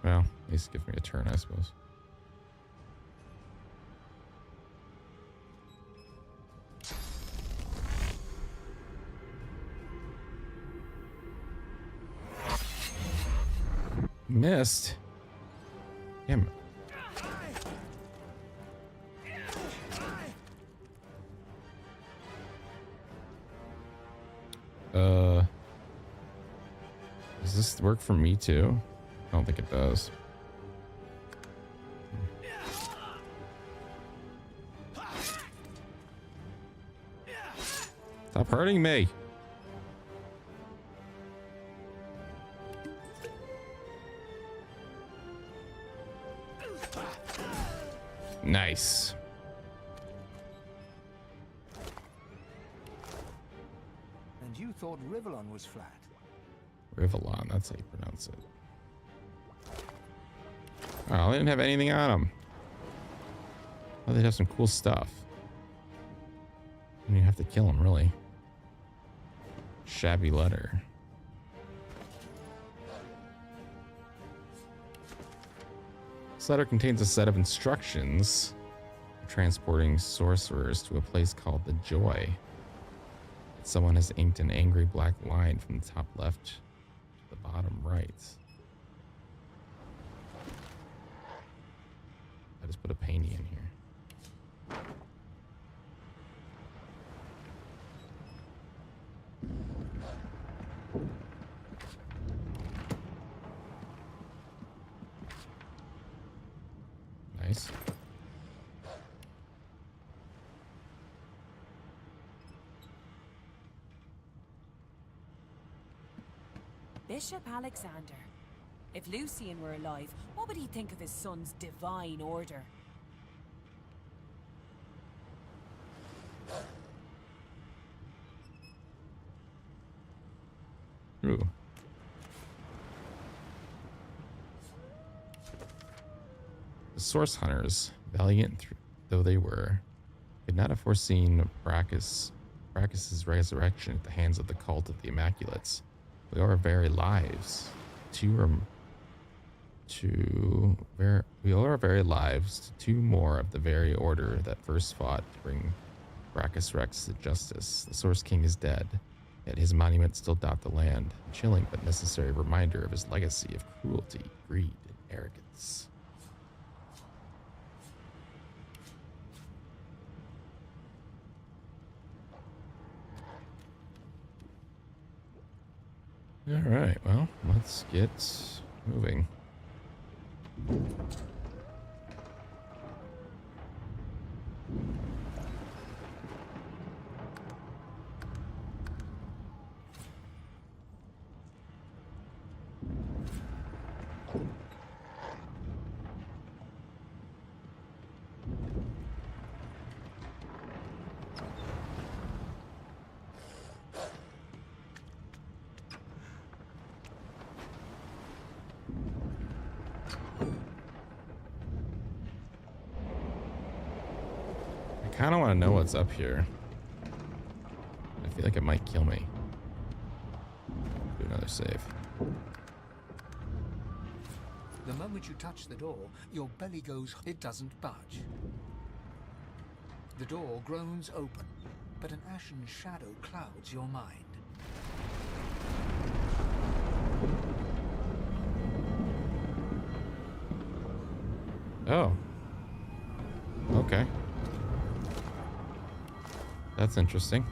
Well, at least give me a turn, I suppose. Missed. Damn it. Does this work for me too? I don't think it does. Stop hurting me. Nice. And you thought Rivellon was flat? Rivellon, that's how you pronounce it. Oh, they didn't have anything on them. Oh, they have some cool stuff. You have to kill them, really. Shabby letter. This letter contains a set of instructions for transporting sorcerers to a place called the Joy. Someone has inked an angry black line from the top left to the bottom right. I just put a painting in here. Nice. Bishop Alexander. If Lucian were alive, what would he think of his son's divine order? Ooh. The Source Hunters, valiant though they were, could not have foreseen Brachus's resurrection at the hands of the cult of the Immaculates. We owe our very lives we owe our very lives to two more of the very order that first fought to bring Brachus Rex to justice. The Source King is dead, yet his monument still dot the land, a chilling but necessary reminder of his legacy of cruelty, greed, and arrogance. All right, well, let's get moving. I kind of want to know what's up here. I feel like it might kill me. Do another save. The moment you touch the door, your belly goes... It doesn't budge. The door groans open, but an ashen shadow clouds your mind. Oh. Okay. That's interesting.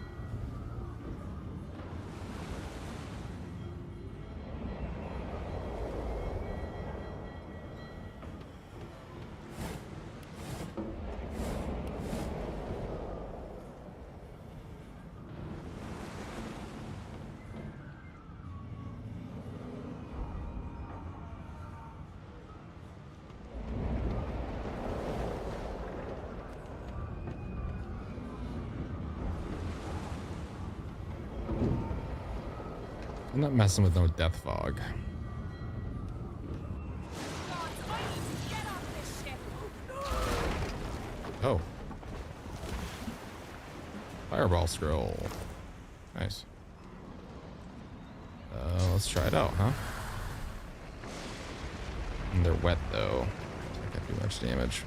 I'm not messing with no death fog. Oh. Fireball scroll. Nice. Let's try it out, huh? And they're wet though. Not gonna do much damage.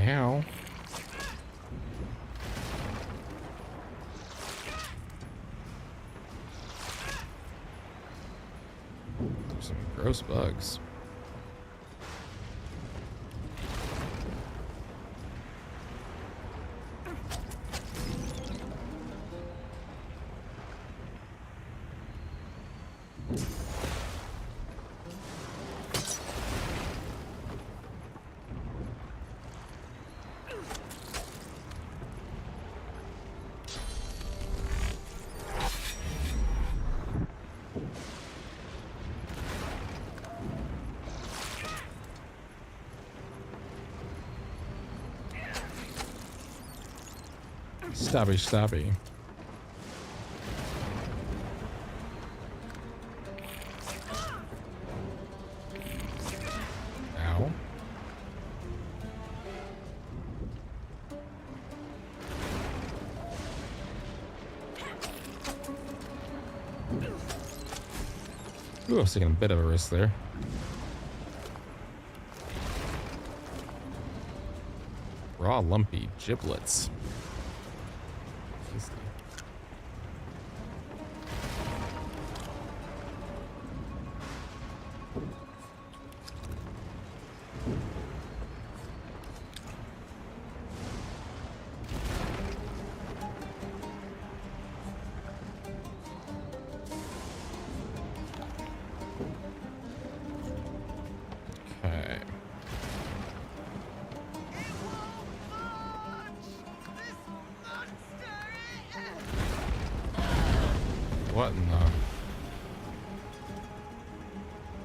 Ow. Some gross bugs. Stabby, stabby. Ow. Ooh, I was taking a bit of a risk there. Raw lumpy giblets. Tasty. Okay.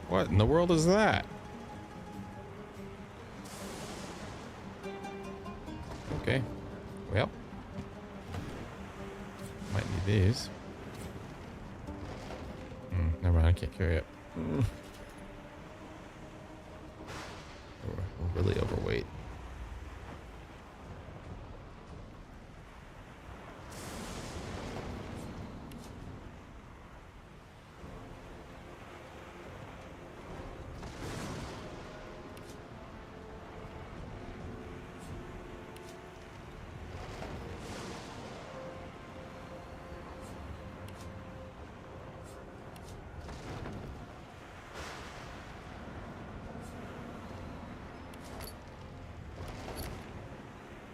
What in the world is that? Okay. Well. Might need these. Never mind, I can't carry it. We're really overweight.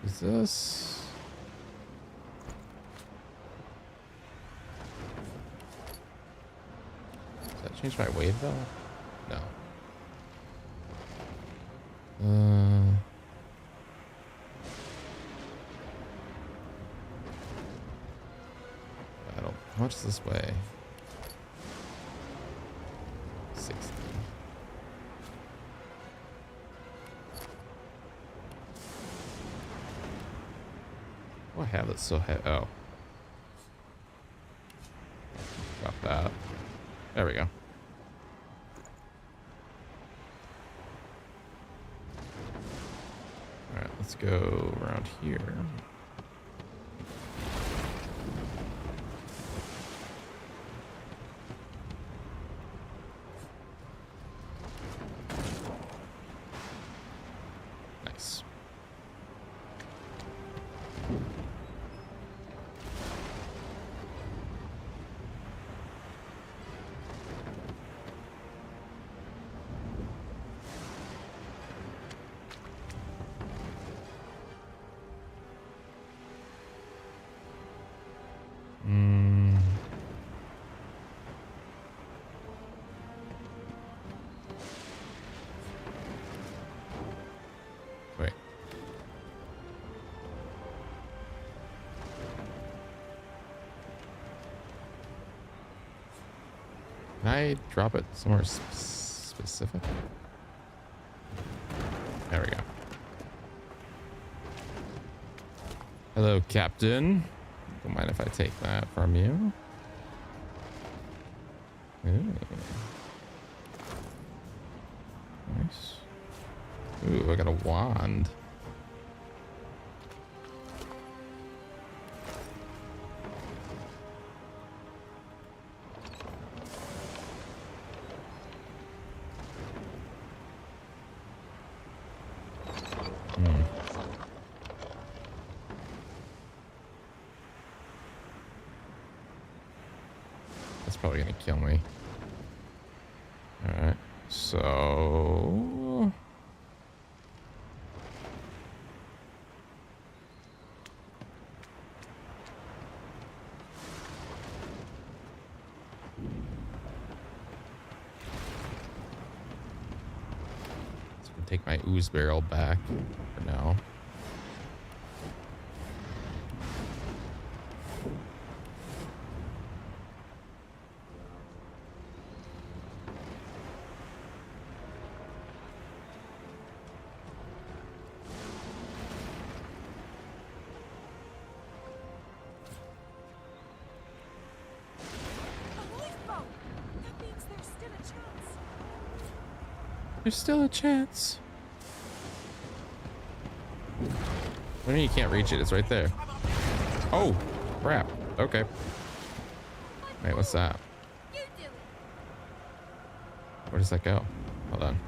Is this? Does that change my wave though? No. I don't. How much is this way? 60. I have it so heavy. Oh. Drop that. There we go. Alright, let's go around here. Nice. Can I drop it somewhere specific? There we go. Hello, Captain. Don't mind if I take that from you. Ooh. Nice. Ooh, I got a wand. That's probably gonna kill me. All right, so take my ooze barrel back for now. There's still a chance. What do you mean you can't reach it? It's right there. Oh, crap. Okay. Wait, what's that? Where does that go? Hold on.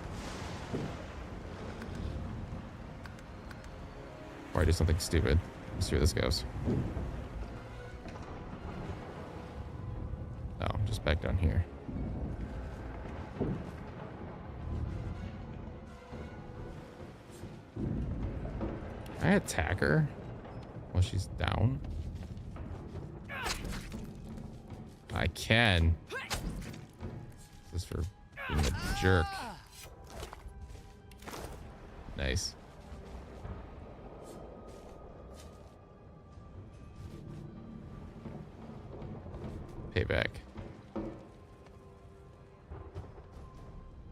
Before I do something stupid. Let's see where this goes. Oh, just back down here. Can I attack her while she's down? I can. This is for being a jerk. Nice. Payback.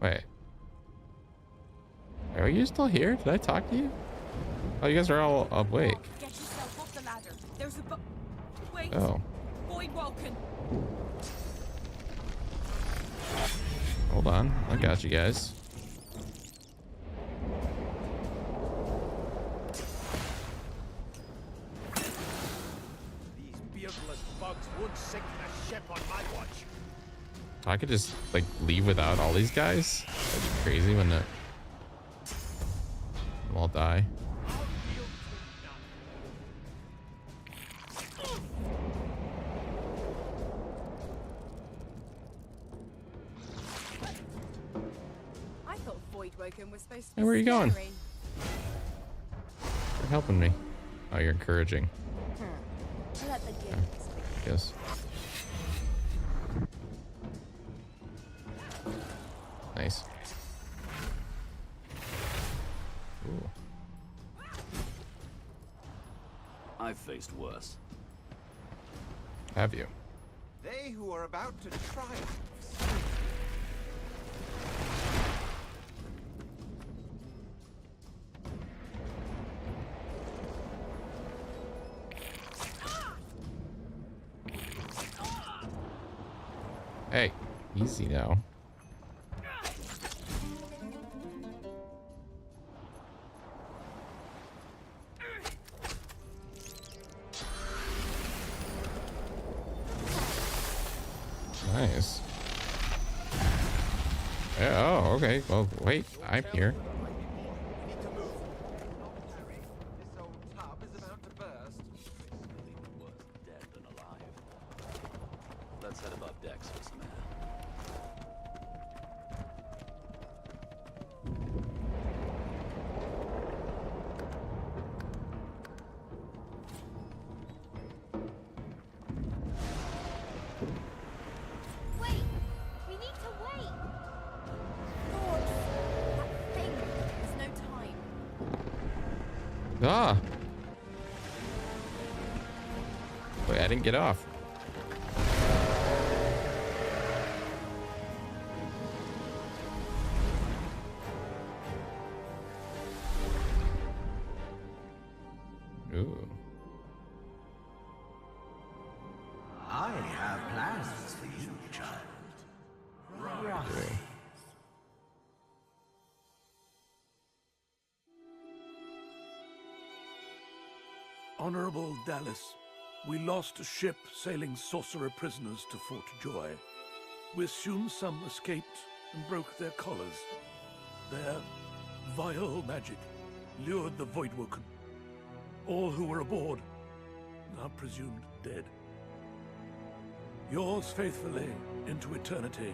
Wait. Are you still here? Did I talk to you? Oh, you guys are all awake. Get yourself off the ladder. There's a wait. Oh. Void Woken. Hold on. I got you guys. These beardless bugs won't sink the ship on my watch. I could just like leave without all these guys. That'd be crazy, wouldn't it? They'll all die. I thought Void Woken was supposed to be Hey, where are you going? scary. You're helping me. Oh, you're encouraging. Let the Okay. game speak. Yes. Nice. Ooh. I've faced worse. Have you? They who are about to triumph. Hey, easy now. Nice. Yeah, oh, okay. Well, wait, I'm here. This old tub is about to burst. Worse dead than alive. Let's head above decks for some air. Wait! We need to wait! Lord, that thing. There's no time. Ah. Wait, I didn't get off. Honorable Dallas, we lost a ship sailing sorcerer prisoners to Fort Joy. We assume some escaped and broke their collars. Their vile magic lured the Voidwoken. All who were aboard are presumed dead. Yours faithfully into eternity,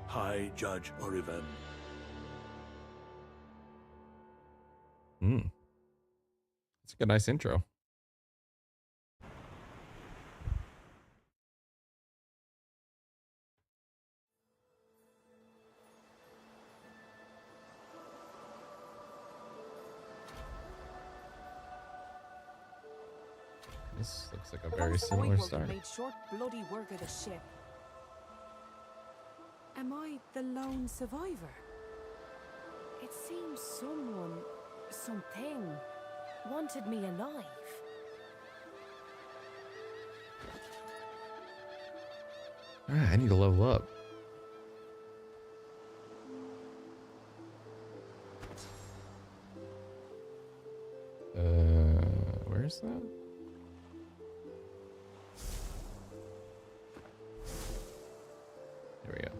High Judge Oriven. It's a nice intro. This looks like a very similar start. Made short bloody work of the ship. Am I the lone survivor? It seems someone, something, wanted me alive. Alright, I need to level up. Where's that? There we go.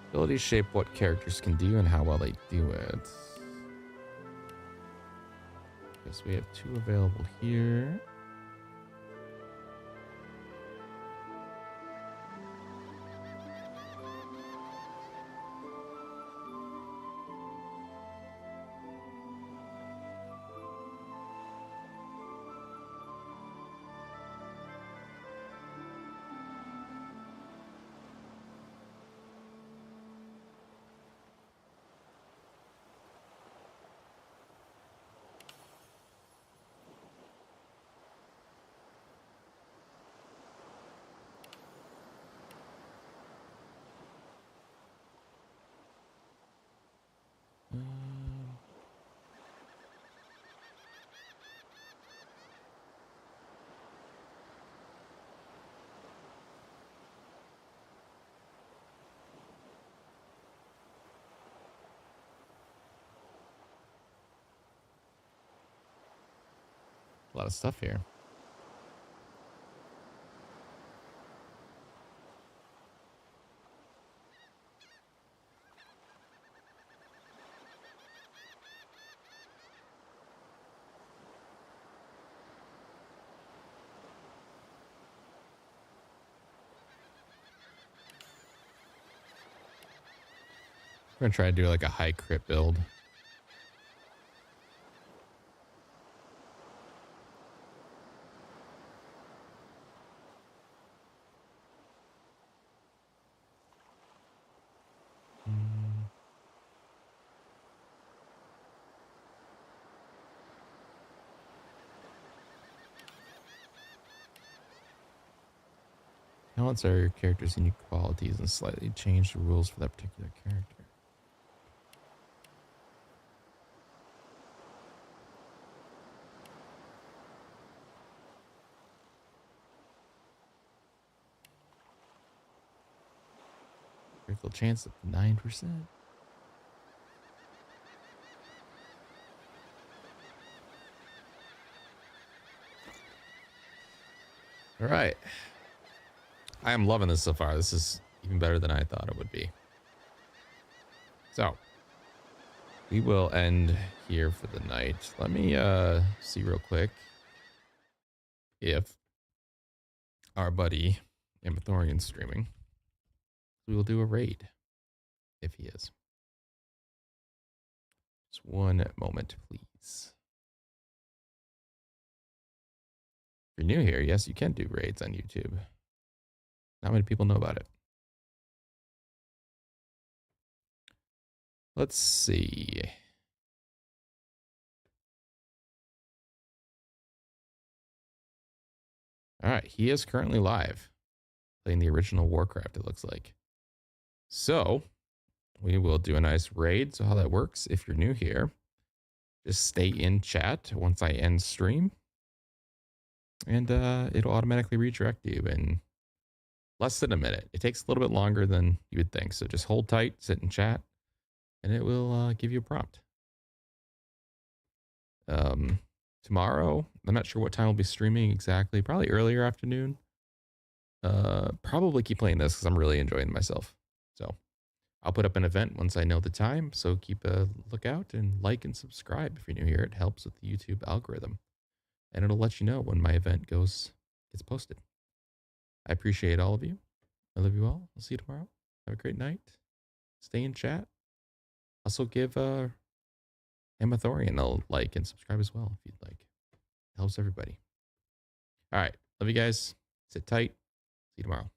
Abilities shape what characters can do and how well they do it. Guess we have 2 available here. A lot of stuff here. I'm gonna try to do like a high crit build. Talents are your character's unique qualities and slightly change the rules for that particular character. Critical chance of 9%. All right. I am loving this so far. This is even better than I thought it would be. So, we will end here for the night. Let me see real quick if our buddy Amathorian's streaming. We will do a raid if he is. Just one moment, please. If you're new here, yes, you can do raids on YouTube. Not many people know about it. Let's see. All right, he is currently live, playing the original Warcraft, it looks like. So, we will do a nice raid. So how that works, if you're new here, just stay in chat once I end stream. And it'll automatically redirect you in less than a minute. It takes a little bit longer than you would think. So just hold tight, sit in chat, and it will give you a prompt. tomorrow. I'm not sure what time I'll be streaming exactly. Probably earlier afternoon. Probably keep playing this because I'm really enjoying myself. So I'll put up an event once I know the time. So keep a lookout and like and subscribe if you're new here. It helps with the YouTube algorithm, and it'll let you know when my event gets posted. I appreciate all of you. I love you all. I'll see you tomorrow. Have a great night. Stay in chat. Also give Amathorian a like and subscribe as well if you'd like. It helps everybody. All right. Love you guys. Sit tight. See you tomorrow.